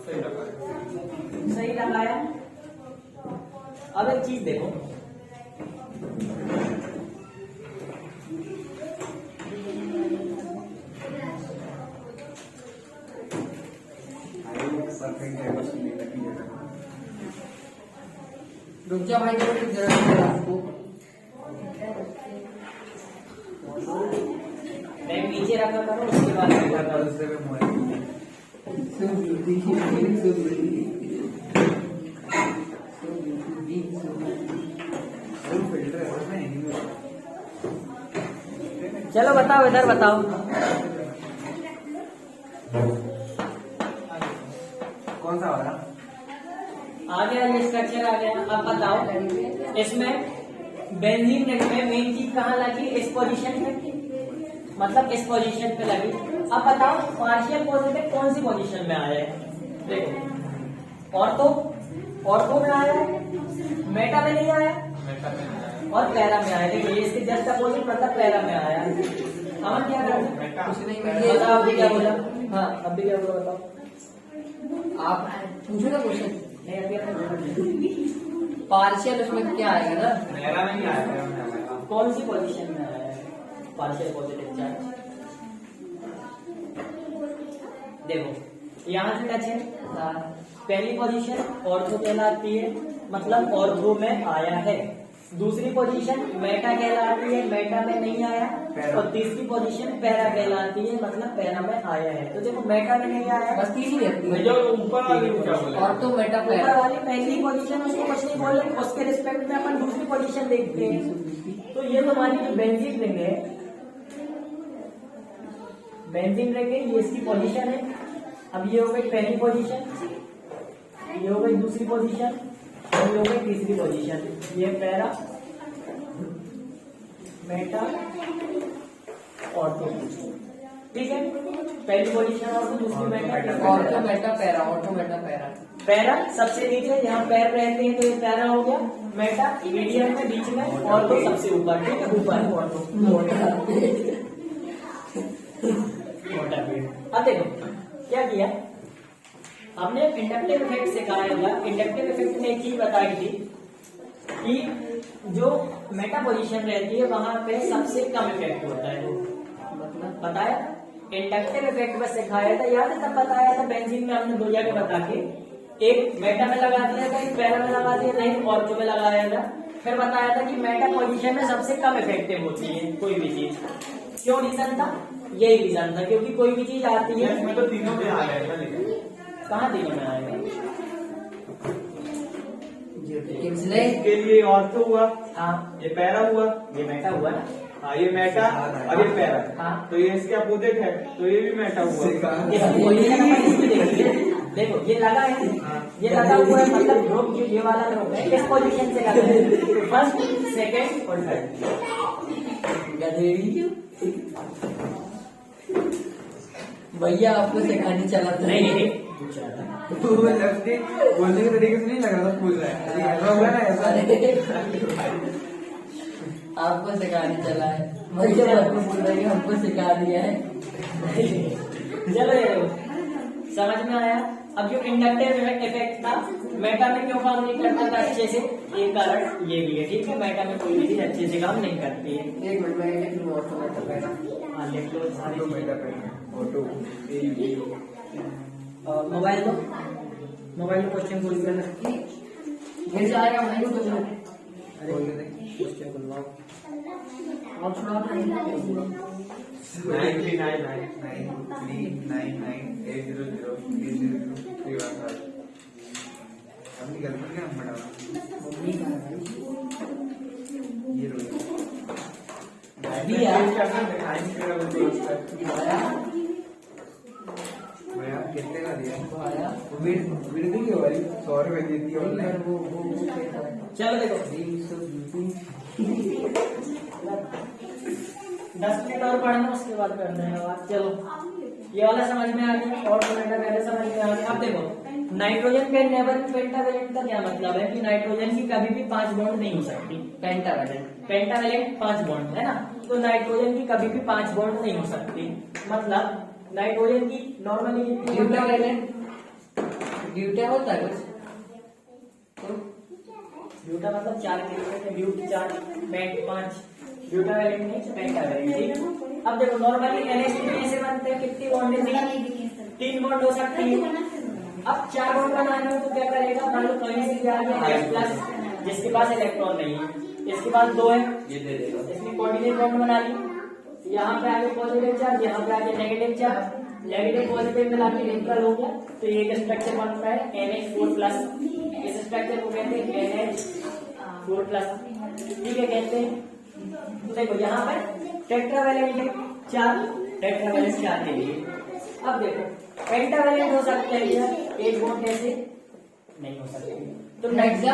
[SPEAKER 5] सही लगा।
[SPEAKER 1] सही लगाया। अब एक चीज देखो,
[SPEAKER 6] परफेक्ट है बस ये लगी है।
[SPEAKER 3] रुक जा भाई, थोड़ी जरूरत है आपको।
[SPEAKER 1] बैग नीचे रखा करो, उसके बाद ऊपर करो।
[SPEAKER 6] दूसरे पे मोबाइल फिल्टर है उसमें नहीं।
[SPEAKER 1] चलो बताओ, इधर बताओ।
[SPEAKER 6] कौन सा वाला?
[SPEAKER 1] आ गया ये स्ट्रक्चर आ गया। अब बताओ इसमें बेंजीन रिंग में मेन चीज कहाँ लगी? इस पोजीशन पे, मतलब इस पोजीशन पे लगी। अब बताओ पार्शियल पॉजिटिव कौन सी पोजीशन में आया है? देखो ऑर्थो में आया है, मेटा में नहीं आया, और पैरा में आया। देखिए ये इसके जस्ट अपोजिट मतलब पैरा में आया। हम क्या करें?
[SPEAKER 3] कुछ नहीं,
[SPEAKER 1] बताओ अभी क्या बोला? हाँ अभी क्या बोला बताओ।
[SPEAKER 3] आप पूछो ना क्वेश्चन।
[SPEAKER 1] नहीं अभी आपने बोला।
[SPEAKER 3] पार्शियल उसमें क्या आएगा ना?
[SPEAKER 5] मेरा नहीं आया।
[SPEAKER 1] कौन सी पोजीशन में आया है पार्शियल पॉजिटिव चार्ज? देखो यहाँ से टच है, पहली पोजीशन ऑर्थो कहलाती है, मतलब ऑर्थो में आया है। दूसरी पोजीशन मेटा कहलाती है, मेटा में नहीं आया। और तीसरी पोजीशन पैरा कहलाती है, मतलब पैरा में आया है। तो देखो मेटा में नहीं आया,
[SPEAKER 3] बस तीन ही रहती है।
[SPEAKER 5] जो ऊपर वाली क्या बोले?
[SPEAKER 3] और तो मेटा
[SPEAKER 1] ऊपर
[SPEAKER 3] पैरा।
[SPEAKER 1] वाली पहली पोजीशन उसको कुछ नहीं बोल रहे, उसके रिस्पेक्ट में अपन दूसरी पोजीशन देखते हैं। तो ये तो हमारी जो बेंजीन रिंग है, बेंजीन रिंग है, ये इसकी पोजीशन है। अब ये हो गई पहली पोजीशन, ये हो गई दूसरी पोजीशन, ये हो गई तीसरी पोजीशन। ये पैरा, मेटा और तो ठीक है। पहली पोजीशन और दूसरी मेटा,
[SPEAKER 3] और तो मेटा पैरा, और तो मेटा पैरा।
[SPEAKER 1] पैरा सबसे नीचे जहाँ पैर रहते हैं तो ये पैरा हो गया। मेटा मीडियम में बीच में, और तो सबसे ऊपर। ठीक है, ऊपर और तो मोटा पेड़। अब देखो क्या किया हमने, इंडक्टिव इफेक्ट सिखाया था। इंडक्टिव इफेक्ट ने एक चीज बताई थी कि जो मेटा पोजीशन रहती है वहां पे सबसे कम इफेक्ट होता है।
[SPEAKER 3] मतलब
[SPEAKER 1] बताया इंडक्टिव इफेक्ट बस सिखाया था, याद है तब बताया था बेंजीन में हमने दो जगह बता के, एक मेटा में लगा दिया था, एक पैरा में लगा दिया था, एक ऑर्थो में लगाया था। फिर बताया था कि मेटा पोजीशन में सबसे कम इफेक्टिव होती है कोई भी चीज। क्यों रीजन था? यही रीजन था क्योंकि कोई भी चीज आती है
[SPEAKER 5] इसमें तो तीनों में आ गए ना, लेकिन
[SPEAKER 1] कहाँ तीनों में आएगा।
[SPEAKER 3] इसलिए
[SPEAKER 5] इसके लिए ऑर्थो हुआ,
[SPEAKER 1] हाँ
[SPEAKER 5] ये पैरा हुआ,
[SPEAKER 1] ये मेटा हुआ ना।
[SPEAKER 5] हाँ ये मेटा और ये पैरा।
[SPEAKER 1] हाँ।
[SPEAKER 5] तो ये इसके अपोजिट है, तो ये भी मेटा हुआ।
[SPEAKER 1] इसकी पोजीशन अपन इसमें देखिए, देखो ये लगा है, ये लगा हुआ है मतलब ग्रुप जो ये वाला ग्रुप है किस पोजीशन से लगा है? फर्स्ट, सेकंड और थर्ड।
[SPEAKER 3] भैया आपको सिखाने चला था।
[SPEAKER 1] नहीं नहीं पूछ रहा था।
[SPEAKER 2] वो लफ्ज़ बोलने के तरीके से नहीं लग रहा था, पूछ रहा है ऐसा हुआ ना ऐसा।
[SPEAKER 3] आपको सिखाने चला है भैया, आपको बोल रहे हैं हमको सिखा दिया है।
[SPEAKER 1] चलो ये समझ में आया। अब जो इंडक्टिव इफेक्ट था मेटा में क्यों काम नहीं करता था अच्छे से, एक कारण ये भी है। ठीक है, मेटा में कोई भी चीज अच्छे से काम नहीं करती है।
[SPEAKER 3] एक मिनट में लिख लूँ ऑटो में तो पहला।
[SPEAKER 1] हाँ लिख लो सारी
[SPEAKER 2] ऑटो
[SPEAKER 1] चीजें।
[SPEAKER 2] मेटा पहले ऑटो
[SPEAKER 1] मोबाइल दो, मोबाइल में क्वेश्चन पूरी करना।
[SPEAKER 3] फिर से आएगा भाई को तो
[SPEAKER 1] अरे क्वेश्चन खुलवाओ।
[SPEAKER 3] और थोड़ा
[SPEAKER 2] 9399800315 अपनी गर्लफ्रेंड का नंबर डालो। ये लो भैया कितने का दिया? वीड देखिए वाली 100 रुपए दी थी ऑनलाइन।
[SPEAKER 1] चलो देखो 10 मिनट और पढ़ना उसके बाद करना है बात। चलो ये वाला समझ में आ गया और मेटा पहले समझ में आ गया। अब देखो नाइट्रोजन के नेवर पेंटावेलेंट का क्या मतलब है कि नाइट्रोजन की कभी भी 5 बॉन्ड नहीं हो सकती।
[SPEAKER 3] पेंटावेलेंट,
[SPEAKER 1] पेंटावेलेंट 5 बॉन्ड है ना, तो नाइट्रोजन की कभी भी 5 बॉन्ड नहीं हो सकती। मतलब नाइट्रोजन की नॉर्मली
[SPEAKER 3] ड्यूटावेलेंट, ड्यूटा होता है कुछ तो
[SPEAKER 1] ब्यूटा मतलब 4 के ब्यूट 4 पेंट 5 ब्यूटावेलेंट नहीं पेंटावेलेंट। ठीक, अब देखो नॉर्मली NH3 से बनते हैं कितनी बॉन्ड है? 3 बॉन्ड हो सकती है। अब 4 बॉन्ड बनाना हो तो क्या करेगा? मान लो कहीं से क्या आ गया H+ जिसके पास इलेक्ट्रॉन नहीं है, इसके पास 2 है, ये दे देगा, इसने कोऑर्डिनेट बॉन्ड बना ली। यहाँ पे आगे पॉजिटिव चार्ज, यहाँ पे आगे नेगेटिव चार्ज, नेगेटिव पॉजिटिव मिला के न्यूट्रल हो गया, तो ये एक स्ट्रक्चर बनता है NH4+। इस स्ट्रक्चर को कहते हैं NH4+। ठीक है, कहते हैं। देखो यहाँ पर टेट्रावेलेंट है 4, टेट्रावेलेंट 4 के लिए। अब देखो पेंटावेलेंट हो सकते हैं यार, एक बॉन्ड ऐसे नहीं हो सकते। तो
[SPEAKER 3] हेक्सा,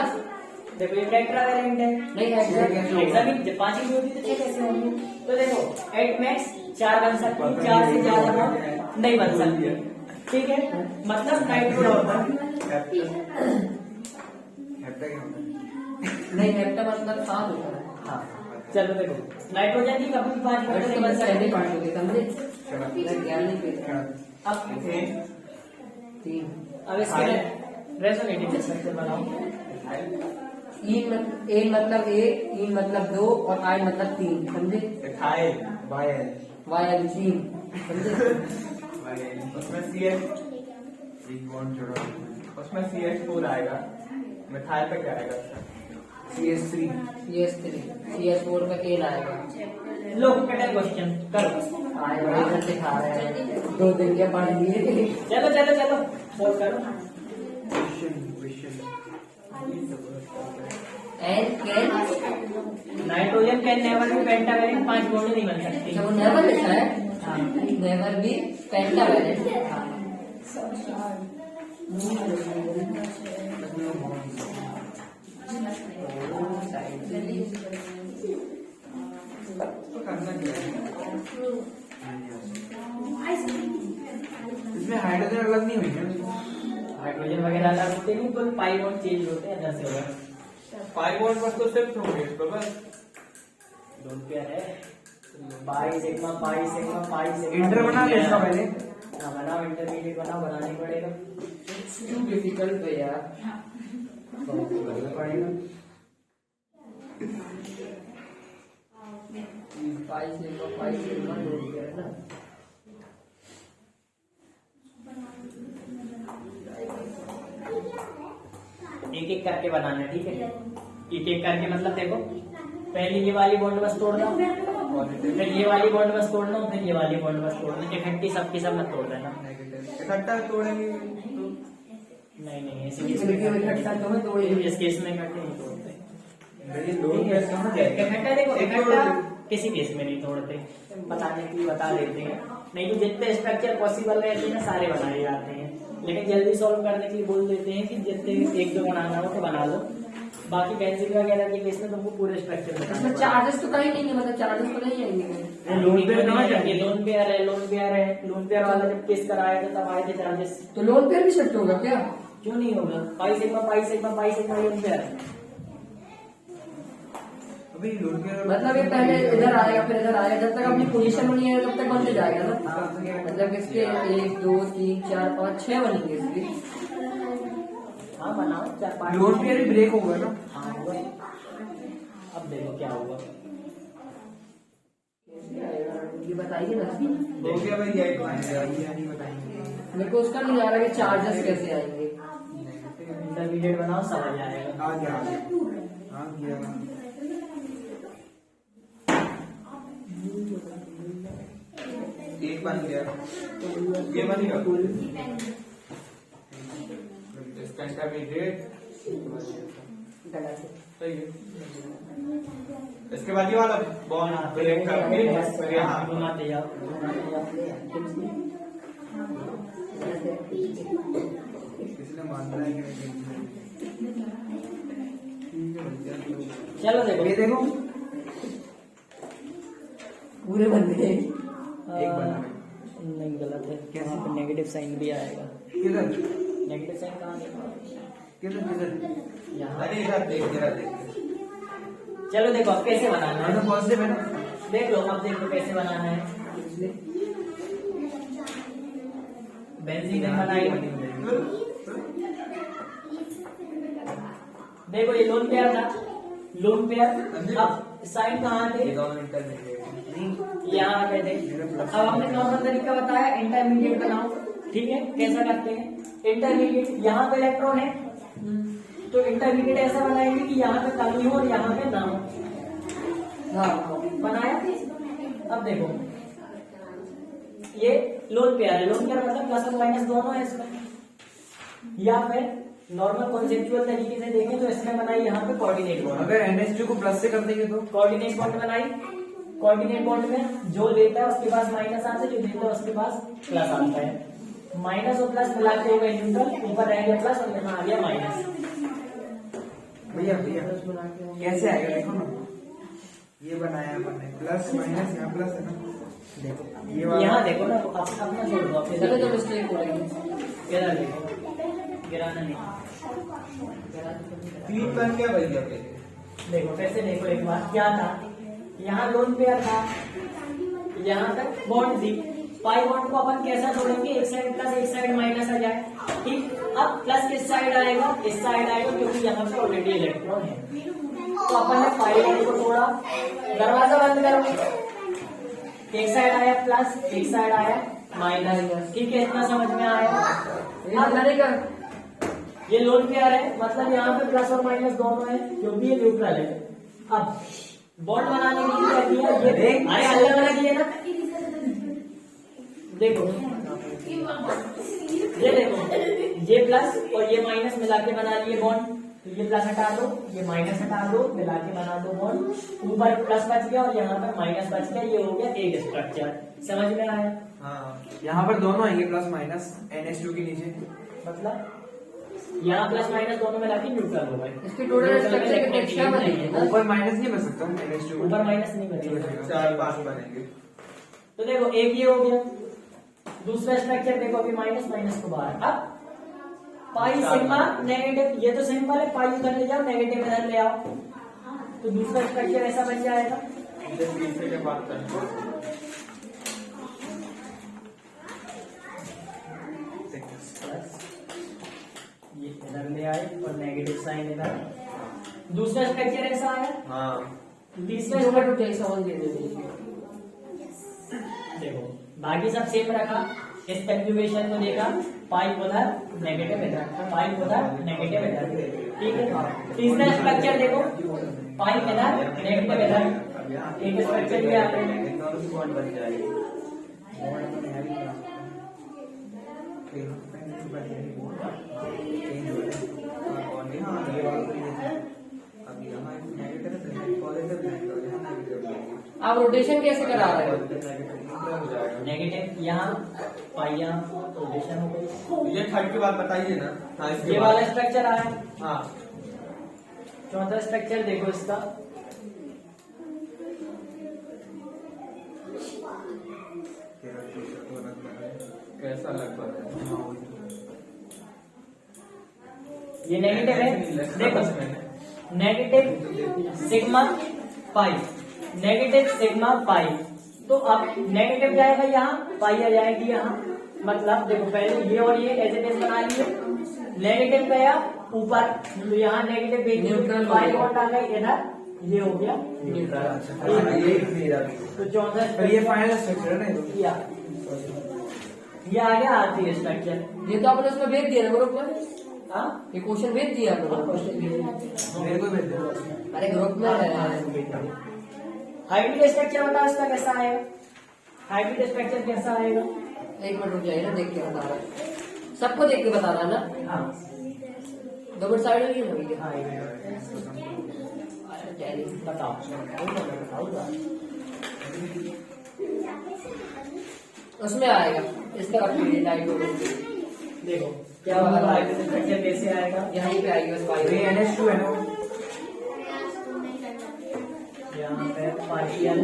[SPEAKER 1] देखो ये टेट्रावेलेंट है,
[SPEAKER 3] नहीं हेक्सा
[SPEAKER 1] हेक्सा भी 5 ही होती तो 6 कैसे होंगे? तो देखो 8 मैक्स 4 बन सकती है, 4 से ज्यादा बॉन्ड नहीं बन सकती। ठीक है, मतलब नाइट्रोजन
[SPEAKER 2] हेप्टा क्या होता है?
[SPEAKER 3] नहीं हेप्टा मतलब 7 होता है।
[SPEAKER 1] हाँ चलो देखो नाइट्रोजन की कभी भी 5 बॉन्ड नहीं बन
[SPEAKER 3] पहले
[SPEAKER 1] सकती।
[SPEAKER 3] पार्ट हो गया समझे? ज्ञान नहीं किया।
[SPEAKER 1] अब
[SPEAKER 3] 3
[SPEAKER 1] अब इसके रेजोनेटिव स्ट्रक्चर बनाओ।
[SPEAKER 3] ए मतलब 1, ई मतलब 2 और आई मतलब 3 समझे?
[SPEAKER 5] मिथाइल,
[SPEAKER 2] बायल
[SPEAKER 3] वाई 3 समझे?
[SPEAKER 5] उसमें CH,
[SPEAKER 2] एक बॉन्ड जोड़ो।
[SPEAKER 5] उसमें CH4 आएगा। मिथाइल पे क्या आएगा?
[SPEAKER 2] CS3
[SPEAKER 3] CS3 CS4 का एन आएगा।
[SPEAKER 1] लो कटर क्वेश्चन करो।
[SPEAKER 3] आएगा इधर सिखा रहे हैं 2 दिन के पढ़ लिए।
[SPEAKER 1] चलो चलो चलो सोल्व करो।
[SPEAKER 2] Question
[SPEAKER 3] N can
[SPEAKER 1] nitrogen can never be pentavalent 5 bond नहीं बन सकती।
[SPEAKER 3] वो नेवर लिखा है, नेवर बी पेंटावेलेंट।
[SPEAKER 2] इसमें हाइड्रोजन अलग नहीं हुई ना?
[SPEAKER 1] हाइड्रोजन वगैरह अलग होते नहीं, कोई पाई बॉन्ड चेंज होते हैं अंदर से होगा।
[SPEAKER 5] 5 बॉन्ड पर तो शिफ्ट होंगे इस पर बस।
[SPEAKER 1] दोनों पेयर है pi sigma pi sigma pi sigma.
[SPEAKER 2] Inter बना ले इसका पहले।
[SPEAKER 1] हाँ बनाओ, इंटरमीडिएट बनाओ, बनाना ही पड़ेगा।
[SPEAKER 3] टू डिफिकल्ट है यार।
[SPEAKER 2] पड़ेगा
[SPEAKER 3] पाई सिग्मा लोड पेयर है ना।
[SPEAKER 1] एक एक करके बनाना है, ठीक है। एक एक करके मतलब देखो, पहले ये वाली बॉन्ड बस तोड़ दो, फिर ये वाली बॉन्ड बस तोड़ दो, फिर ये वाली बॉन्ड बस तोड़ दो। इकट्ठी सबकी सब मत तोड़ देना।
[SPEAKER 5] इकट्ठा तोड़ेंगे तो
[SPEAKER 1] नहीं नहीं,
[SPEAKER 3] इस इकट्ठा तो मैं तोड़ ही
[SPEAKER 1] इस केस में इकट्ठे नहीं तोड़ते।
[SPEAKER 5] ये लोड पेयर कहाँ गए?
[SPEAKER 1] इकट्ठा देखो, इकट्ठा किसी केस में नहीं तोड़ते, बताने के लिए बता देते हैं। नहीं तो जितने स्ट्रक्चर पॉसिबल रहते हैं सारे बनाए जाते हैं, लेकिन जल्दी सॉल्व करने के लिए बोल देते हैं कि जितने एक दो बनाना हो तो बना लो। बाकी पेंसिल वगैरह के केस में तुमको पूरे स्ट्रक्चर
[SPEAKER 3] इसमें चार्जेस तो कहीं नहीं है, मतलब चार्जेस तो नहीं आएंगे।
[SPEAKER 1] लोन पेयर कहाँ जाएंगे? लोन पेयर है, लोन पेयर है। लोन पेयर वाला जब केस कराया था तब आए थे चार्जेस।
[SPEAKER 3] तो लोन पेयर भी सेट होगा क्या?
[SPEAKER 1] क्यों नहीं होगा? Pi sigma pi sigma pi sigma lone pair है।
[SPEAKER 6] अभी लोड पेयर
[SPEAKER 3] मतलब ये पहले इधर आएगा फिर इधर आएगा, जब तक अपनी पोजीशन बनी है तब तक बनते जाएगा ना। मतलब इसके 1 2 3 4 5 6 बनेंगे इसके।
[SPEAKER 1] हाँ बनाओ 4-5।
[SPEAKER 6] लोड पेयर भी ब्रेक होगा ना।
[SPEAKER 1] हाँ होगा। अब देखो क्या होगा।
[SPEAKER 3] ये बताइए ना,
[SPEAKER 5] हो गया भाई, यही बनाएंगे।
[SPEAKER 6] ये नहीं बताएंगे।
[SPEAKER 3] मेरे को उसका नहीं आ रहा कि चार्जेस कैसे आएंगे।
[SPEAKER 1] इंटरमीडिएट बनाओ समझ आएगा।
[SPEAKER 6] आ गया आ गया।
[SPEAKER 5] एक बन गया, ये बनेगा इसका इंटरमीडिएट। सही है। इसके बाद ये वाला बॉन्ड ब्रेक करके फिर यहाँ
[SPEAKER 1] घुमाते जाओ।
[SPEAKER 6] किसी ने मानना है कि
[SPEAKER 1] चलो देखो,
[SPEAKER 6] ये देखो
[SPEAKER 3] पूरे बन गए।
[SPEAKER 6] एक बना
[SPEAKER 1] नहीं गलत है, कैसे पर नेगेटिव साइन भी आएगा।
[SPEAKER 6] किधर
[SPEAKER 1] नेगेटिव साइन कहाँ देखा?
[SPEAKER 6] किधर किधर
[SPEAKER 1] यहाँ।
[SPEAKER 5] अरे इधर देख, जरा देख।
[SPEAKER 1] चलो देखो अब कैसे बनाना है।
[SPEAKER 6] पॉजिटिव है ना।
[SPEAKER 1] देख लो, अब देखो कैसे बनाना है। बेंजीन बनाई। देखो ये लोन पेयर था, लोन पेयर। अब साइन कहाँ थे?
[SPEAKER 5] ये दोनों इंटरमीडिएट
[SPEAKER 1] यहाँ पे थे। अब हमने नॉर्मल तरीका बताया, इंटरमीडिएट बनाओ। ठीक है, कैसा करते हैं इंटरमीडिएट? यहाँ पे इलेक्ट्रॉन है तो इंटरमीडिएट ऐसा बनाएंगे कि यहाँ पे कमी हो और यहाँ पे ना हो।
[SPEAKER 3] हाँ
[SPEAKER 1] बनाया। अब देखो ये लोन पेयर है, लोन पेयर मतलब प्लस और माइनस दोनों है इसमें। या फिर नॉर्मल कॉन्सेप्चुअल तरीके से देखें तो इसमें बनाई यहाँ पे कोऑर्डिनेट बॉन्ड।
[SPEAKER 6] अगर NH2 को प्लस से कर देंगे तो
[SPEAKER 1] कोऑर्डिनेट बॉन्ड बनाई। कोऑर्डिनेट बॉन्ड में जो लेता है उसके पास माइनस आता है, जो देता है उसके पास प्लस आता है। माइनस और प्लस मिला के हो गए न्यूट्रल, ऊपर रह गया प्लस और यहाँ आ गया माइनस।
[SPEAKER 6] भैया कैसे आएगा देखो ना। ये बनाया हमने प्लस माइनस, यहाँ प्लस है ना। देखो ये वाला
[SPEAKER 1] यहाँ देखो ना, अपना छोड़ दो,
[SPEAKER 3] चलो तो मिस्टेक हो रही
[SPEAKER 1] इधर देखो, गिराना नहीं।
[SPEAKER 5] तीन बन गया भैया।
[SPEAKER 1] देखो कैसे, देखो एक बार क्या था, यहाँ लोन पेयर था, यहाँ तक बॉन्ड थी। पाई बॉन्ड को अपन कैसा तोड़ेंगे? एक साइड प्लस एक साइड माइनस आ जाए। ठीक, अब प्लस किस साइड आएगा? इस साइड आएगा, क्योंकि यहाँ पे ऑलरेडी इलेक्ट्रॉन है। तो अपन ने पाई बॉन्ड को तोड़ा, दरवाजा बंद करो। एक साइड आया प्लस, एक साइड आया माइनस। ठीक है, इतना समझ में आया।
[SPEAKER 3] है।
[SPEAKER 1] ये लोन पेयर है, मतलब यहाँ पे प्लस और माइनस दोनों है, क्योंकि ये न्यूट्रल है। अब बॉन्ड बनाने के लिए क्या किया? ये देख, अरे अलग अलग किया ना। देखो ये देखो, ये प्लस और ये माइनस मिला के बना लिए बॉन्ड। तो ये प्लस हटा दो, ये माइनस हटा दो, मिला के बना दो बॉन्ड। ऊपर प्लस बच गया और यहाँ पर माइनस बच गया। ये हो गया एक स्ट्रक्चर। समझ में आया?
[SPEAKER 6] हाँ, यहाँ पर दोनों आएंगे प्लस माइनस NH2 के नीचे।
[SPEAKER 1] मतलब यहाँ प्लस माइनस दोनों मिला के न्यूट्रल हो गए।
[SPEAKER 3] इसकी टोटल स्ट्रक्चर की टेक्सचर बनेगी ना।
[SPEAKER 6] ऊपर माइनस नहीं बन सकता NH2
[SPEAKER 1] ऊपर माइनस नहीं बचेगा।
[SPEAKER 5] 4-5 बनेंगे।
[SPEAKER 1] तो देखो एक ये हो गया। दूसरा स्ट्रक्चर देखो, अभी माइनस माइनस को बाहर। अब पाई सिग्मा नेगेटिव, ये तो सिंपल है, पाई उधर ले जाओ, नेगेटिव इधर ले आओ, तो दूसरा स्ट्रक्चर ऐसा बन जाएगा।
[SPEAKER 5] तीसरे के बाद करना
[SPEAKER 1] ये इधर ले आए और नेगेटिव साइन इधर, दूसरा स्ट्रक्चर ऐसा आया,
[SPEAKER 5] हाँ
[SPEAKER 1] तीसरा
[SPEAKER 3] जो
[SPEAKER 1] structure-
[SPEAKER 3] मैं टोटल समझ दे दे
[SPEAKER 1] देखो बाकी सब सेम रखा, इस कंजुगेशन को देखा, पाई उधर नेगेटिव इधर, पाई उधर नेगेटिव इधर, ठीक है। तीसरा स्ट्रक्चर देखो, पाई इधर नेगेटिव इधर, एक स्ट्रक्चर लिया आपने,
[SPEAKER 5] इन दोनों की बॉन्ड बन जाएगी।
[SPEAKER 6] बॉन्ड में है कहीं चेंज हो रहा है।
[SPEAKER 5] बॉन्ड यहाँ
[SPEAKER 6] ये वाला तो ये है। अब यहाँ एक नेगेटिव है, पॉजिटिव है, तो यहाँ नेगेटिव है।
[SPEAKER 3] आप रोटेशन कैसे करा रहे हो?
[SPEAKER 5] हो जाएगा।
[SPEAKER 1] नेगेटिव यहाँ, पाई यहाँ, रोटेशन हो गई।
[SPEAKER 5] ये थर्ड की बात बताइए ना। हाँ इसके
[SPEAKER 1] ये
[SPEAKER 5] बाद
[SPEAKER 1] वाला स्ट्रक्चर आया,
[SPEAKER 5] हाँ
[SPEAKER 1] चौथा स्ट्रक्चर देखो इसका,
[SPEAKER 6] तेरा टी-शर्ट वाला क्या है?
[SPEAKER 5] कैसा लगभग है?
[SPEAKER 6] हाँ, वही।
[SPEAKER 1] ये नेगेटिव है, देखो negative sigma pi, negative sigma pi, तो अब नेगेटिव जाएगा यहाँ, पाई आ जाएगी यहाँ, मतलब देखो पहले ये और ये एज इट इज बना लिए, नेगेटिव गया ऊपर, तो यहाँ नेगेटिव
[SPEAKER 3] न्यूट्रल
[SPEAKER 1] पाई और डाल गई इधर, ये हो गया न्यूट्रल।
[SPEAKER 6] हाँ, ये मेरा भी।
[SPEAKER 1] तो चौथा
[SPEAKER 6] पर ये फाइनल स्ट्रक्चर है ना, ये तो।
[SPEAKER 1] ये आ गया आरती स्ट्रक्चर।
[SPEAKER 3] ये तो आपने उसमें भेज दिया ना ग्रुप में,
[SPEAKER 1] हाँ
[SPEAKER 3] ये क्वेश्चन भेज दिया आपने ग्रुप
[SPEAKER 6] मेरे को भेज दो।
[SPEAKER 3] में। अरे ग्रुप में
[SPEAKER 1] हाइब्रिड स्ट्रक्चर बताओ इसका कैसा आएगा, हाइब्रिड स्ट्रक्चर कैसा आएगा।
[SPEAKER 3] एक मिनट रुक जाइए ना, देख के बता रहा है, सबको देख के बता रहा है ना।
[SPEAKER 1] हाँ
[SPEAKER 3] डबल साइड है ना भैया?
[SPEAKER 1] हाँ
[SPEAKER 3] चलिए
[SPEAKER 1] बताओ
[SPEAKER 3] उसमें आएगा इस तरफ की लाइट हो गई।
[SPEAKER 1] देखो क्या होगा, हाइब्रिड स्ट्रक्चर कैसे आएगा।
[SPEAKER 3] यहीं पे आएगी बस
[SPEAKER 6] ये
[SPEAKER 3] फाइव।
[SPEAKER 6] NH2 है ना।
[SPEAKER 1] यहाँ पे पार्शियल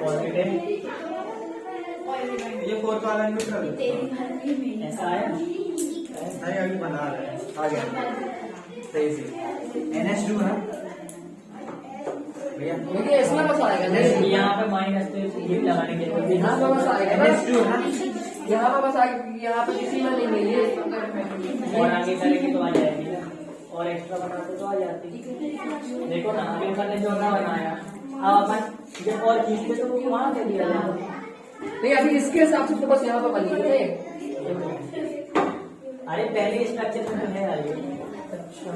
[SPEAKER 1] पॉजिटिव
[SPEAKER 5] ये फोर्थ वाला न्यूट्रल
[SPEAKER 1] ऐसा आया,
[SPEAKER 5] नहीं अभी बना रहे हैं।
[SPEAKER 6] आ गया सही से। NH2 है ना भैया।
[SPEAKER 3] देखिए इसमें बस आएगा नहीं,
[SPEAKER 1] यहाँ पे माइनस तो ये लगाने के लिए
[SPEAKER 3] यहाँ पे बस आएगा ना,
[SPEAKER 6] NH2 है ना।
[SPEAKER 3] यहाँ पे बस आएगा, यहाँ पे किसी में नहीं मिली
[SPEAKER 1] और आगे करेंगे तो आ जाएगी ना, और एक्स्ट्रा बनाते तो आ जाती। देखो ना आगे करने जो ना बनाया, अब अपन जब और खींचते तो वो वहां से दिया जाता।
[SPEAKER 3] नहीं अभी इसके हिसाब से तो बस यहाँ पे बनी है।
[SPEAKER 1] अरे पहले स्ट्रक्चर में तो है आगे।
[SPEAKER 3] अच्छा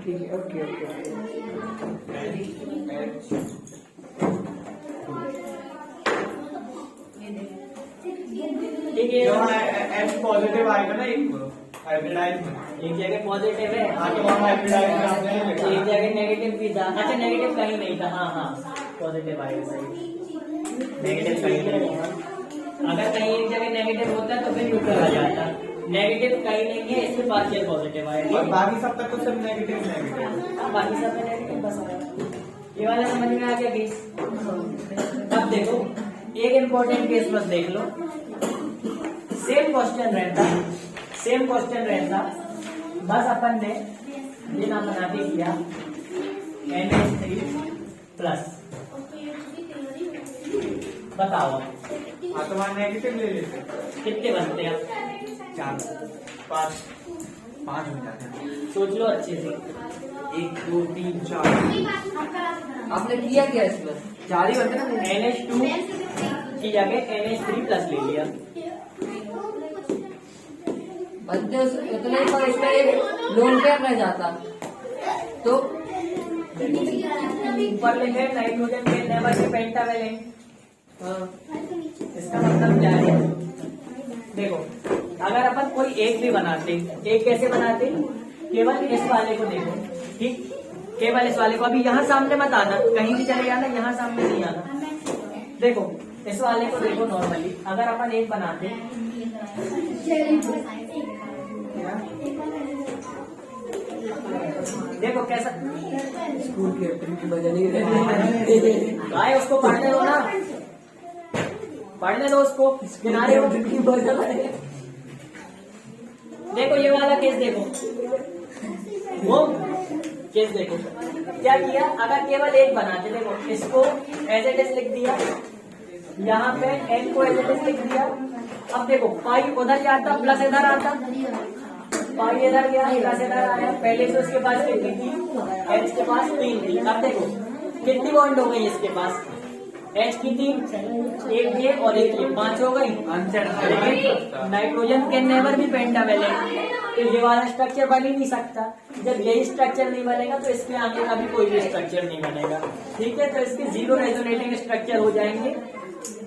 [SPEAKER 3] ठीक है, ओके ओके।
[SPEAKER 1] ठीक है,
[SPEAKER 5] जो एच पॉजिटिव आएगा ना एक हाइब्रिडाइज में,
[SPEAKER 1] एक जगह पॉजिटिव है,
[SPEAKER 5] आगे वहाँ हाइब्रिडाइज में आपने नहीं
[SPEAKER 1] एक
[SPEAKER 5] लिखा।
[SPEAKER 1] जगह नेगेटिव भी था। अच्छा नेगेटिव कहीं नहीं था, हाँ हाँ पॉजिटिव आएगा सही, नेगेटिव कहीं नहीं था। अगर कहीं एक जगह नेगेटिव होता तो फिर न्यूट्रल आ जाता, नेगेटिव कहीं नहीं है इसलिए पार्शियल पॉजिटिव
[SPEAKER 5] और
[SPEAKER 1] आएगा।
[SPEAKER 5] बाकी सब तक तो सब नेगेटिव नेगेटिव।
[SPEAKER 1] हाँ, बाकी सब में नेगेटिव बस आएगा। ये वाला समझ में आ गया केस। अब देखो एक इम्पोर्टेंट केस बस देख लो, सेम क्वेश्चन रहता, बस अपन ने ये नाम बना के किया NH3 प्लस, बताओ
[SPEAKER 5] हाँ तो वहाँ नेगेटिव ले लेते हैं।
[SPEAKER 1] कितने बनते हैं,
[SPEAKER 6] 4
[SPEAKER 5] पाँच
[SPEAKER 6] 5 हो जाते हैं।
[SPEAKER 1] सोच लो अच्छे से।
[SPEAKER 6] 1 2 3 4
[SPEAKER 3] आपने किया क्या इसमें?
[SPEAKER 6] 4 ही बनते हैं ना।
[SPEAKER 1] NH2 की जगह NH3 प्लस ले लिया,
[SPEAKER 3] बनते उतने ही, पर इसमें एक लोन पेयर रह जाता तो
[SPEAKER 1] ऊपर लिखे नाइट्रोजन के नेवर के पेंटावेलेंट।
[SPEAKER 3] हाँ,
[SPEAKER 1] इसका मतलब क्या है, देखो अगर अपन कोई एक भी बनाते, एक कैसे बनाते, केवल इस वाले को देखो, ठीक, केवल इस वाले को, अभी यहाँ सामने मत आना, कहीं भी चले जाना, यहाँ सामने नहीं आना। देखो इस वाले को देखो, नॉर्मली अगर अपन एक बनाते, देखो कैसा,
[SPEAKER 3] स्कूल की एक्टिविटी मजा नहीं रही।
[SPEAKER 1] भाई उसको पढ़ने दो ना, पढ़ने दो उसको, किनारे हो। देखो ये वाला केस देखो, वो केस देखो क्या किया, अगर केवल एक बनाते, देखो इसको एज इट इज लिख दिया, यहाँ पे n को एज इट इज लिख दिया। अब देखो पाई उधर जाता प्लस इधर आता, पाई इधर गया प्लस इधर आया। पहले से उसके पास कितनी थी, h के पास 3 थी। अब देखो कितनी बॉन्ड हो गई इसके पास, H की 3, एक ये और एक ये, 5 हो गई। लेकिन नाइट्रोजन के नेवर भी पेंटावेलेंट, तो ये वाला स्ट्रक्चर बन ही नहीं सकता। जब यही स्ट्रक्चर नहीं बनेगा तो इसके आगे का भी कोई भी स्ट्रक्चर नहीं बनेगा। ठीक है, तो इसके 0 रेजोनेटिंग स्ट्रक्चर हो जाएंगे।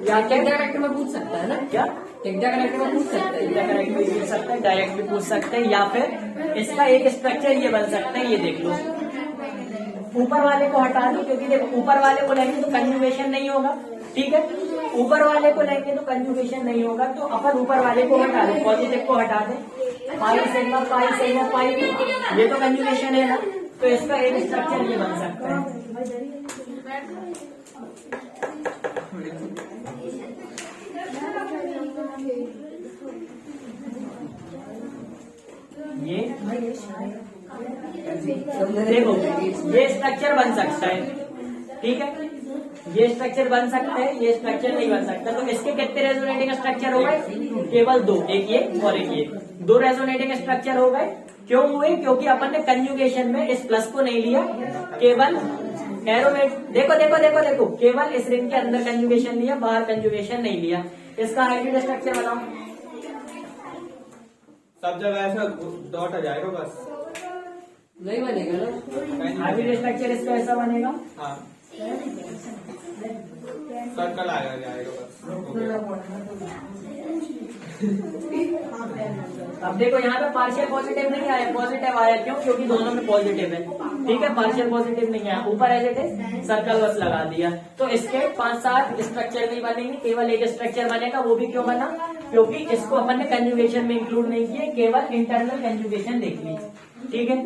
[SPEAKER 1] या
[SPEAKER 3] टेक्टा कनेक्टर में पूछ सकता है ना,
[SPEAKER 1] क्या
[SPEAKER 3] टेक्टा कनेक्टर में पूछ सकता है।
[SPEAKER 1] डायरेक्ट भी पूछ सकते हैं, डायरेक्ट भी पूछ सकते हैं, या फिर इसका एक स्ट्रक्चर ये बन सकता है। ये देख लो, ऊपर वाले को हटा दो, क्योंकि देखो ऊपर वाले को लेंगे तो कंजुगेशन नहीं होगा। ठीक है, ऊपर वाले को लेंगे तो कंजुगेशन नहीं होगा, तो अपन ऊपर वाले को हटा दें, पॉजिटिव को हटा दें। पाई सिग्मा पाई, ये तो कंजुगेशन है ना, तो इसका एक स्ट्रक्चर ये बन सकता है। ये देखो ये स्ट्रक्चर बन सकता है। ठीक है, ये स्ट्रक्चर बन सकता है, ये स्ट्रक्चर नहीं बन सकता। तो इसके कितने रेजोनेटिंग स्ट्रक्चर हो गए, केवल 2, एक ये और एक ये। 2 रेजोनेटिंग स्ट्रक्चर हो गए। क्यों हुए, क्योंकि अपन ने कंजुगेशन में इस प्लस को नहीं लिया, केवल एरोमेट, देखो केवल इस रिंग के अंदर कंजुगेशन लिया, बाहर कंजुगेशन नहीं लिया। इसका हाइब्रिड स्ट्रक्चर बनाओ।
[SPEAKER 5] सब जगह ऐसा डॉट आ जाएगा बस,
[SPEAKER 3] नहीं बनेगा ना।
[SPEAKER 1] हाइब्रिड स्ट्रक्चर इसका ऐसा बनेगा।
[SPEAKER 5] हाँ सर्कल आएगा जाएगा बस।
[SPEAKER 1] अब देखो यहाँ पे पार्शियल पॉजिटिव नहीं आया, पॉजिटिव आया। क्यों, क्योंकि दोनों में पॉजिटिव है। ठीक है, पार्शियल पॉजिटिव नहीं आया, ऊपर एज इट इज सर्कल बस लगा दिया। तो इसके 5-7 स्ट्रक्चर नहीं बनेंगे, केवल एक स्ट्रक्चर बनेगा। वो भी क्यों बना, क्योंकि इसको अपन ने कंजुगेशन में इंक्लूड नहीं किया, केवल इंटरनल कंजुगेशन देखनी। ठीक है।